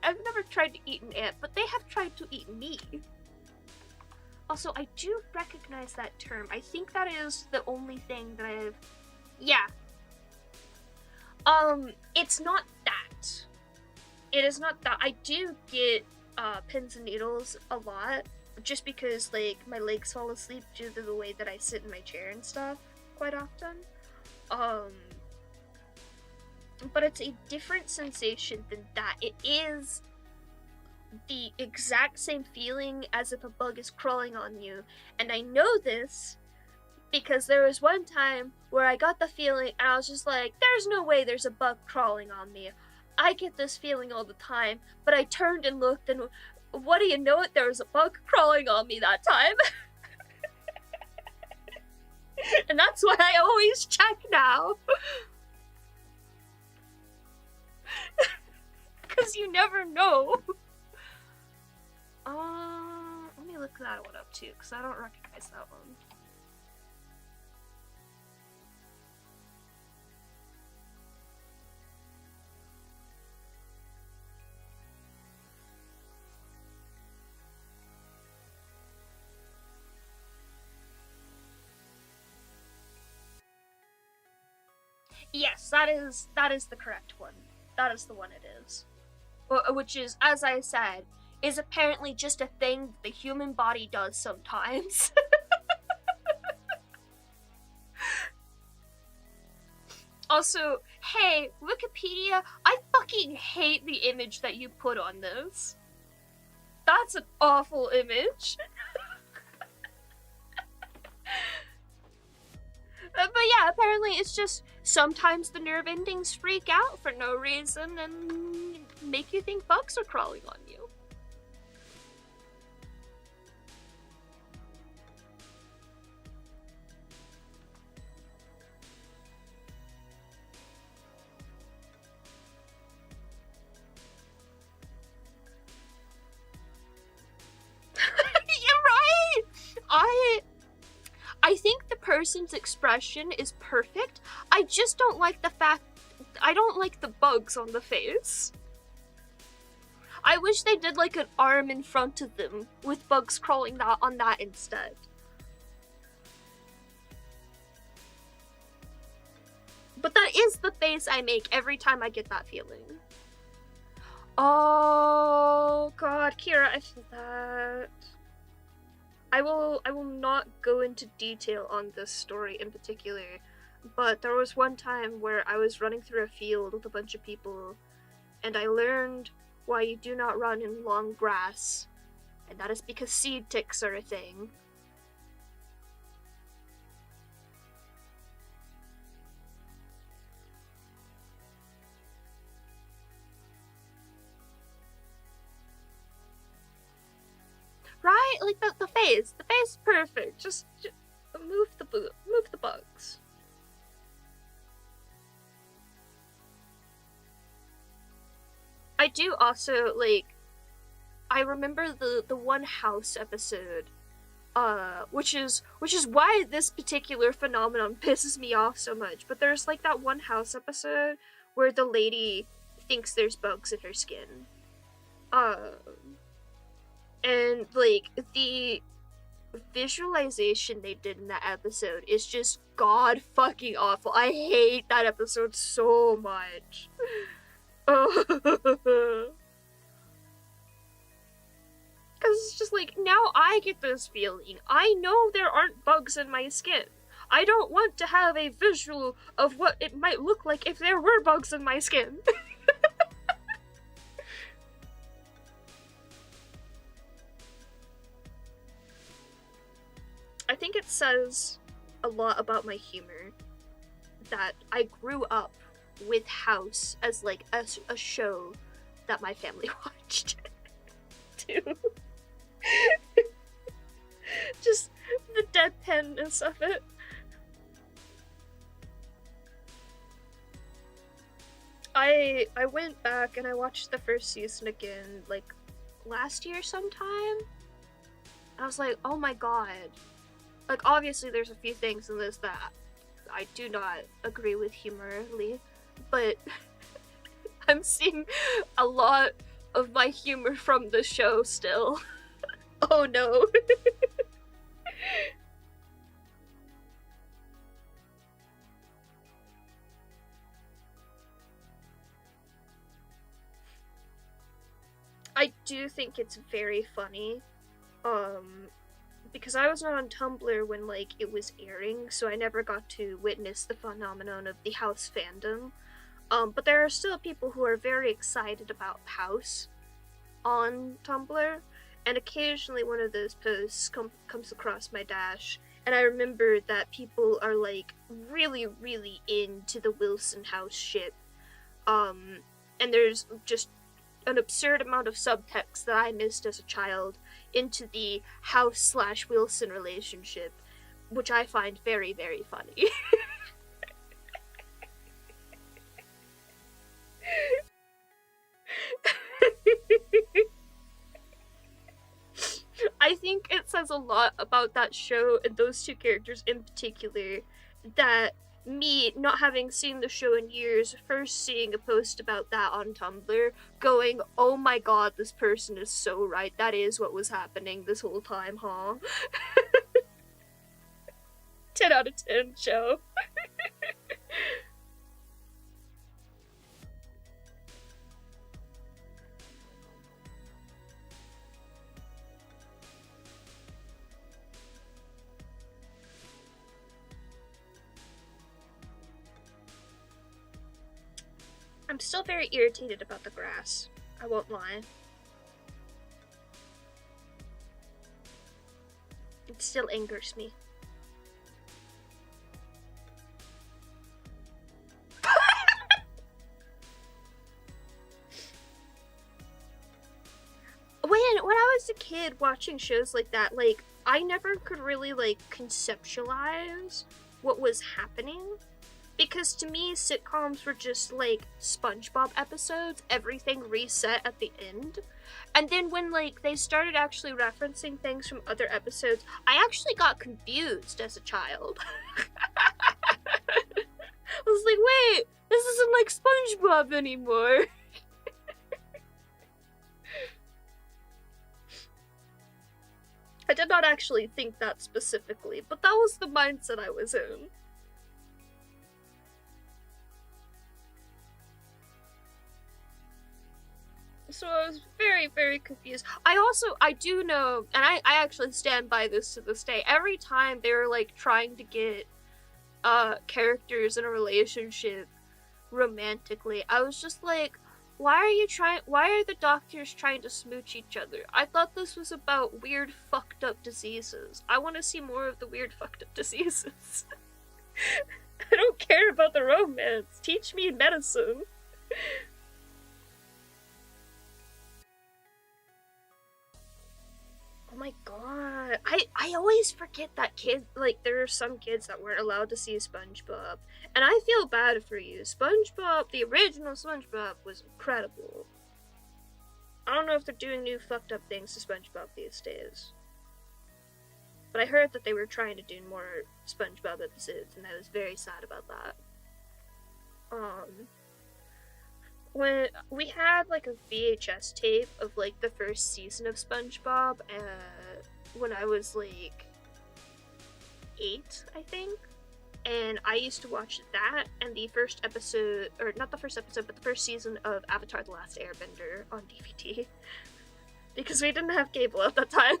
[SPEAKER 2] I've never tried to eat an ant, but they have tried to eat me. Also, I do recognize that term. I think that is the only thing that I've... Yeah. It's not that. It is not that. I do get pins and needles a lot, just because, like, my legs fall asleep due to the way that I sit in my chair and stuff. quite often. But it's a different sensation than that. It is the exact same feeling as if a bug is crawling on you. And I know this because there was one time where I got the feeling and I was just like, there's no way there's a bug crawling on me. I get this feeling all the time. But I turned and looked, and what do you know it, there was a bug crawling on me that time. And that's why I always check now. Because you never know. Let me look that one up too, because I don't recognize that one. Yes, that is the correct one. That is the one it is. Which is, as I said, is apparently just a thing the human body does sometimes. Also, hey, Wikipedia, I fucking hate the image that you put on this. That's an awful image. But yeah, apparently it's just sometimes the nerve endings freak out for no reason and make you think bugs are crawling on you. You're right! I think the person's expression is perfect. I just don't like the fact... I don't like the bugs on the face. I wish they did like an arm in front of them with bugs crawling on that instead. But that is the face I make every time I get that feeling. Oh god, Kira, I feel that. I will not go into detail on this story in particular, but there was one time where I was running through a field with a bunch of people, and I learned why you do not run in long grass, and that is because seed ticks are a thing. Right? Like the face. The face is perfect. Just move the bugs. I do also, like, I remember the one house episode, which is why this particular phenomenon pisses me off so much. But there's like that one house episode where the lady thinks there's bugs in her skin. And like the visualization they did in that episode is just god fucking awful. I hate that episode so much. Because it's just like, now I get this feeling. I know there aren't bugs in my skin. I don't want to have a visual of what it might look like if there were bugs in my skin. I think it says a lot about my humor that I grew up with House as like a show that my family watched too. Just the deadpanness of it. I went back and I watched the first season again like last year sometime. I was like, oh my god. Like, obviously there's a few things in this that I do not agree with humorally, but I'm seeing a lot of my humor from the show still. Oh no. I do think it's very funny. because I was not on Tumblr when like it was airing, so I never got to witness the phenomenon of the House fandom. But there are still people who are very excited about House on Tumblr, and occasionally one of those posts comes across my dash, and I remember that people are like really, really into the Wilson House ship. And there's just an absurd amount of subtext that I missed as a child into the House/Wilson relationship, which I find very, very funny. I think it says a lot about that show and those two characters in particular that me not having seen the show in years, first seeing a post about that on Tumblr, going, oh my god, this person is so right. That is what was happening this whole time, huh? 10 out of 10 show. I'm still very irritated about the grass. I won't lie. It still angers me. When I was a kid watching shows like that, like, I never could really, like, conceptualize what was happening. Because to me, sitcoms were just, like, SpongeBob episodes, everything reset at the end. And then when, like, they started actually referencing things from other episodes, I actually got confused as a child. I was like, wait, this isn't like SpongeBob anymore. I did not actually think that specifically, but that was the mindset I was in. So I was very, very confused. I do know, and I actually stand by this to this day, every time they were, like, trying to get, characters in a relationship romantically, I was just like, why are the doctors trying to smooch each other? I thought this was about weird fucked up diseases. I want to see more of the weird fucked up diseases. I don't care about the romance. Teach me medicine. Oh my god. I always forget that there are some kids that weren't allowed to see SpongeBob. And I feel bad for you. SpongeBob, the original SpongeBob, was incredible. I don't know if they're doing new fucked up things to SpongeBob these days. But I heard that they were trying to do more SpongeBob episodes, and I was very sad about that. When we had, like, a VHS tape of, like, the first season of SpongeBob, when I was, like, 8, I think. And I used to watch that and the first episode, or not the first episode, but the first season of Avatar: The Last Airbender on DVD. Because we didn't have cable at that time.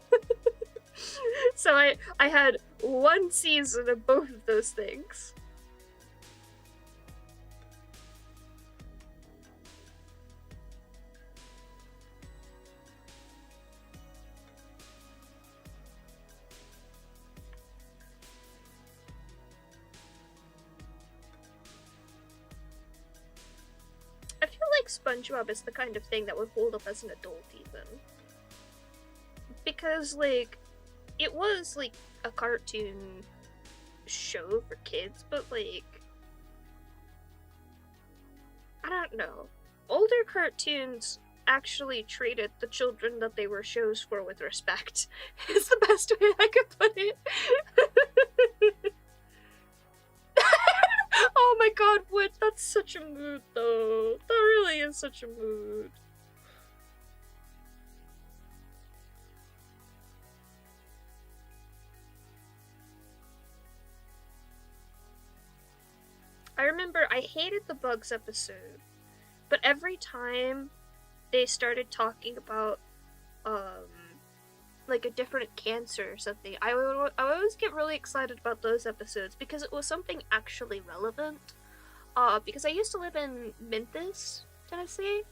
[SPEAKER 2] So I had one season of both of those things. I feel like SpongeBob is the kind of thing that would hold up as an adult, even. Because, like, it was, like, a cartoon show for kids, but, like, I don't know. Older cartoons actually treated the children that they were shows for with respect, is the best way I could put it. Oh my god, Wood, that's such a mood, though. That really is such a mood. I remember I hated the Bugs episode, but every time they started talking about, like a different cancer or something, I always get really excited about those episodes because it was something actually relevant. Because I used to live in Memphis, Tennessee,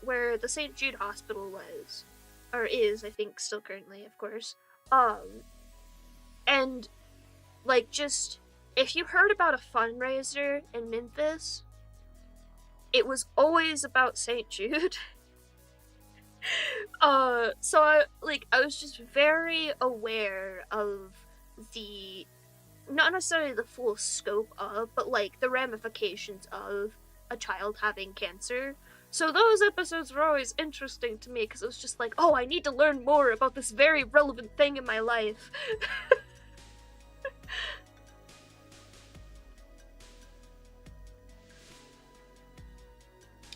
[SPEAKER 2] where the St. Jude Hospital was, or is, I think, still currently, of course. And like, just if you heard about a fundraiser in Memphis, it was always about St. Jude. So I was just very aware of the, not necessarily the full scope of, but like the ramifications of a child having cancer. So those episodes were always interesting to me because it was just like, oh, I need to learn more about this very relevant thing in my life.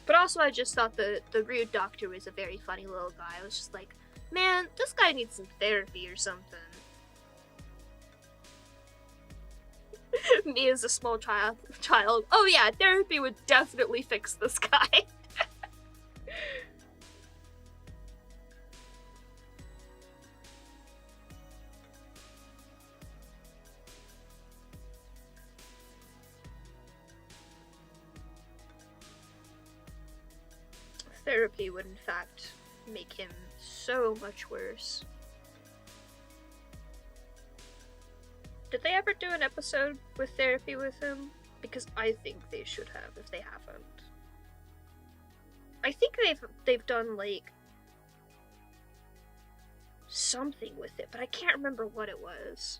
[SPEAKER 2] But also, I just thought the rude doctor was a very funny little guy. I was just like, man, this guy needs some therapy or something. Me as a small child. Oh yeah, therapy would definitely fix this guy. Therapy would in fact make him so much worse. Did they ever do an episode with therapy with him? Because I think they should have if they haven't. I think they've done like something with it, but I can't remember what it was.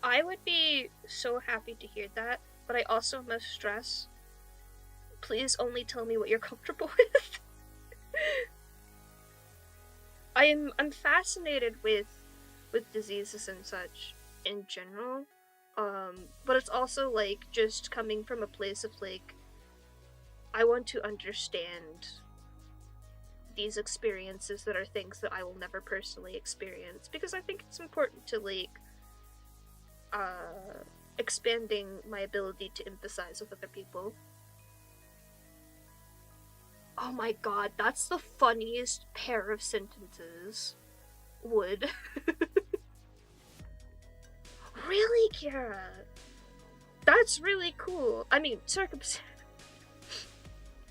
[SPEAKER 2] I would be so happy to hear that, but I also must stress, please only tell me what you're comfortable with. I'm fascinated with diseases and such in general, but it's also like just coming from a place of like, I want to understand these experiences that are things that I will never personally experience, because I think it's important to like expanding my ability to empathize with other people. Oh my god, that's the funniest pair of sentences. Would. Really, Kara? That's really cool. I mean,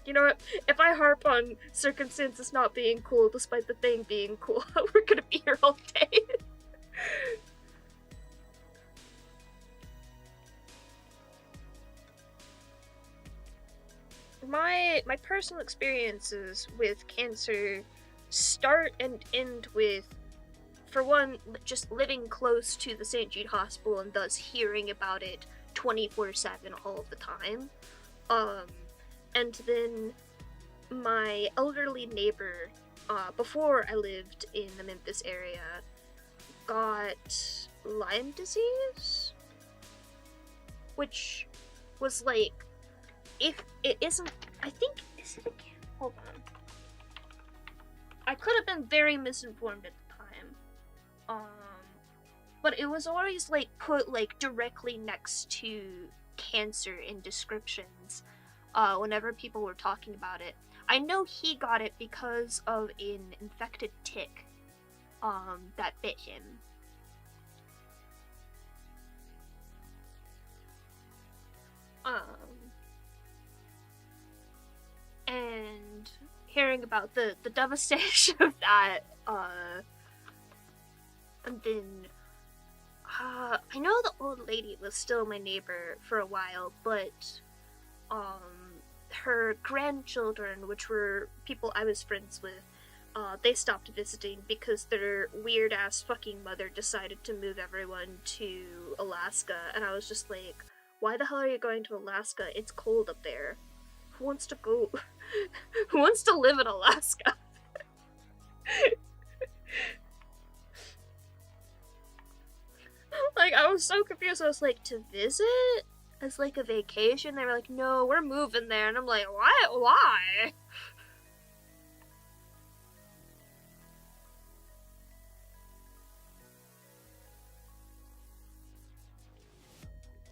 [SPEAKER 2] you know what? If I harp on circumstances not being cool despite the thing being cool, we're gonna be here all day. My personal experiences with cancer start and end with, for one, just living close to the St. Jude Hospital and thus hearing about it 24/7 all of the time. And then my elderly neighbor, before I lived in the Memphis area, got Lyme disease, which was like, if it isn't, I think, is it again? Hold on. I could have been very misinformed at the time. But it was always like put like directly next to cancer in descriptions, whenever people were talking about it. I know he got it because of an infected tick, that bit him. And hearing about the devastation of that, and then, I know the old lady was still my neighbor for a while, but, her grandchildren, which were people I was friends with, they stopped visiting because their weird-ass fucking mother decided to move everyone to Alaska, and I was just like, why the hell are you going to Alaska? It's cold up there. Who wants to go? Who wants to live in Alaska? Like, I was so confused. I was like, to visit? As like a vacation? They were like, no, we're moving there. And I'm like, what? Why?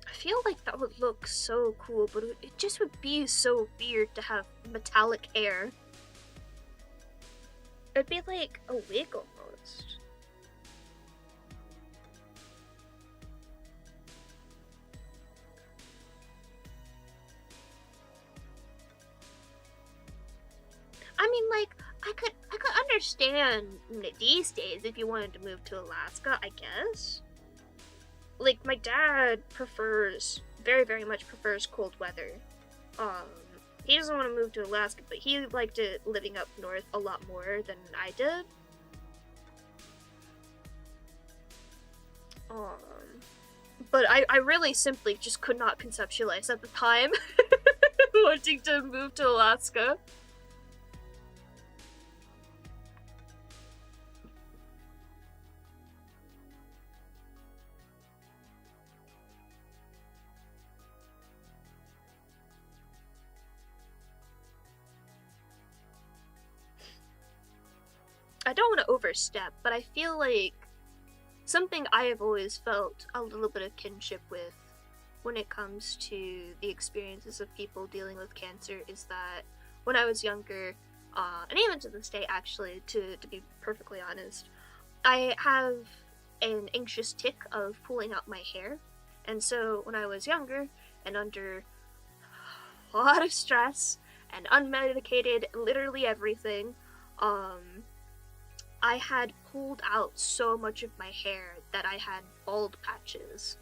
[SPEAKER 2] I feel like that would look so cool, but it just would be so weird to have metallic hair. It'd be like a wig almost. I mean, like, I could understand these days if you wanted to move to Alaska, I guess. Like, my dad prefers, very, very much prefers cold weather. He doesn't want to move to Alaska, but he liked it living up north a lot more than I did. But I really simply just could not conceptualize at the time wanting to move to Alaska. I don't want to overstep, but I feel like something I have always felt a little bit of kinship with when it comes to the experiences of people dealing with cancer is that when I was younger, and even to this day actually, to be perfectly honest, I have an anxious tick of pulling out my hair. And so when I was younger and under a lot of stress and unmedicated, literally everything, I had pulled out so much of my hair that I had bald patches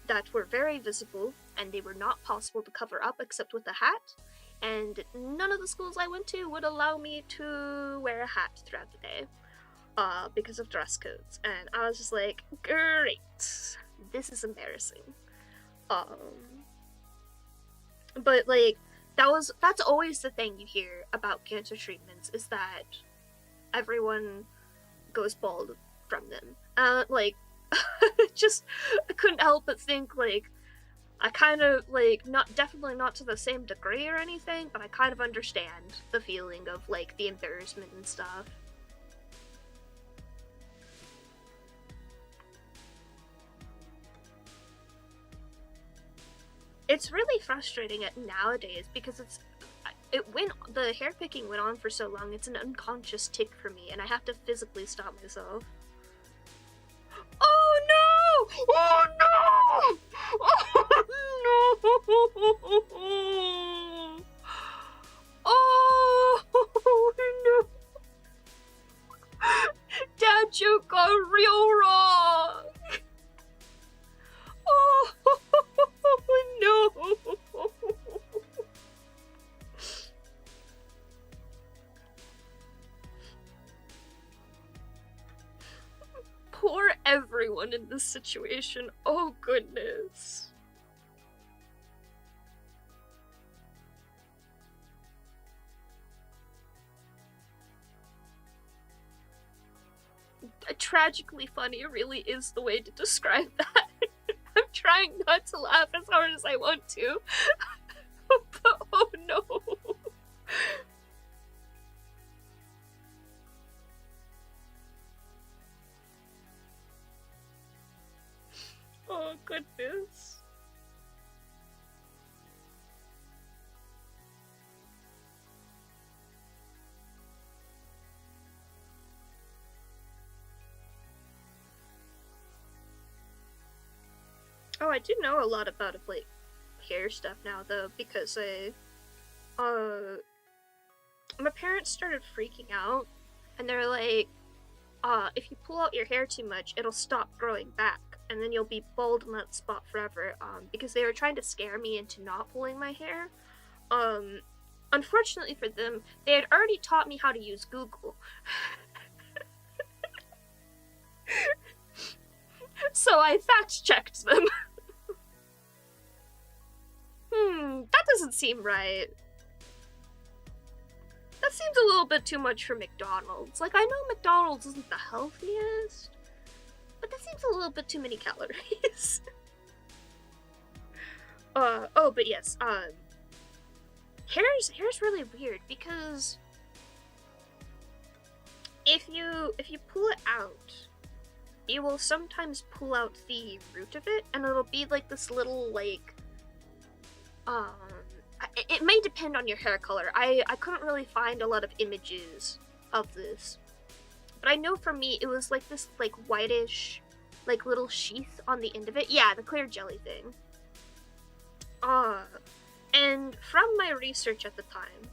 [SPEAKER 2] that were very visible, and they were not possible to cover up except with a hat, and none of the schools I went to would allow me to wear a hat throughout the day because of dress codes, and I was just like, great, this is embarrassing. But like, that's always the thing you hear about cancer treatments, is that everyone goes bald from them. Like, just, I couldn't help but think, like, I kind of, like, definitely not to the same degree or anything, but I kind of understand the feeling of, like, the embarrassment and stuff. It's really frustrating nowadays because the hair picking went on for so long, it's an unconscious tick for me, and I have to physically stop myself. Oh no! Oh no! Oh no! Oh no! Dad joke gone real wrong! Oh no! Poor everyone in this situation. Oh goodness. Tragically funny really is the way to describe that. I'm trying not to laugh as hard as I want to. But oh no. Oh goodness. Oh, I do know a lot about like hair stuff now though, because my parents started freaking out, and they're like, if you pull out your hair too much, it'll stop growing back, and then you'll be bald in that spot forever. Because they were trying to scare me into not pulling my hair. Unfortunately for them, they had already taught me how to use Google. So I fact-checked them. That doesn't seem right. That seems a little bit too much for McDonald's. Like, I know McDonald's isn't the healthiest, but that seems a little bit too many calories. Oh, but yes, hair's really weird because if you pull it out, you will sometimes pull out the root of it, and it'll be like this little, like, it may depend on your hair color. I couldn't really find a lot of images of this, but I know for me it was like this, like, whitish, like, little sheath on the end of it. Yeah, the clear jelly thing. And from my research at the time,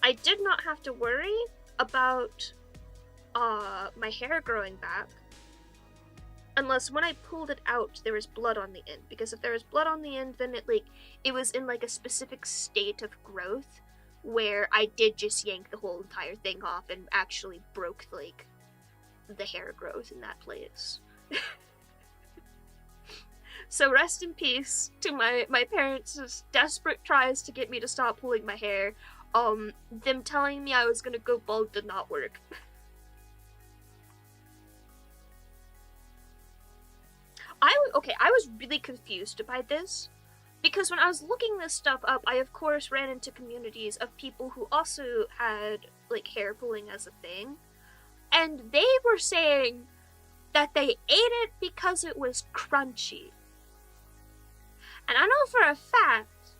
[SPEAKER 2] I did not have to worry about my hair growing back unless when I pulled it out there was blood on the end, because if there was blood on the end, then it was in like a specific state of growth where I did just yank the whole entire thing off and actually broke like the hair growth in that place. So rest in peace to my parents' desperate tries to get me to stop pulling my hair. Them telling me I was gonna go bald did not work. I was really confused by this, because when I was looking this stuff up, I of course ran into communities of people who also had, like, hair pulling as a thing, and they were saying that they ate it because it was crunchy. And I know for a fact,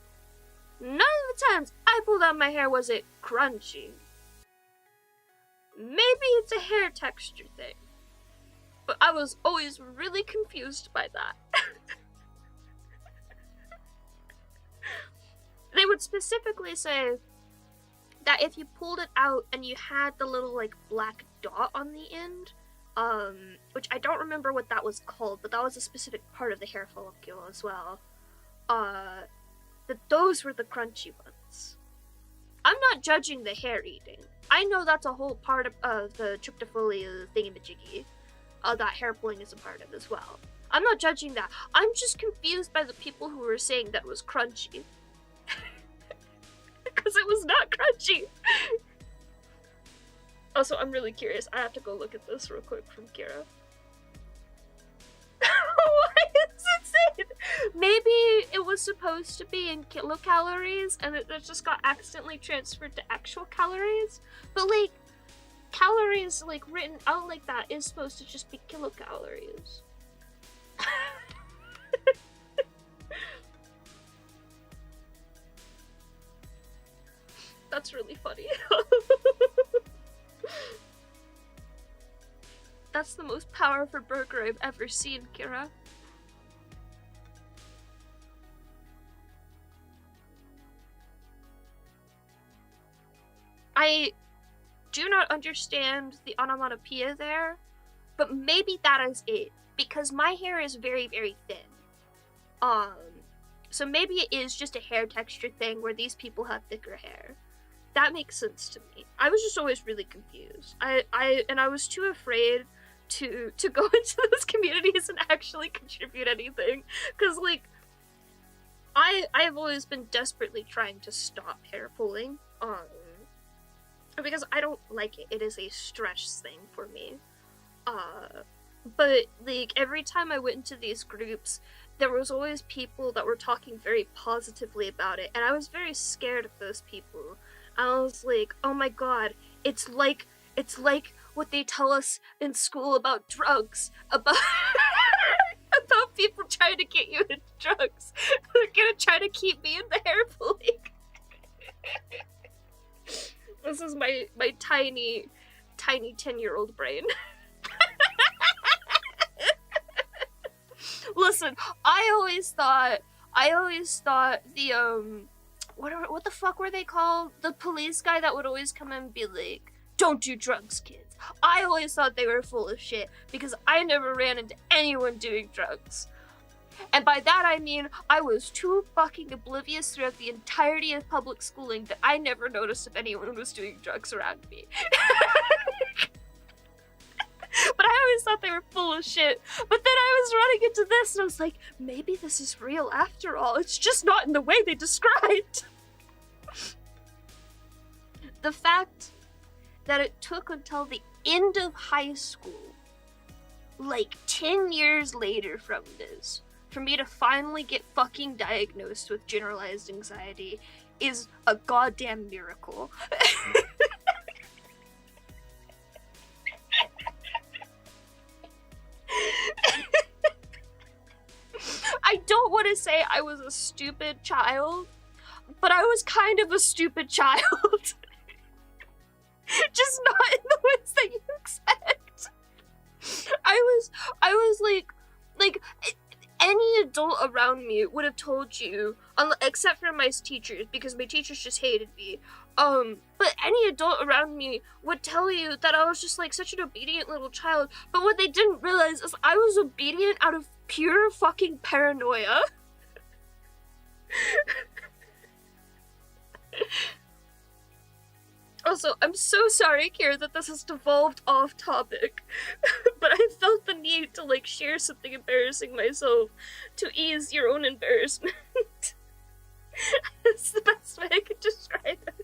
[SPEAKER 2] none of the times I pulled out my hair was it crunchy. Maybe it's a hair texture thing, but I was always really confused by that. They would specifically say that if you pulled it out and you had the little, like, black dot on the end, which I don't remember what that was called, but that was a specific part of the hair follicle as well, that those were the crunchy ones. I'm not judging the hair eating. I know that's a whole part of the tryptophilia thingamajiggy, that hair pulling is a part of as well. I'm not judging that. I'm just confused by the people who were saying that it was crunchy. Because it was not crunchy. Also, I'm really curious. I have to go look at this real quick from Kira. Why is it saying? Maybe it was supposed to be in kilocalories and it just got accidentally transferred to actual calories. But, like, calories, like, written out like that is supposed to just be kilocalories. That's really funny. That's the most powerful burger I've ever seen, Kira. I do not understand the onomatopoeia there, but maybe that is it, because my hair is very, very thin. So maybe it is just a hair texture thing where these people have thicker hair. That makes sense to me. I was just always really confused. I was too afraid to go into those communities and actually contribute anything, because, like, I have always been desperately trying to stop hair pulling, because I don't like it. It is a stress thing for me. But, like, every time I went into these groups, there was always people that were talking very positively about it, and I was very scared of those people. I was like, oh my god, it's like what they tell us in school about drugs, about about people trying to get you into drugs. They're gonna try to keep me in the hair pulling. This is my tiny 10-year-old brain. Listen, I always thought the what the fuck were they called? The police guy that would always come and be like, don't do drugs, kids. I always thought they were full of shit because I never ran into anyone doing drugs. And by that I mean I was too fucking oblivious throughout the entirety of public schooling that I never noticed if anyone was doing drugs around me. But I always thought they were full of shit. But then I was running into this and I was like, maybe this is real after all. It's just not in the way they described. The fact that it took until the end of high school, like 10 years later from this, for me to finally get fucking diagnosed with generalized anxiety is a goddamn miracle. I don't want to say I was a stupid child, but I was kind of a stupid child. Just not in the ways that you expect. I was like any adult around me would have told you, except for my teachers, because my teachers just hated me. But any adult around me would tell you that I was just like such an obedient little child. But what they didn't realize is I was obedient out of pure fucking paranoia. Also, I'm so sorry, Kira, that this has devolved off topic, but I felt the need to, like, share something embarrassing myself to ease your own embarrassment. That's the best way I could describe it.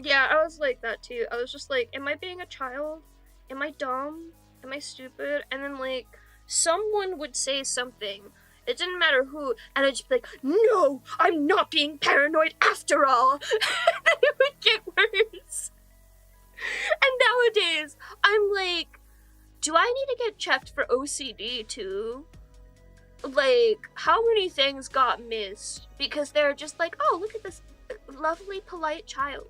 [SPEAKER 2] Yeah, I was like that too. I was just like, am I being a child? Am I dumb? Am I stupid? And then, like, someone would say something. It didn't matter who. And I'd just be like, no, I'm not being paranoid after all. And it would get worse. And nowadays, I'm like, do I need to get checked for OCD too? Like, how many things got missed? Because they're just like, oh, look at this lovely, polite child.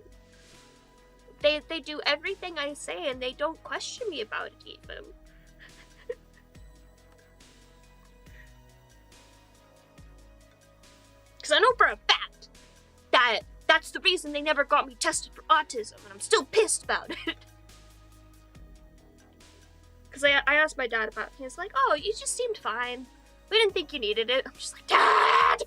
[SPEAKER 2] They do everything I say and they don't question me about it even. Because I know for a fact that that's the reason they never got me tested for autism, and I'm still pissed about it. Because I asked my dad about it, and he was like, oh, you just seemed fine. We didn't think you needed it. I'm just like, Dad!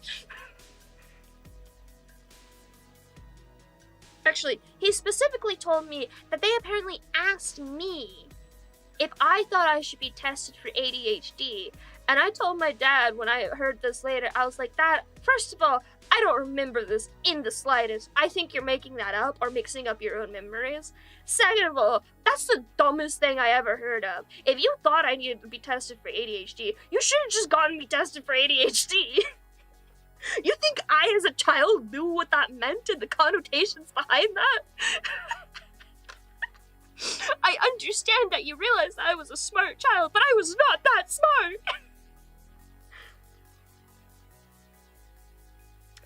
[SPEAKER 2] Actually, he specifically told me that they apparently asked me if I thought I should be tested for ADHD. And I told my dad when I heard this later, I was like, Dad, first of all, I don't remember this in the slightest. I think you're making that up or mixing up your own memories. Second of all, that's the dumbest thing I ever heard of. If you thought I needed to be tested for ADHD, you should have just gotten me tested for ADHD. You think I, as a child, knew what that meant and the connotations behind that? I understand that you realized that I was a smart child, but I was not that smart!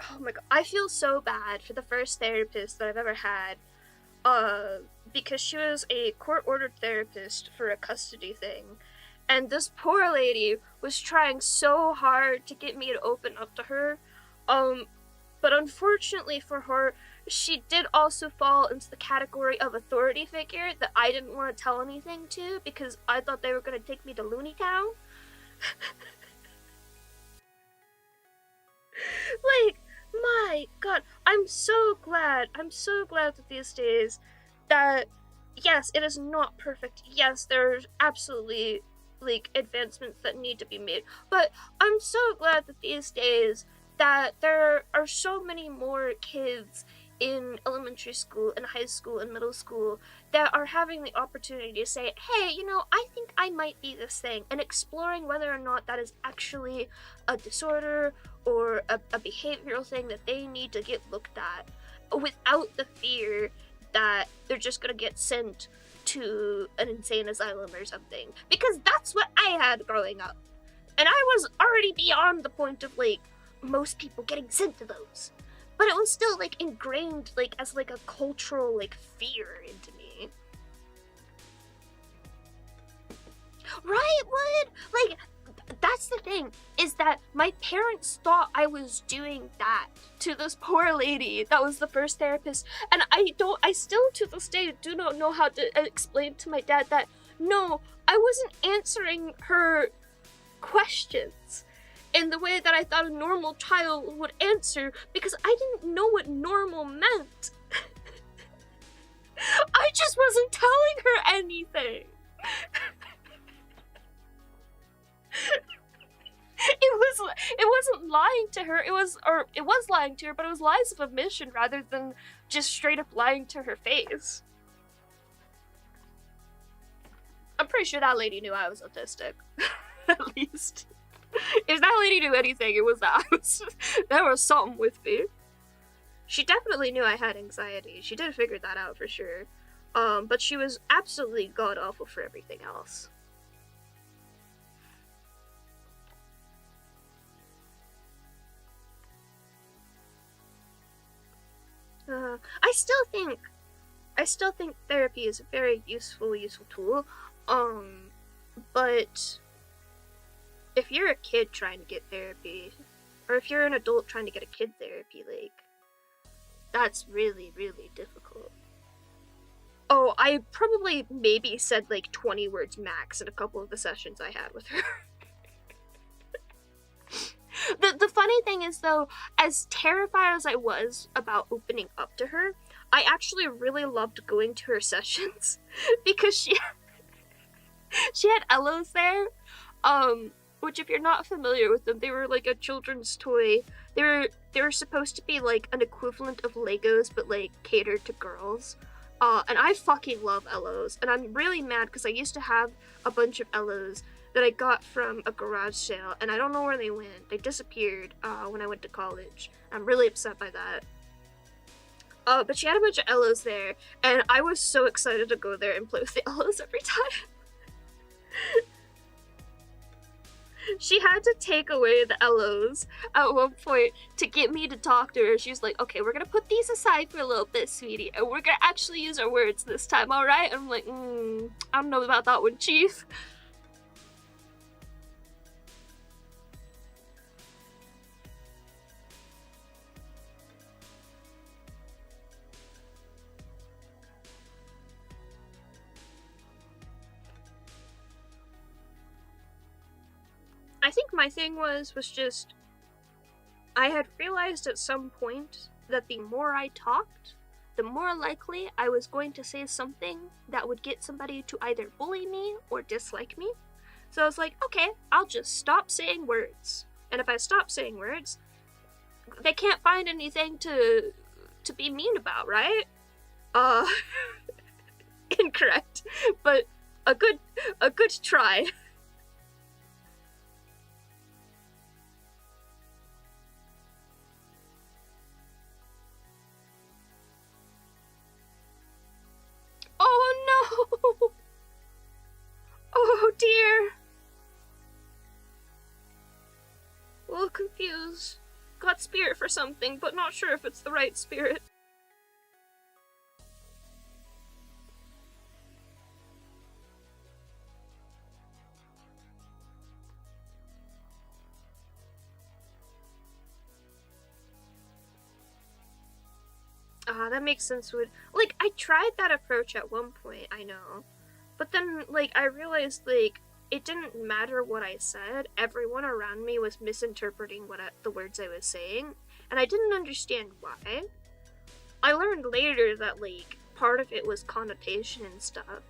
[SPEAKER 2] Oh my god, I feel so bad for the first therapist that I've ever had, because she was a court-ordered therapist for a custody thing. And this poor lady was trying so hard to get me to open up to her. But unfortunately for her, she did also fall into the category of authority figure that I didn't want to tell anything to because I thought they were going to take me to Looney Town. Like, my god, I'm so glad that these days that, yes, it is not perfect. Yes, there's absolutely like advancements that need to be made, but I'm so glad that these days that there are so many more kids in elementary school and high school and middle school that are having the opportunity to say, hey, you know, I think I might be this thing, and exploring whether or not that is actually a disorder or a behavioral thing that they need to get looked at without the fear that they're just gonna get sent to an insane asylum or something, because that's what I had growing up, and I was already beyond the point of like most people getting sent to those, but it was still like ingrained like as like a cultural like fear into me. Right, Wood? Like, that's the thing, is that my parents thought I was doing that to this poor lady that was the first therapist, and I still to this day do not know how to explain to my dad that, no, I wasn't answering her questions in the way that I thought a normal child would answer, because I didn't know what normal meant. I just wasn't telling her anything. It wasn't lying to her. It was lying to her, but it was lies of omission rather than just straight up lying to her face. I'm pretty sure that lady knew I was autistic. At least. If that lady knew anything, it was that there was something with me. She definitely knew I had anxiety. She did figure that out for sure. But she was absolutely god-awful for everything else. I still think therapy is a very useful tool. But if you're a kid trying to get therapy, or if you're an adult trying to get a kid therapy, like, that's really, really difficult. Oh, I probably maybe said like 20 words max in a couple of the sessions I had with her. The funny thing is, though, as terrified as I was about opening up to her, I actually really loved going to her sessions because she had Ellos there, which, if you're not familiar with them, they were like a children's toy. They were supposed to be like an equivalent of Legos, but like catered to girls. And I fucking love Ellos, and I'm really mad because I used to have a bunch of Ellos that I got from a garage sale, and I don't know where they went. They disappeared when I went to college. I'm really upset by that. But she had a bunch of Ellos there, and I was so excited to go there and play with the Ellos every time. She had to take away the Ellos at one point to get me to talk to her. She was like, okay, we're gonna put these aside for a little bit, sweetie, and we're gonna actually use our words this time, alright? I'm like, I don't know about that one, Chief. I think my thing was just, I had realized at some point that the more I talked, the more likely I was going to say something that would get somebody to either bully me or dislike me. So I was like, okay, I'll just stop saying words. And if I stop saying words, they can't find anything to be mean about, right? Incorrect, but a good try. Oh no! Oh dear! A little confused. Got spirit for something, but not sure if it's the right spirit. That makes sense. Like, I tried that approach at one point, I know. But then, like, I realized, like, it didn't matter what I said. Everyone around me was misinterpreting the words I was saying, and I didn't understand why. I learned later that, like, part of it was connotation and stuff.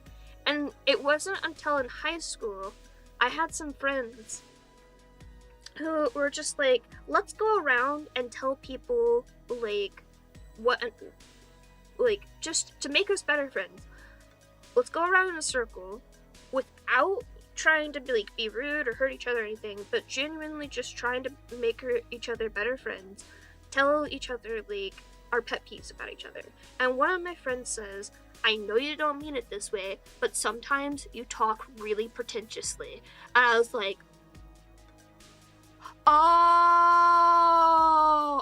[SPEAKER 2] And it wasn't until in high school I had some friends who were just like, let's go around and tell people, like, just to make us better friends. Let's go around in a circle without trying to be rude or hurt each other or anything, but genuinely just trying to make each other better friends. Tell each other, like, our pet peeves about each other. And one of my friends says, I know you don't mean it this way, but sometimes you talk really pretentiously. And I was like, oh,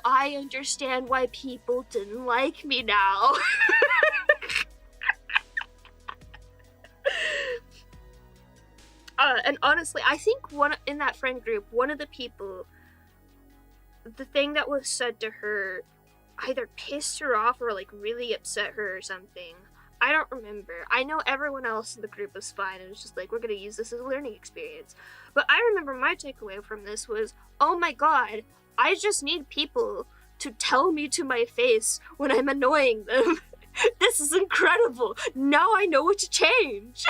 [SPEAKER 2] I understand why people didn't like me now. And honestly, I think in that friend group, one of the people, the thing that was said to her either pissed her off or, like, really upset her or something. I don't remember. I know everyone else in the group was fine. It was just like, we're gonna use this as a learning experience. But I remember my takeaway from this was, oh my god, I just need people to tell me to my face when I'm annoying them. This is incredible. Now I know what to change.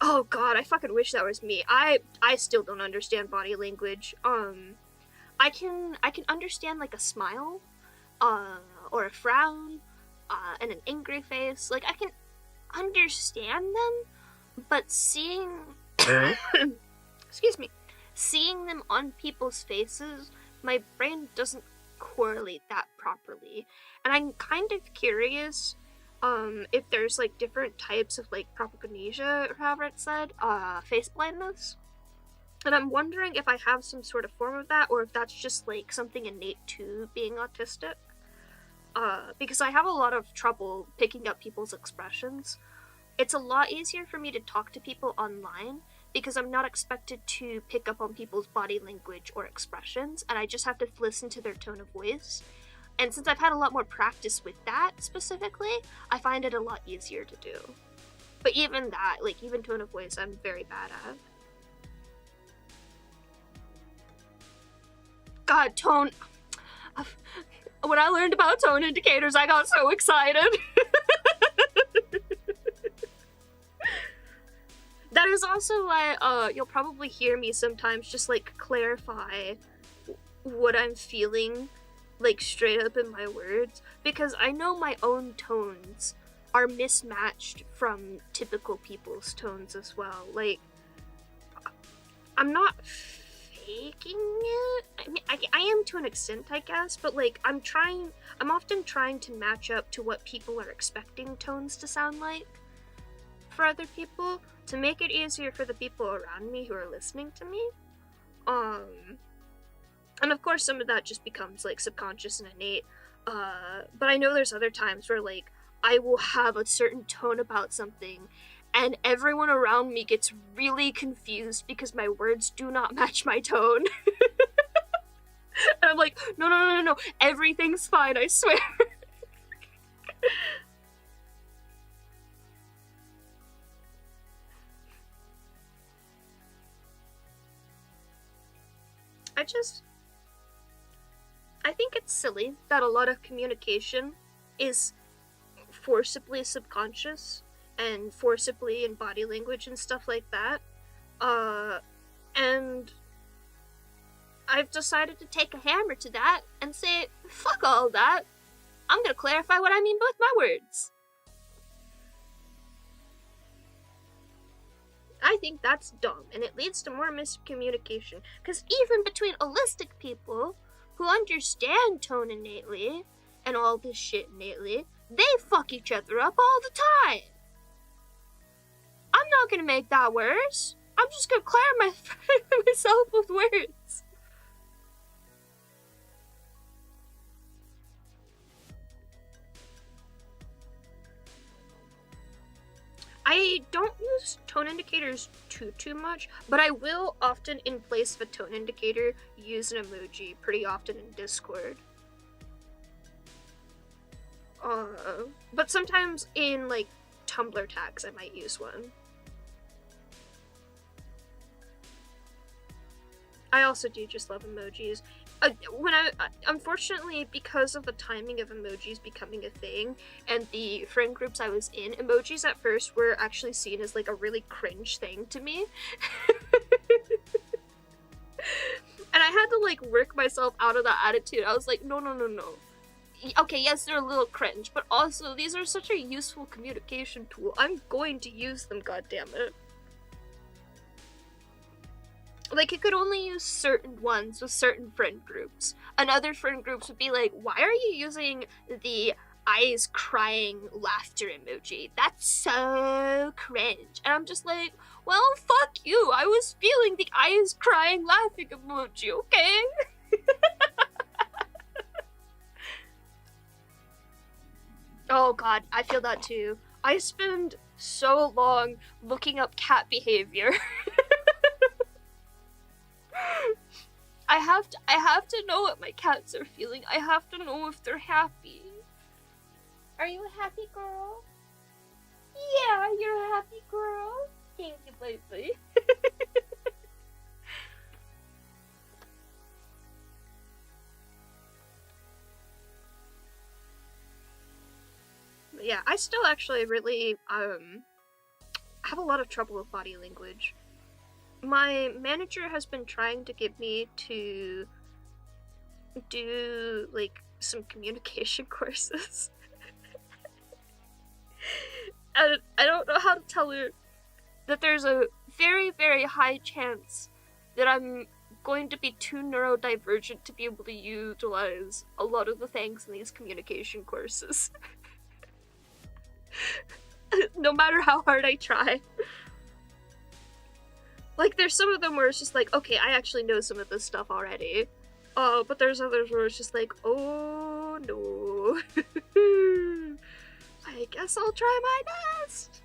[SPEAKER 2] Oh god, I fucking wish that was me. I still don't understand body language. I can understand like a smile, or a frown, and an angry face. Like I can understand them, but seeing excuse me, seeing them on people's faces, my brain doesn't correlate that properly. And I'm kind of curious if there's like different types of like propagnosia, or however it's said, face blindness. And I'm wondering if I have some sort of form of that, or if that's just like something innate to being autistic. Because I have a lot of trouble picking up people's expressions. It's a lot easier for me to talk to people online because I'm not expected to pick up on people's body language or expressions, and I just have to listen to their tone of voice. And since I've had a lot more practice with that specifically, I find it a lot easier to do. But even that, like even tone of voice, I'm very bad at. God, tone. When I learned about tone indicators, I got so excited. That is also why you'll probably hear me sometimes just like clarify what I'm feeling, like straight up in my words, because I know my own tones are mismatched from typical people's tones as well. Like, I'm not faking it. I mean, I am to an extent, I guess, but like I'm often trying to match up to what people are expecting tones to sound like for other people, to make it easier for the people around me who are listening to me. And of course some of that just becomes like subconscious and innate. But I know there's other times where like I will have a certain tone about something and everyone around me gets really confused because my words do not match my tone. And I'm like, no, everything's fine, I swear. I think it's silly that a lot of communication is forcibly subconscious and forcibly in body language and stuff like that. And I've decided to take a hammer to that and say, fuck all that. I'm gonna clarify what I mean with my words. I think that's dumb, and it leads to more miscommunication. Because even between allistic people who understand tone innately and all this shit innately, they fuck each other up all the time. I'm not gonna make that worse. I'm just gonna clarify myself with words. I don't use tone indicators too much, but I will often, in place of a tone indicator, use an emoji pretty often in Discord. But sometimes in like Tumblr tags I might use one. I also do just love emojis. Unfortunately, because of the timing of emojis becoming a thing and the friend groups I was in, emojis at first were actually seen as like a really cringe thing to me. And I had to like work myself out of that attitude. I was like, no. Okay, yes, they're a little cringe, but also these are such a useful communication tool. I'm going to use them, goddammit. Like, you could only use certain ones with certain friend groups. And other friend groups would be like, why are you using the eyes crying laughter emoji? That's so cringe. And I'm just like, well, fuck you. I was feeling the eyes crying laughing emoji, okay? Oh god, I feel that too. I spend so long looking up cat behavior. I have to know what my cats are feeling. I have to know if they're happy. Are you a happy girl? Yeah, you're a happy girl. Thank you, baby. Yeah, I still actually really have a lot of trouble with body language. My manager has been trying to get me to do, like, some communication courses. And I don't know how to tell her that there's a very, very high chance that I'm going to be too neurodivergent to be able to utilize a lot of the things in these communication courses. No matter how hard I try. Like, there's some of them where it's just like, okay, I actually know some of this stuff already. But there's others where it's just like, oh no. I guess I'll try my best.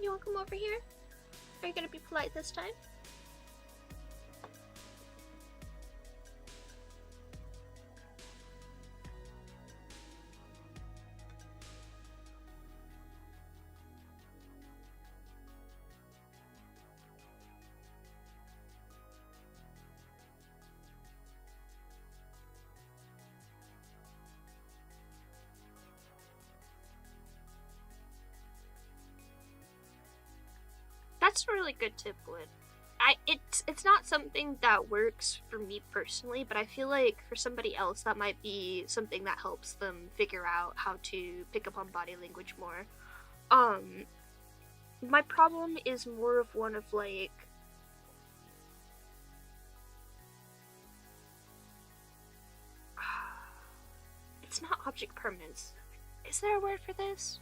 [SPEAKER 2] You wanna come over here? Are you gonna be polite this time? That's a really good tip, Wood. It's not something that works for me personally, but I feel like for somebody else that might be something that helps them figure out how to pick up on body language more. My problem is more of one of like, it's not object permanence. Is there a word for this?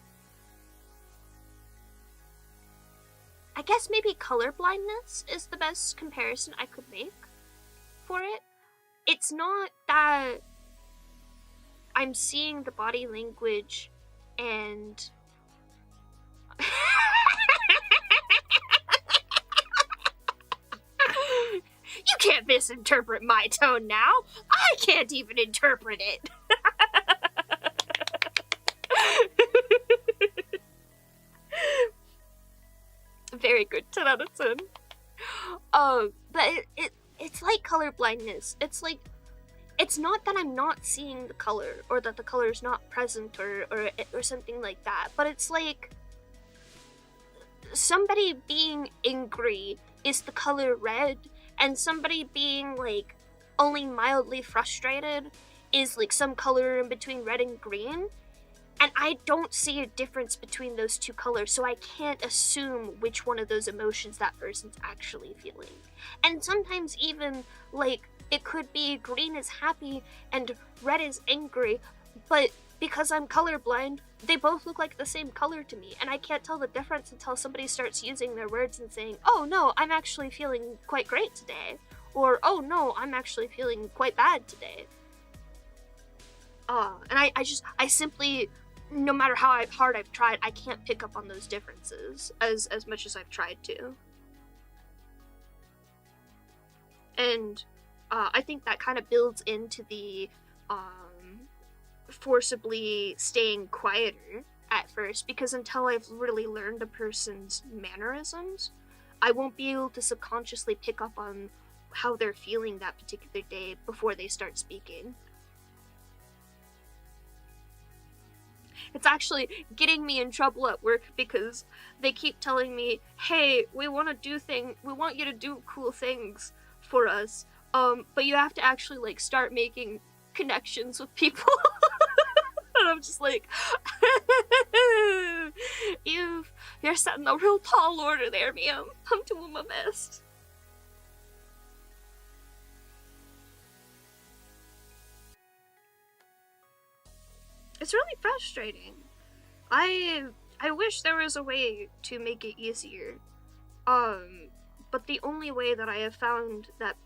[SPEAKER 2] I guess maybe color blindness is the best comparison I could make for it. It's not that I'm seeing the body language and you can't misinterpret my tone now. I can't even interpret it. Very good, 10 out of 10. But it's like color blindness. It's like, it's not that I'm not seeing the color or that the color is not present or something like that, but it's like somebody being angry is the color red, and somebody being like only mildly frustrated is like some color in between red and green. And I don't see a difference between those two colors, so I can't assume which one of those emotions that person's actually feeling. And sometimes even, like, it could be green is happy and red is angry, but because I'm colorblind, they both look like the same color to me, and I can't tell the difference until somebody starts using their words and saying, oh no, I'm actually feeling quite great today, or oh no, I'm actually feeling quite bad today. And I simply, no matter how hard I've tried, I can't pick up on those differences as much as I've tried to. And I think that kind of builds into the forcibly staying quieter at first, because until I've really learned a person's mannerisms, I won't be able to subconsciously pick up on how they're feeling that particular day before they start speaking. It's actually getting me in trouble at work because they keep telling me, hey, we want you to do cool things for us, but you have to actually like start making connections with people. And I'm just like, you're setting a real tall order there, ma'am. I'm doing my best. It's really frustrating. I wish there was a way to make it easier. But the only way that I have found that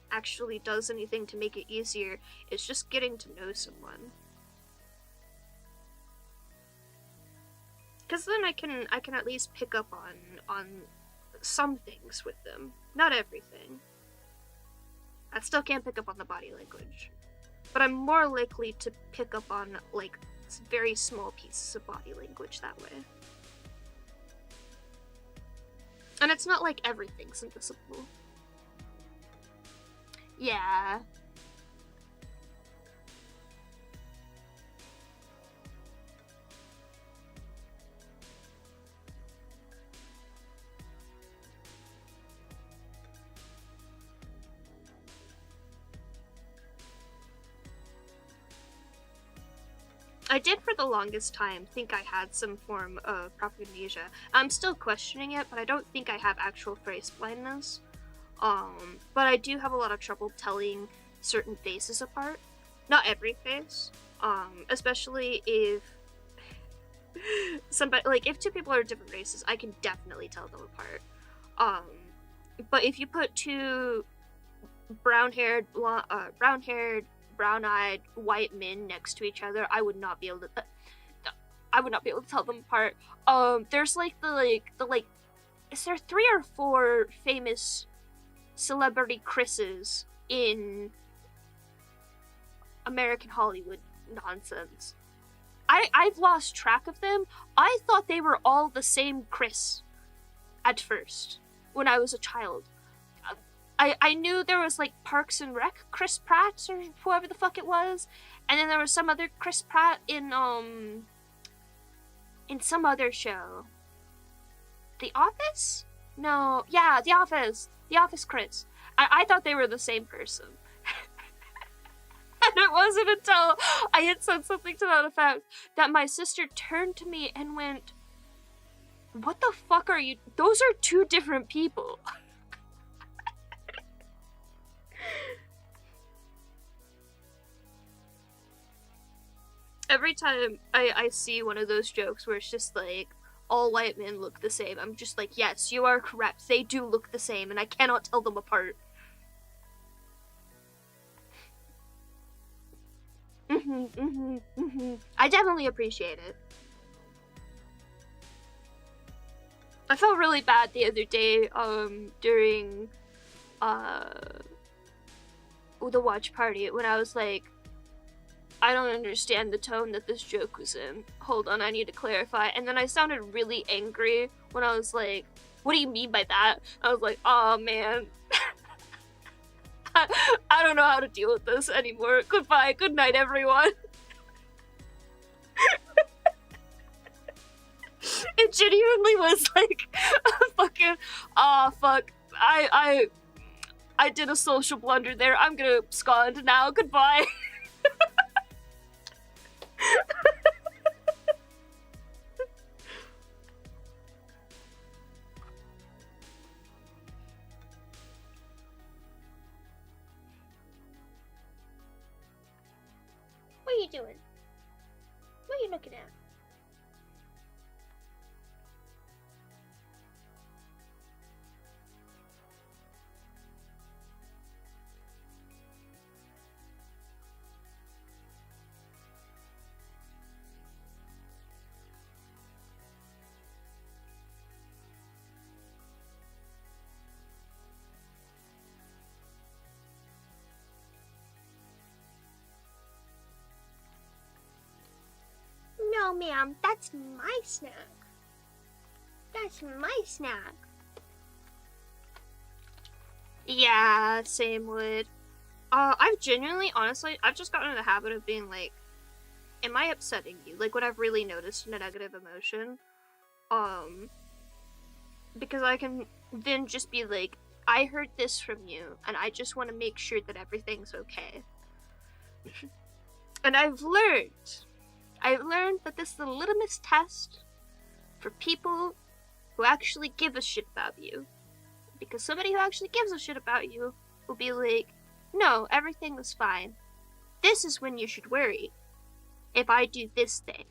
[SPEAKER 2] actually does anything to make it easier is just getting to know someone. Because then I can at least pick up on some things with them. Not everything. I still can't pick up on the body language. But I'm more likely to pick up on, like, very small pieces of body language that way. And it's not like everything's invisible. Yeah. I did for the longest time think I had some form of propaganda. I'm still questioning it, but I don't think I have actual face blindness. But I do have a lot of trouble telling certain faces apart. Not every face. Especially if somebody, like, if two people are different races, I can definitely tell them apart. But if you put two brown-haired, brown-eyed white men next to each other, I would not be able to tell them apart. There's is there 3 or 4 famous celebrity Chris's in American Hollywood nonsense? I've lost track of them. I thought they were all the same Chris at first when I was a child. I knew there was, like, Parks and Rec Chris Pratt or whoever the fuck it was, and then there was some other Chris Pratt in some other show. The Office? No, yeah, The Office. The Office Chris. I thought they were the same person. And it wasn't until I had said something to that effect that my sister turned to me and went, "What the fuck are you? Those are 2 different people." Every time I see one of those jokes where it's just like, all white men look the same, I'm just like, yes, you are correct. They do look the same, and I cannot tell them apart. I definitely appreciate it. I felt really bad the other day, during, the watch party, when I was like, I don't understand the tone that this joke was in. Hold on, I need to clarify. And then I sounded really angry when I was like, what do you mean by that? I was like, oh man. I don't know how to deal with this anymore. Goodbye, good night everyone. It genuinely was like a fucking, fuck. I did a social blunder there. I'm gonna abscond now. Goodbye. What are you doing? What are you looking at? No, ma'am, that's my snack. That's my snack. Yeah, same would. I've genuinely, honestly, I've just gotten in the habit of being like, am I upsetting you? Like, when I've really noticed a negative emotion. Because I can then just be like, I heard this from you, and I just want to make sure that everything's okay. And I've learned that this is a litmus test for people who actually give a shit about you. Because somebody who actually gives a shit about you will be like, no, everything was fine. This is when you should worry. If I do this thing.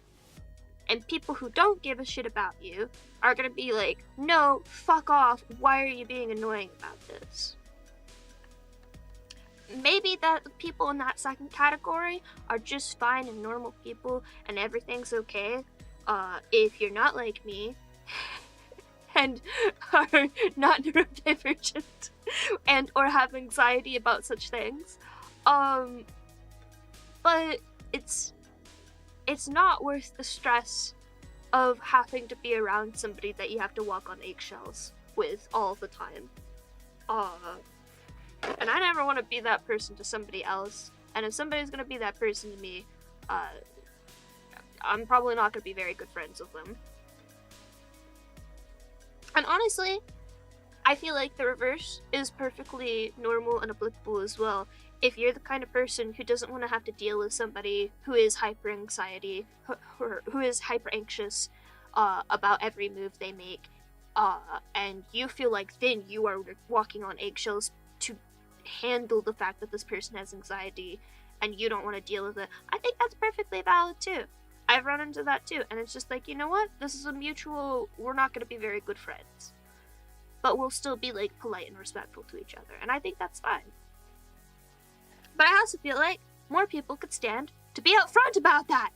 [SPEAKER 2] And people who don't give a shit about you are gonna be like, no, fuck off, why are you being annoying about this? Maybe that the people in that second category are just fine and normal people and everything's okay. If you're not like me, and are not neurodivergent and or have anxiety about such things. But it's not worth the stress of having to be around somebody that you have to walk on eggshells with all the time. And I never want to be that person to somebody else. And if somebody's gonna be that person to me, I'm probably not gonna be very good friends with them. And honestly, I feel like the reverse is perfectly normal and applicable as well. If you're the kind of person who doesn't want to have to deal with somebody who is hyper anxiety, or who is hyper anxious about every move they make, and you feel like then you are walking on eggshells to handle the fact that this person has anxiety and you don't want to deal with it, I think that's perfectly valid too. I've run into that too, and it's just like, you know what? This is a mutual, we're not going to be very good friends. But we'll still be, like, polite and respectful to each other, and I think that's fine. But I also feel like more people could stand to be upfront about that.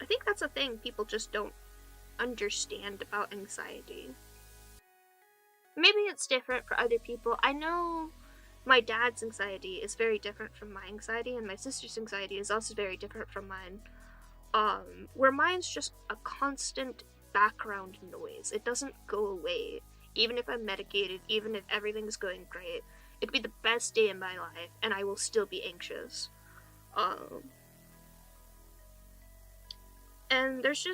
[SPEAKER 2] I think that's a thing people just don't understand about anxiety. Maybe it's different for other people. I know my dad's anxiety is very different from my anxiety, and my sister's anxiety is also very different from mine. Where mine's just a constant background noise. It doesn't go away. Even if I'm medicated, even if everything's going great, it could be the best day in my life, and I will still be anxious. And there's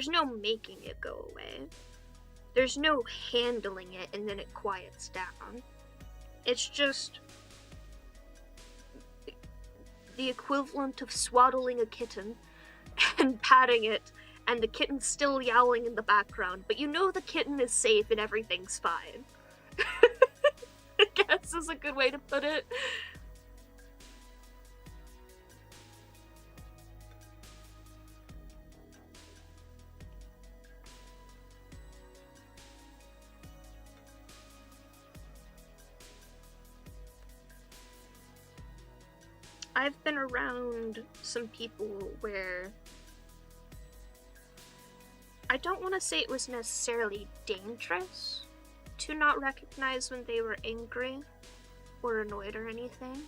[SPEAKER 2] no making it go away. There's no handling it and then it quiets down. It's just the equivalent of swaddling a kitten and patting it, and the kitten's still yowling in the background, but you know the kitten is safe and everything's fine. I guess is a good way to put it. I've been around some people where I don't want to say it was necessarily dangerous to not recognize when they were angry or annoyed or anything.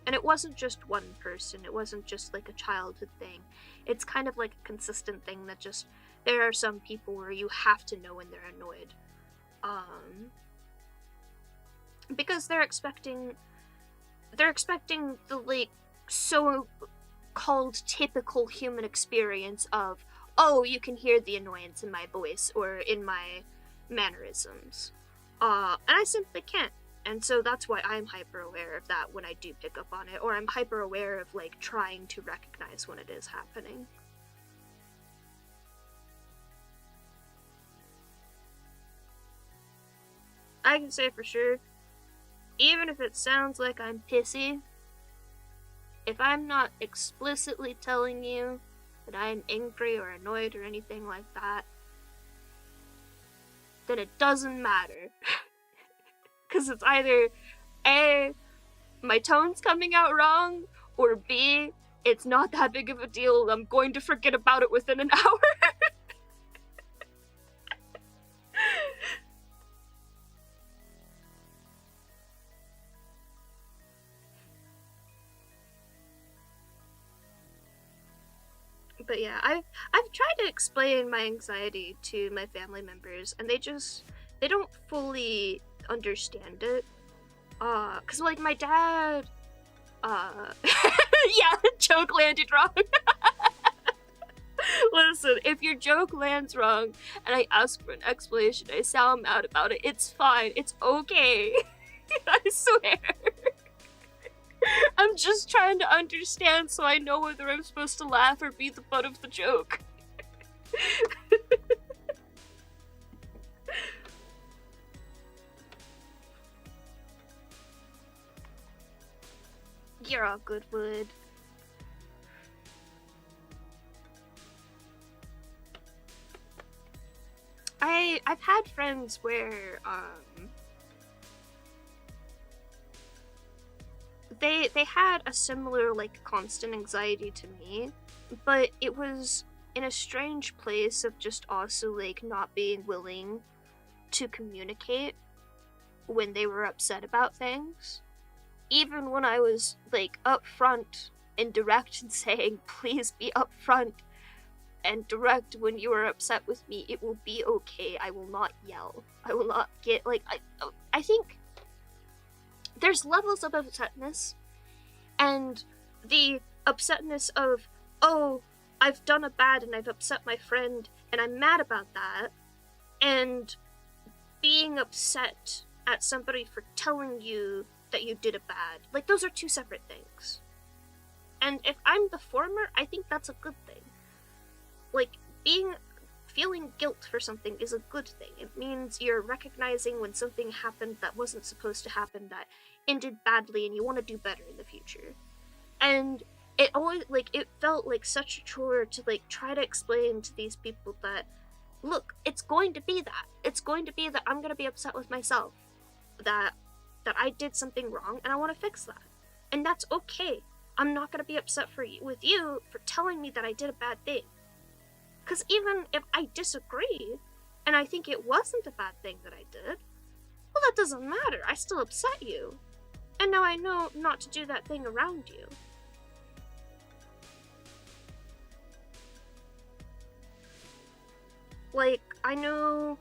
[SPEAKER 2] And it wasn't just one person, it wasn't just like a childhood thing. It's kind of like a consistent thing that just, there are some people where you have to know when they're annoyed. Because they're expecting the, like, so-called typical human experience of, oh, you can hear the annoyance in my voice or in my mannerisms. And I simply can't. And so that's why I'm hyper aware of that when I do pick up on it, or I'm hyper aware of, like, trying to recognize when it is happening. I can say for sure, even if it sounds like I'm pissy, if I'm not explicitly telling you that I'm angry or annoyed or anything like that, then it doesn't matter. Because it's either A, my tone's coming out wrong, or B, it's not that big of a deal, I'm going to forget about it within an hour. But yeah, I've tried to explain my anxiety to my family members, and they don't fully understand it. Cause like my dad, yeah, joke landed wrong. Listen, if your joke lands wrong and I ask for an explanation, I sound mad about it, it's fine, it's okay. I swear. I'm just trying to understand so I know whether I'm supposed to laugh or be the butt of the joke. You're all good, Wood. I've had friends where they had a similar like constant anxiety to me, but it was in a strange place of just also like not being willing to communicate when they were upset about things. Even when I was like upfront and direct and saying, please be upfront and direct when you are upset with me, it will be okay. I will not yell. I will not get like I think there's levels of upsetness, and the upsetness of, oh, I've done a bad and I've upset my friend and I'm mad about that, and being upset at somebody for telling you that you did a bad. Like, those are two separate things. And if I'm the former, I think that's a good thing. Like, feeling guilt for something is a good thing. It means you're recognizing when something happened that wasn't supposed to happen, that ended badly, and you want to do better in the future. And it always, like, it felt like such a chore to, like, try to explain to these people that, look, it's going to be that. It's going to be that I'm going to be upset with myself. That I did something wrong, and I want to fix that. And that's okay. I'm not going to be upset with you for telling me that I did a bad thing. Because even if I disagree, and I think it wasn't a bad thing that I did, well, that doesn't matter. I still upset you. And now I know not to do that thing around you. Like, I know...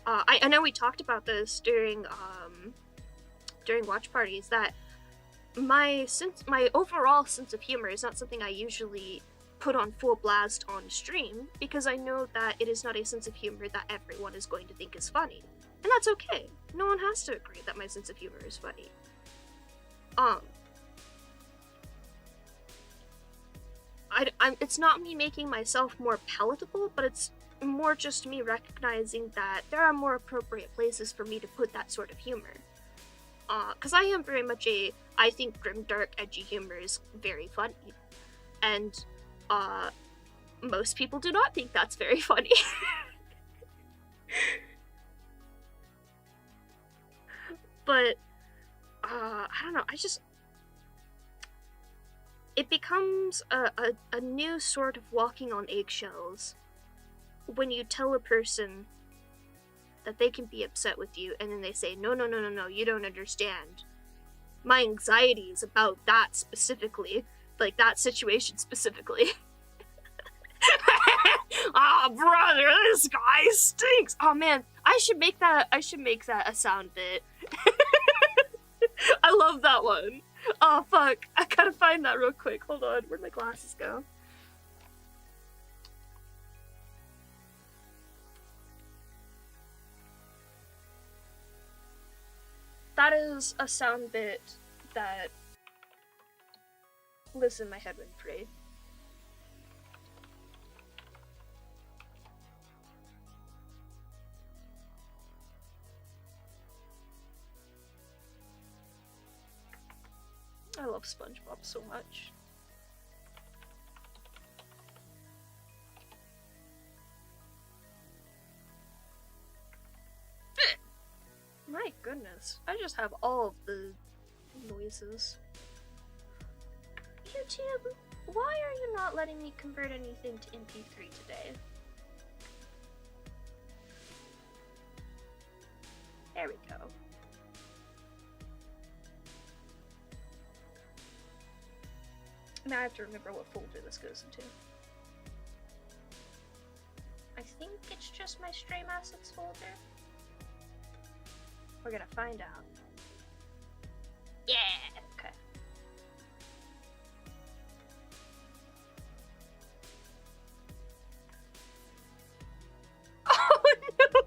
[SPEAKER 2] I know we talked about this during watch parties, that my overall sense of humor is not something I usually put on full blast on stream, because I know that it is not a sense of humor that everyone is going to think is funny. And that's okay. No one has to agree that my sense of humor is funny. It's not me making myself more palatable, but it's more just me recognizing that there are more appropriate places for me to put that sort of humor. Because I am very much I think grimdark, edgy humor is very funny. And, most people do not think that's very funny. But, I don't know, it becomes a new sort of walking on eggshells when you tell a person that they can be upset with you, and then they say, no, you don't understand. My anxiety is about that specifically. Like, that situation specifically. Ah, oh, brother, this guy stinks! Oh man, I should make that a sound bit. I love that one. Oh fuck, I gotta find that real quick. Hold on, where'd my glasses go? That is a sound bit that lives in my head when free. I love SpongeBob so much. My goodness, I just have all of the noises. YouTube, why are you not letting me convert anything to MP3 today? There we go. Now I have to remember what folder this goes into. I think it's just my stream assets folder. We're gonna find out. Yeah! Okay. Oh no!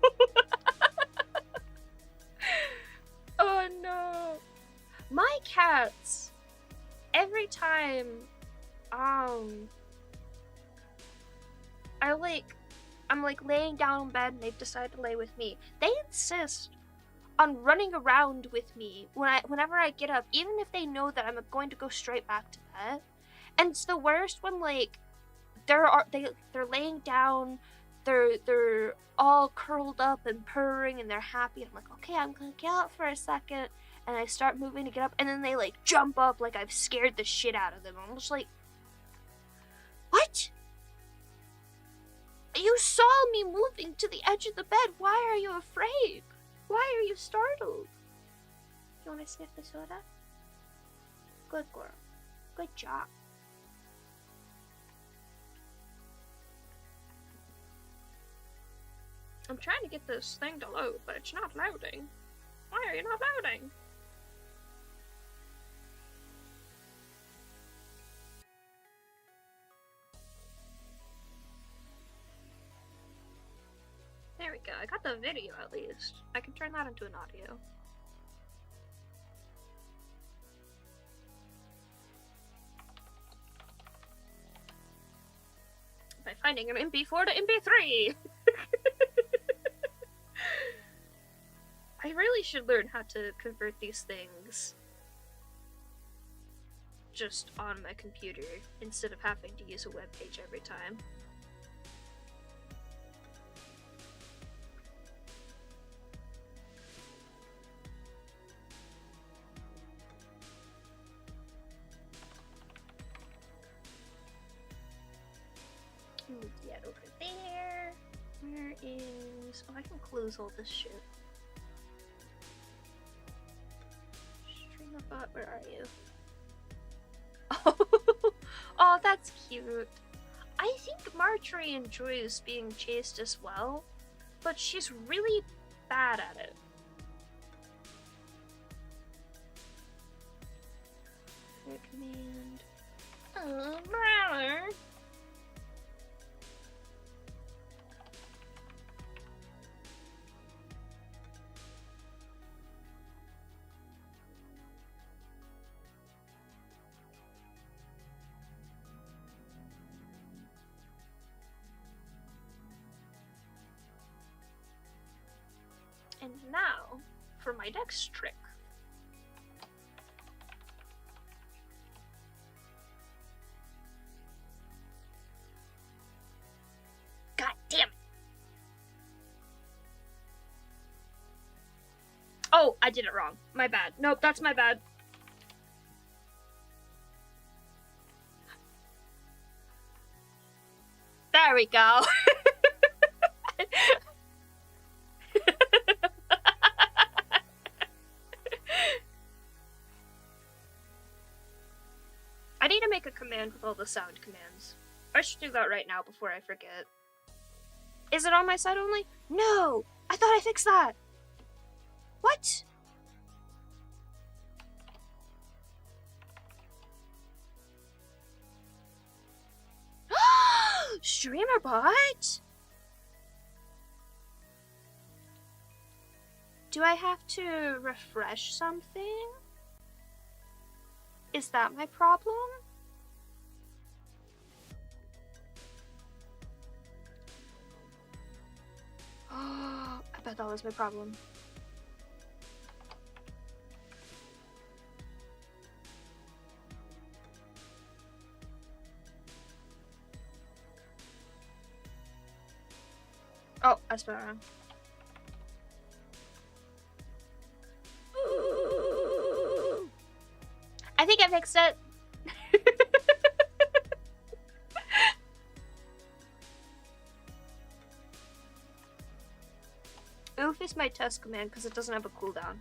[SPEAKER 2] Oh no! My cats, every time, I'm like laying down in bed and they've decided to lay with me, they insist on running around with me whenever I get up, even if they know that I'm going to go straight back to bed. And it's the worst when like they're laying down, they're all curled up and purring and they're happy. I'm like, okay, I'm gonna get up for a second, and I start moving to get up, and then they like jump up like I've scared the shit out of them. I'm just like, what? You saw me moving to the edge of the bed. Why are you afraid? Why are you startled? You want to sniff the soda? Good girl. Good job. I'm trying to get this thing to load, but it's not loading. Why are you not loading? There we go. I got the video at least. I can turn that into an audio. By finding an MP4 to MP3. I really should learn how to convert these things just on my computer instead of having to use a web page every time. Get over there. Where is... Oh, I can close all this shit. Streamerbot, where are you? Oh, oh, that's cute. I think Marjorie enjoys being chased as well, but she's really bad at it. Fair command. Oh, brother. And now, for my next trick. God damn it! Oh, I did it wrong. My bad. Nope, that's my bad. There we go. I need to make a command with all the sound commands. I should do that right now before I forget. Is it on my side only? No! I thought I fixed that! What? Streamerbot? Do I have to refresh something? Is that my problem? Oh, I bet that was my problem. Oh, I spelled it wrong. I think I fixed it. Oof is my test command because it doesn't have a cooldown.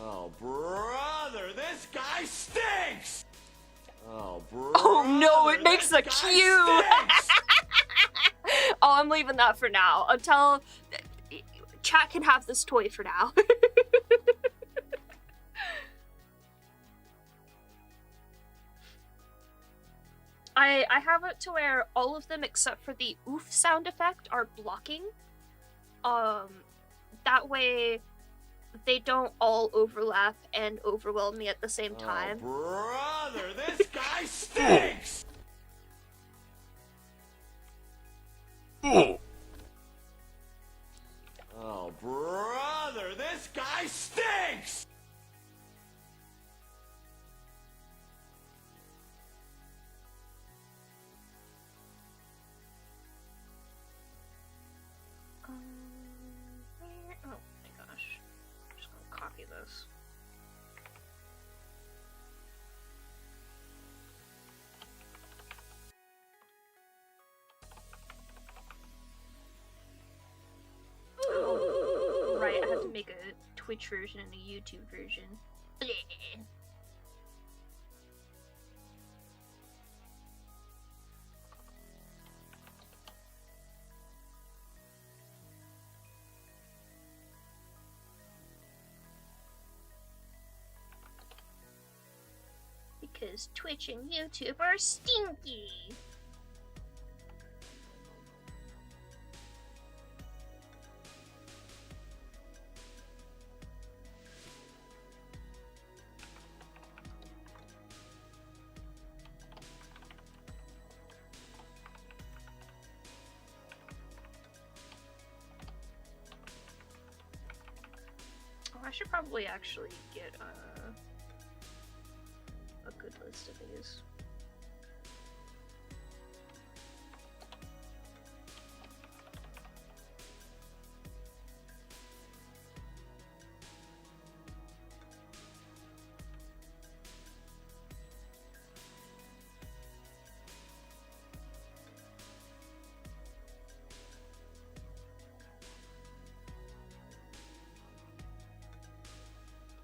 [SPEAKER 3] Oh, brother, this guy stinks! Oh, brother.
[SPEAKER 2] Oh no, it makes a cue! Oh, I'm leaving that for now. Until chat can have this toy for now. I have it to where all of them except for the oof sound effect are blocking. That way they don't all overlap and overwhelm me at the same time.
[SPEAKER 3] Oh, brother, this guy stinks! Oh, brother, this guy stinks!
[SPEAKER 2] make a Twitch version and a YouTube version. Bleh. Because Twitch and YouTube are stinky. Oh, I should probably actually get a good list of these.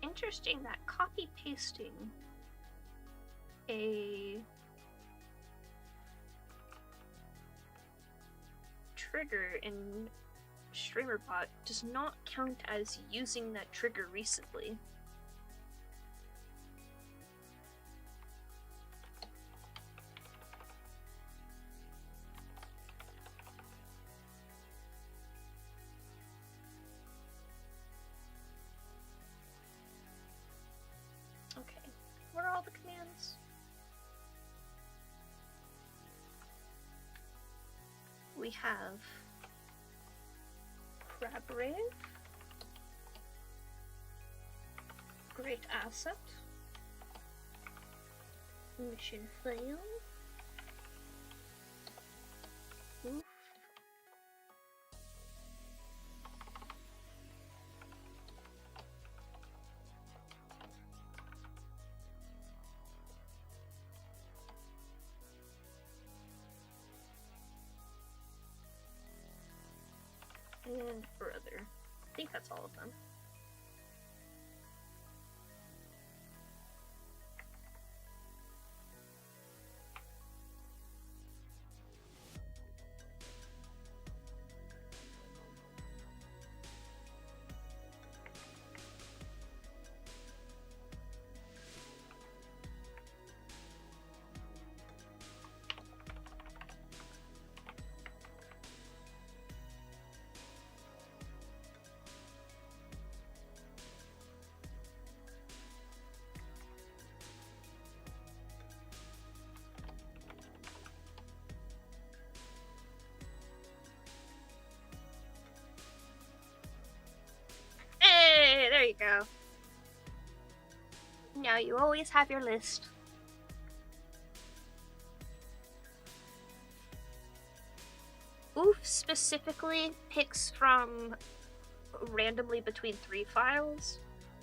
[SPEAKER 2] Interesting that copy pasting a trigger in StreamerBot does not count as using that trigger recently. Okay, what are all the commands? We have Crab Rave, Great Asset, Mission Fail, Oof, and Brother. I think that's all of them. Hey, there you go. Now you always have your list. Oof specifically picks from randomly between 3 files.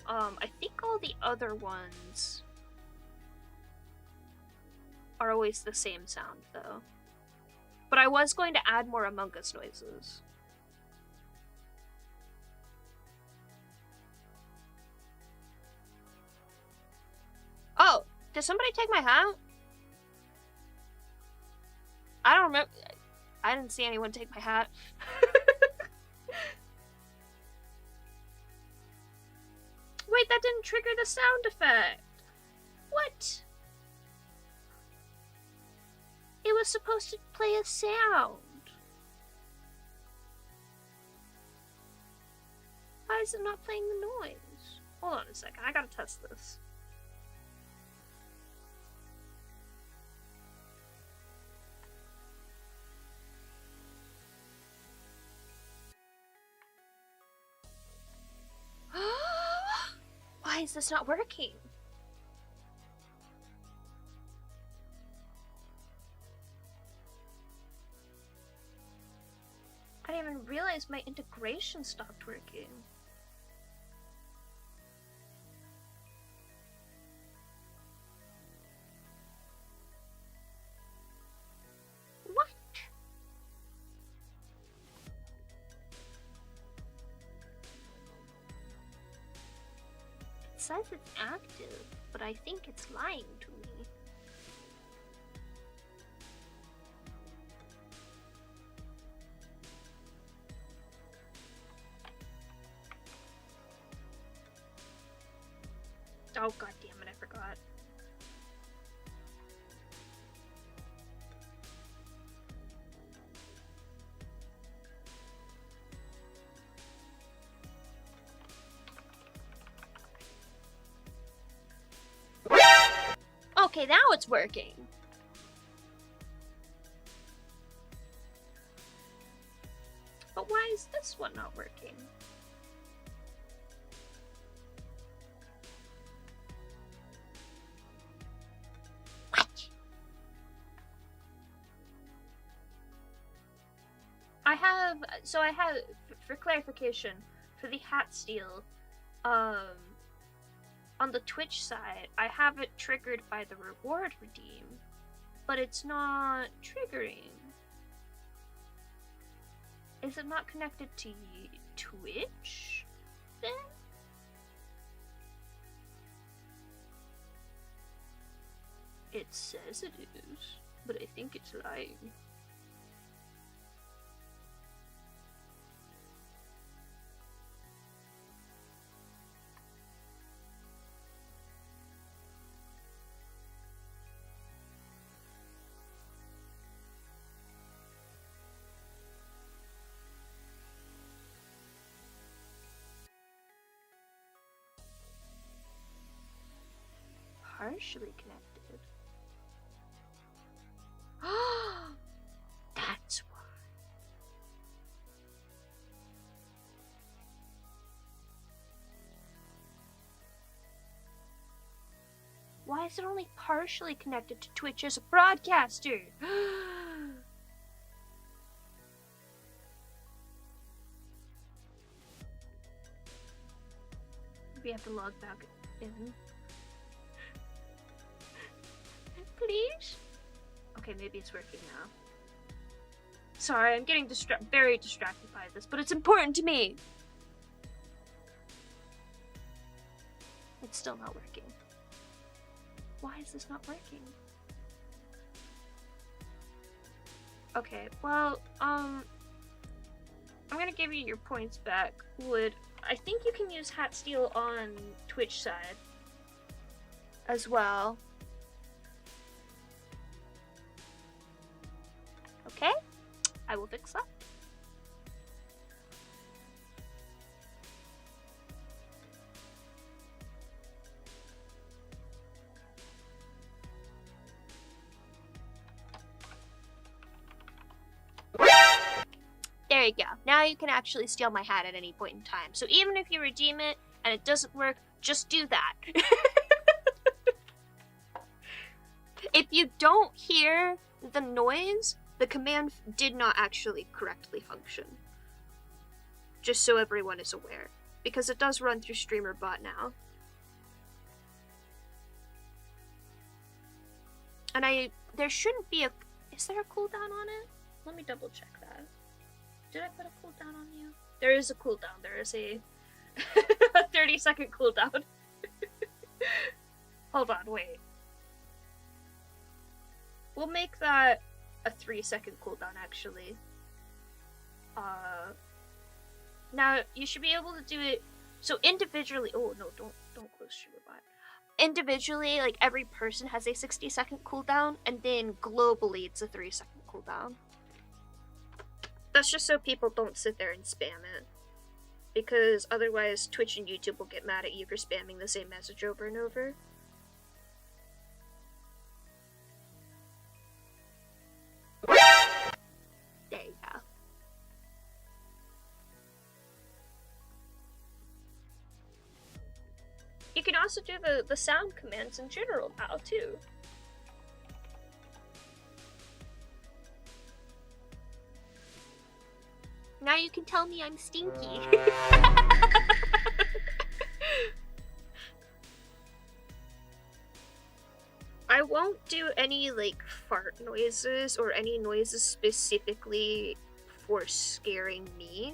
[SPEAKER 2] I think all the other ones are always the same sound though. But I was going to add more Among Us noises. Oh, did somebody take my hat? I don't remember. I didn't see anyone take my hat. Wait, that didn't trigger the sound effect. What? It was supposed to play a sound. Why is it not playing the noise? Hold on a second, I gotta test this. Why is this not working? I didn't even realize my integration stopped working. What? says it's active, but I think it's lying to me. Oh, god damn it, I forgot. Okay, now it's working. But why is this one not working? What? I have, for clarification, for the hat steal, on the Twitch side, I have it triggered by the reward redeem, but it's not triggering. Is it not connected to Twitch then? It says it is, but I think it's lying. Partially connected. That's why. Why is it only partially connected to Twitch as a broadcaster? We have to log back in. Please? Okay, maybe it's working now. Sorry, I'm getting very distracted by this, but it's important to me. It's still not working. Why is this not working? Okay, well, I'm gonna give you your points back. I think you can use hat steal on Twitch side as well. Okay, I will fix that. There you go. Now you can actually steal my hat at any point in time. So even if you redeem it and it doesn't work, just do that. If you don't hear the noise, the command did not actually correctly function. Just so everyone is aware. Because it does run through StreamerBot now. And there shouldn't be is there a cooldown on it? Let me double check that. Did I put a cooldown on you? There is a cooldown. There is a 30-second cooldown. Hold on, wait. We'll make that a 3-second cooldown, actually. Now, you should be able to do it, so individually, oh no, don't close StreamerBot. Individually, like, every person has a 60-second cooldown, and then globally, it's a 3-second cooldown. That's just so people don't sit there and spam it. Because otherwise, Twitch and YouTube will get mad at you for spamming the same message over and over. There you go. You can also do the sound commands in general now, too. Now you can tell me I'm stinky. I won't do any, like, fart noises or any noises specifically for scaring me,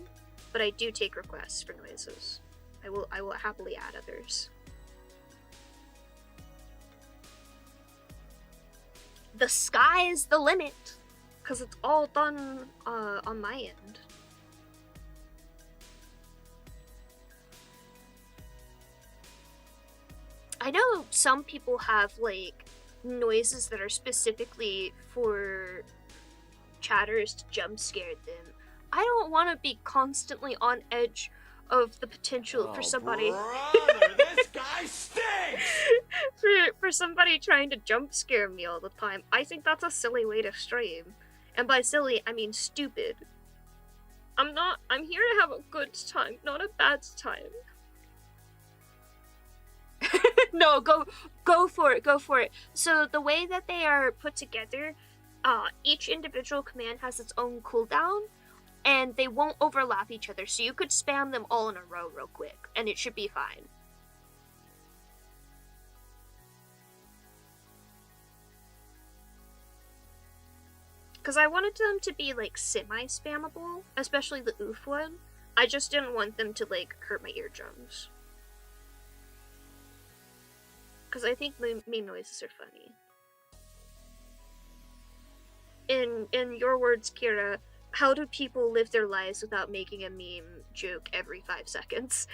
[SPEAKER 2] but I do take requests for noises. I will happily add others. the sky is the limit, because it's all done on my end. I know some people have like noises that are specifically for chatters to jump scare them. I don't want to be constantly on edge of the potential for somebody.
[SPEAKER 3] Brother, this guy stinks!
[SPEAKER 2] for somebody trying to jump scare me all the time. I think that's a silly way to stream. And by silly, I mean stupid. I'm here to have a good time, not a bad time. No, go for it. So the way that they are put together, each individual command has its own cooldown, and they won't overlap each other, so you could spam them all in a row real quick, and it should be fine. Because I wanted them to be, like, semi-spammable, especially the oof one. I just didn't want them to, like, hurt my eardrums. Because I think meme noises are funny. In your words, Kira, how do people live their lives without making a meme joke every 5 seconds?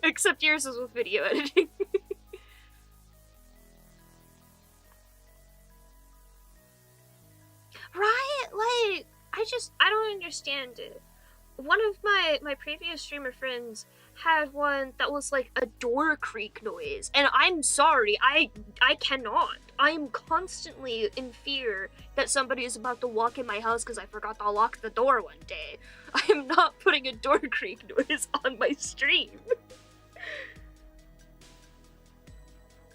[SPEAKER 2] Except yours is with video editing. Right? Like, I don't understand it. One of my previous streamer friends had one that was like a door creak noise, and I'm sorry, I cannot. I'm constantly in fear that somebody is about to walk in my house because I forgot to lock the door one day. I am not putting a door creak noise on my stream.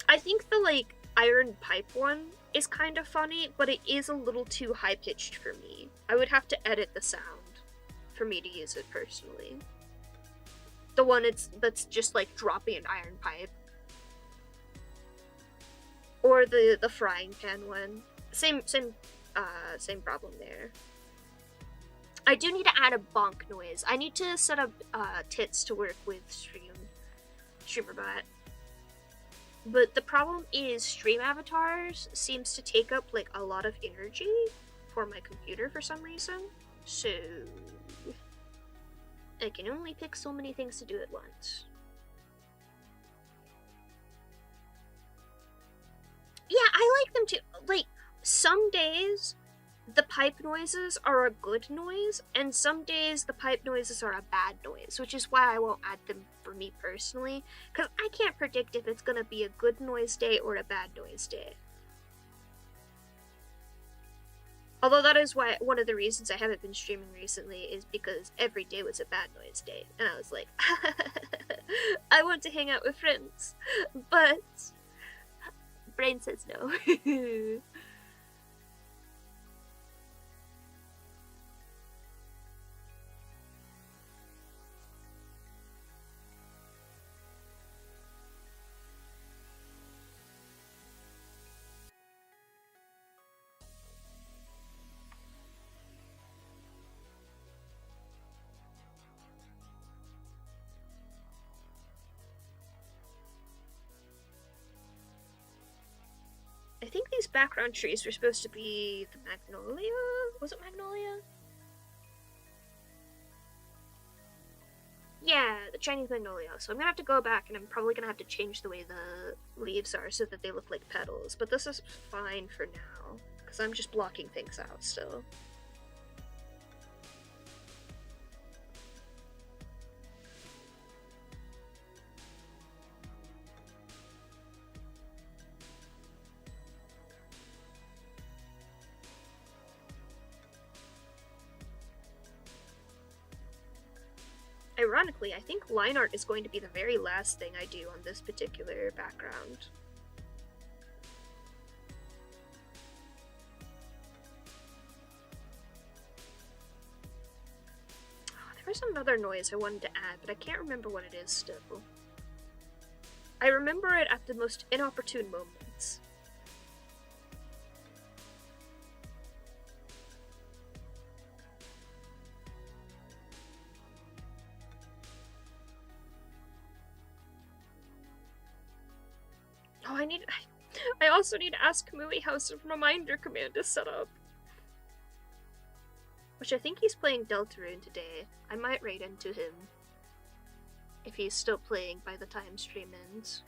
[SPEAKER 2] I think the like iron pipe one is kind of funny, but it is a little too high-pitched for me. I would have to edit the sound for me to use it personally. The one that's just like dropping an iron pipe. Or the frying pan one. Same problem there. I do need to add a bonk noise. I need to set up tits to work with StreamerBot. But the problem is stream avatars seems to take up like a lot of energy for my computer for some reason. So I can only pick so many things to do at once. Yeah, I like them too. Like, some days the pipe noises are a good noise, and some days the pipe noises are a bad noise, which is why I won't add them for me personally, because I can't predict if it's gonna be a good noise day or a bad noise day. Although that is why one of the reasons I haven't been streaming recently is because every day was a bad noise day, and I was like, I want to hang out with friends, but brain says no. I think these background trees were supposed to be the magnolia? Was it magnolia? Yeah, the Chinese magnolia. So I'm gonna have to go back and I'm probably gonna have to change the way the leaves are so that they look like petals. But this is fine for now, because I'm just blocking things out still. Ironically, I think line art is going to be the very last thing I do on this particular background. Oh, there was another noise I wanted to add, but I can't remember what it is still. I remember it at the most inopportune moments. Oh, I also need to ask Kamui how some reminder command is set up. Which I think he's playing Deltarune today. I might raid into him. If he's still playing by the time stream ends.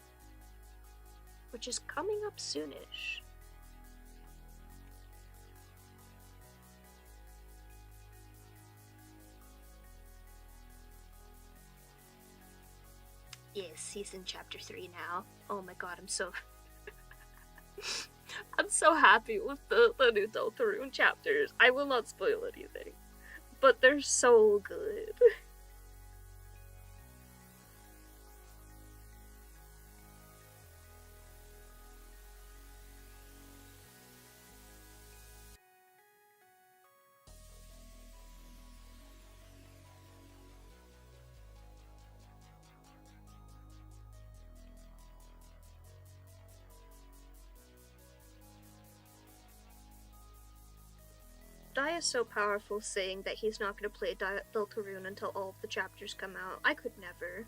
[SPEAKER 2] Which is coming up soonish. Yes, he's in chapter 3 now. Oh my god, I'm so I'm so happy with the new Deltarune chapters. I will not spoil anything. But they're so good. Dai is so powerful saying that he's not going to play Deltarune until all of the chapters come out. I could never.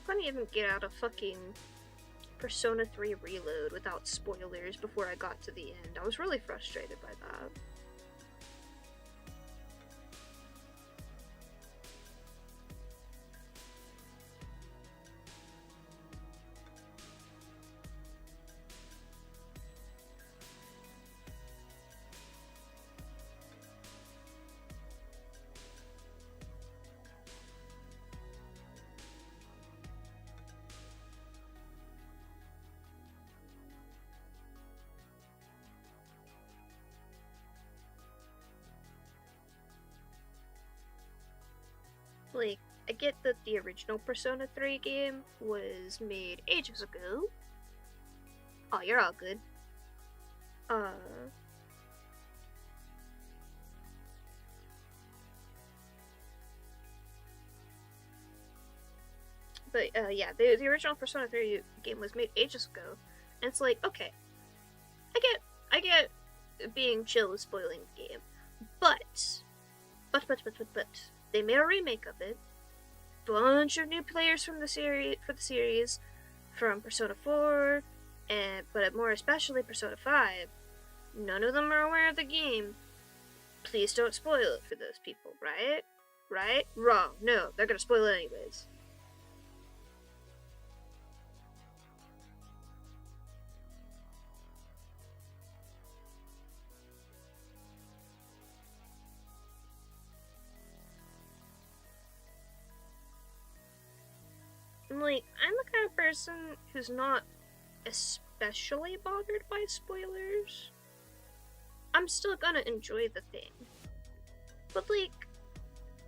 [SPEAKER 2] I couldn't even get out of fucking Persona 3 Reload without spoilers before I got to the end. I was really frustrated by that. Like, I get that the original Persona 3 game was made ages ago. Oh, you're all good. But, yeah, the original Persona 3 game was made ages ago. And it's like, okay, I get being chill with spoiling the game. But, they made a remake of it. Bunch of new players from the series, from Persona 4, but more especially Persona 5. None of them are aware of the game. Please don't spoil it for those people, right? Right? Wrong. No, they're gonna spoil it anyways. Like, I'm the kind of person who's not especially bothered by spoilers. I'm still gonna enjoy the thing. But, like,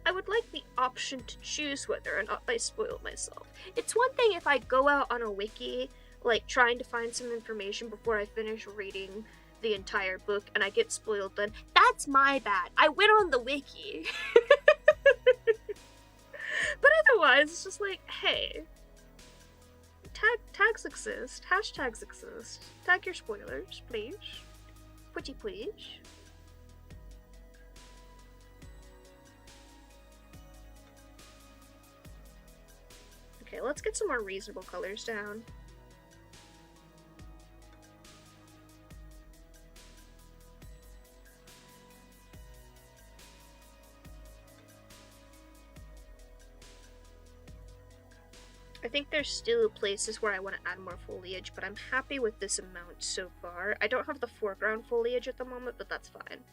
[SPEAKER 2] I would like the option to choose whether or not I spoil myself. It's one thing if I go out on a wiki, like, trying to find some information before I finish reading the entire book and I get spoiled, then that's my bad. I went on the wiki. But otherwise, it's just like, hey, tags exist, hashtags exist. Tag your spoilers, please. Pretty please. Okay, let's get some more reasonable colors down. I think there's still places where I want to add more foliage, but I'm happy with this amount so far. I don't have the foreground foliage at the moment, but that's fine.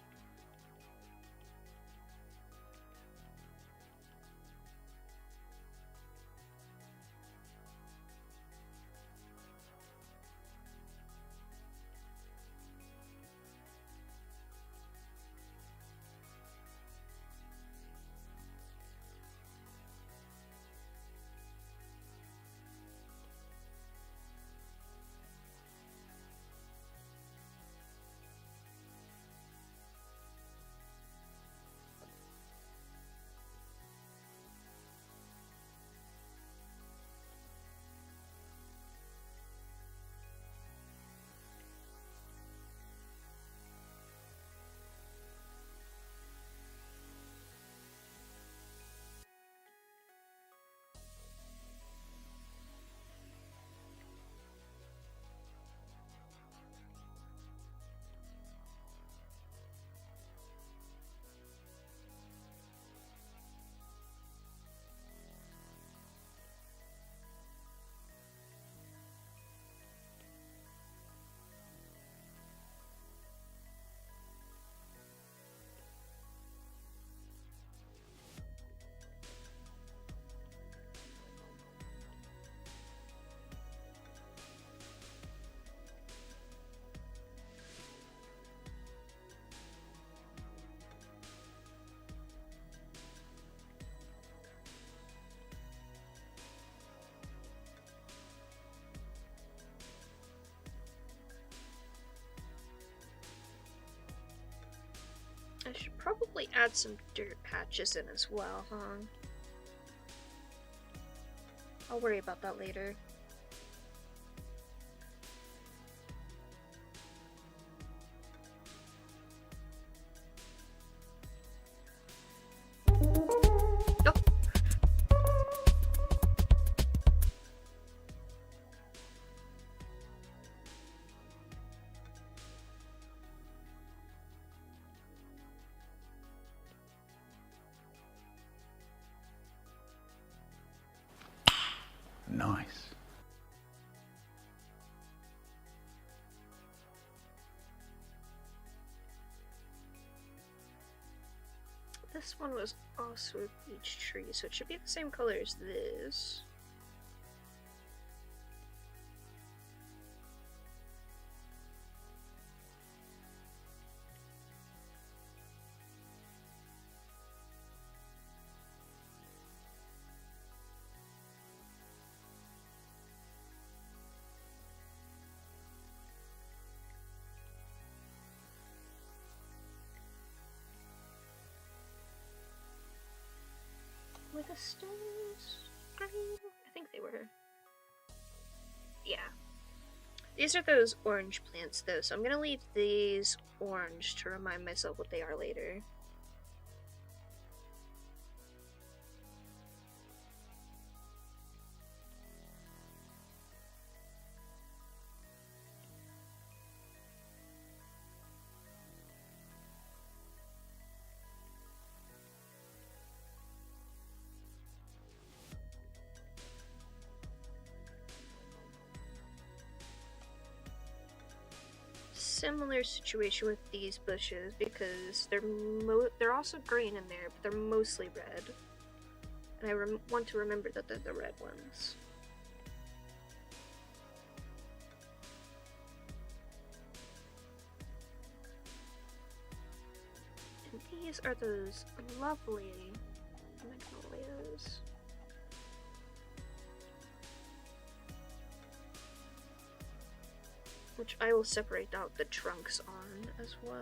[SPEAKER 2] I should probably add some dirt patches in as well, huh? I'll worry about that later. Oh.
[SPEAKER 3] Nice.
[SPEAKER 2] This one was also a beech tree, so it should be the same color as this. Were the stems green? I think they were. Yeah. These are those orange plants though, so I'm gonna leave these orange to remind myself what they are later. Similar situation with these bushes because they're also green in there, but they're mostly red. And I want to remember that they're the red ones. And these are those lovely magnolias. Which I will separate out the trunks on as well.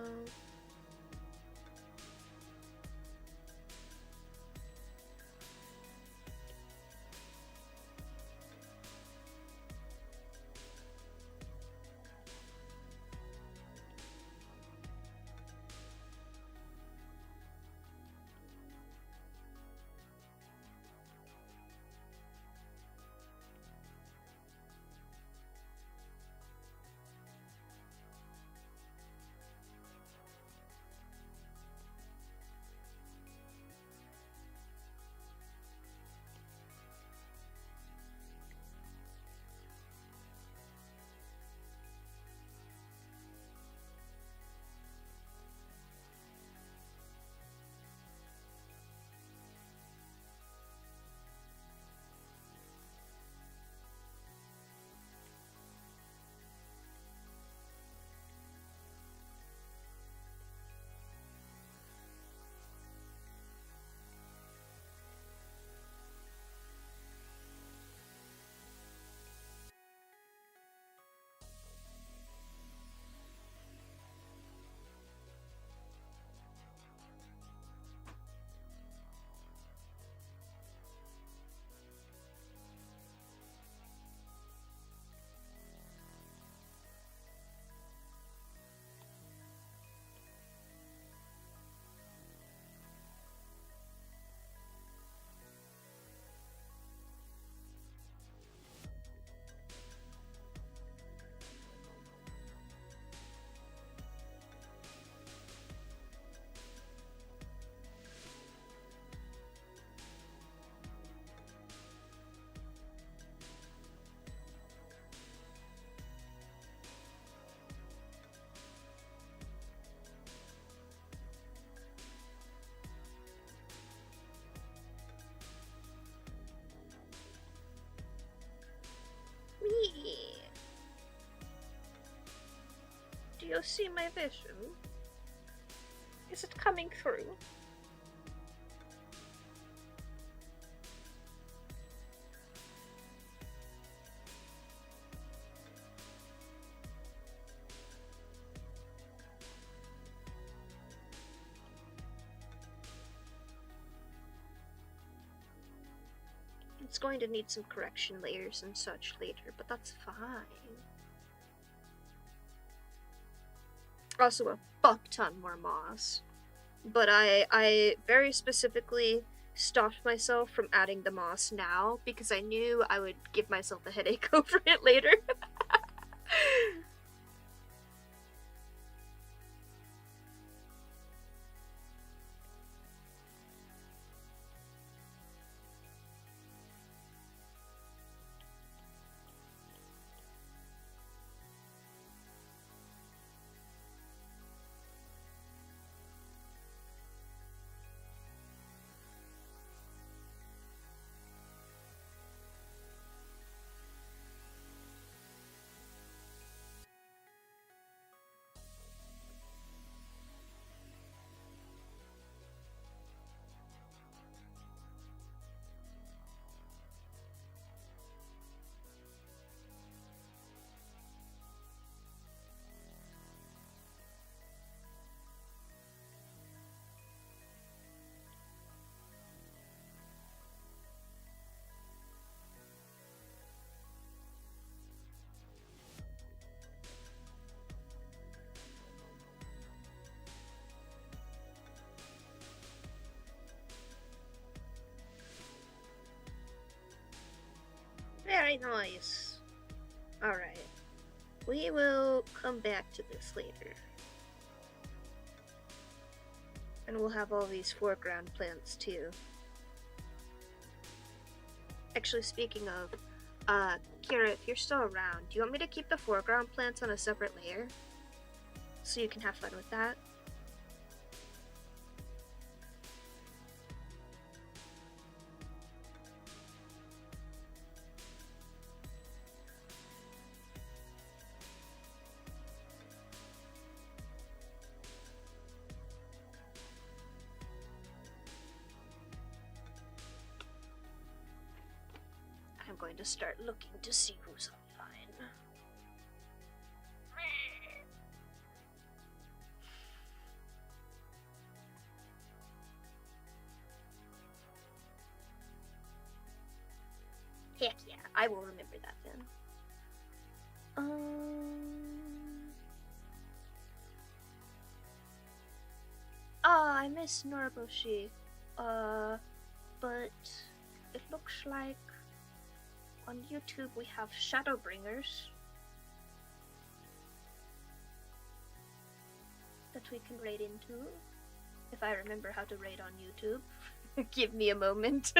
[SPEAKER 2] Me. Do you see my vision? Is it coming through? It's going to need some correction layers and such later, but that's fine. Also a fuck ton more moss. But I very specifically stopped myself from adding the moss now because I knew I would give myself a headache over it later. Very nice. Alright. We will come back to this later. And we'll have all these foreground plants too. Actually, speaking of, Kira, if you're still around, do you want me to keep the foreground plants on a separate layer? So you can have fun with that? I'm going to start looking to see who's online. Heck yeah, I will remember that then. I miss Noroboshi. But it looks like on YouTube we have Shadowbringers that we can raid into. If I remember how to raid on YouTube. Give me a moment.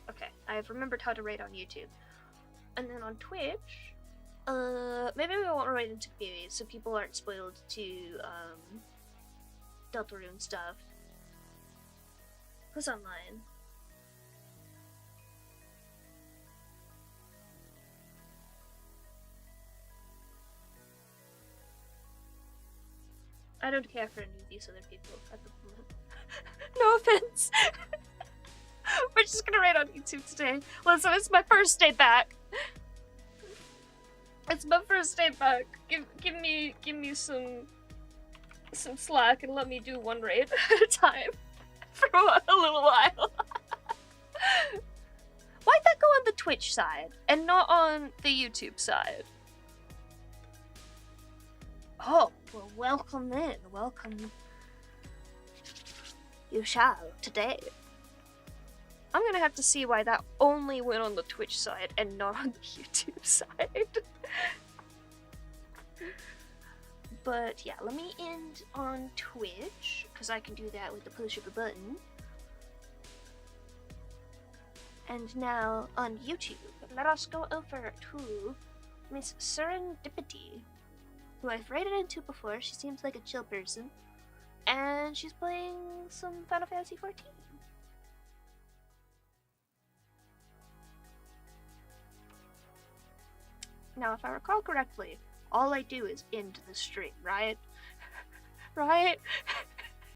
[SPEAKER 2] Okay, I've remembered how to raid on YouTube. And then on Twitch, maybe we won't raid into communities so people aren't spoiled to, Deltarune stuff. Who's online? I don't care for any of these other people at the moment. No offense! We're just gonna raid on YouTube today. Listen, it's my first day back. It's my first day back. Give me some slack and let me do one raid at a time for a little while. Why'd that go on the Twitch side and not on the YouTube side? Oh, well, welcome in. Welcome. You shall today. I'm gonna have to see why that only went on the Twitch side and not on the YouTube side. But yeah, let me end on Twitch, because I can do that with the push of a button. And now on YouTube, let us go over to Miss Serendipity, who I've raided into before. She seems like a chill person. And she's playing some Final Fantasy XIV. Now, if I recall correctly, all I do is end the stream, right? Right?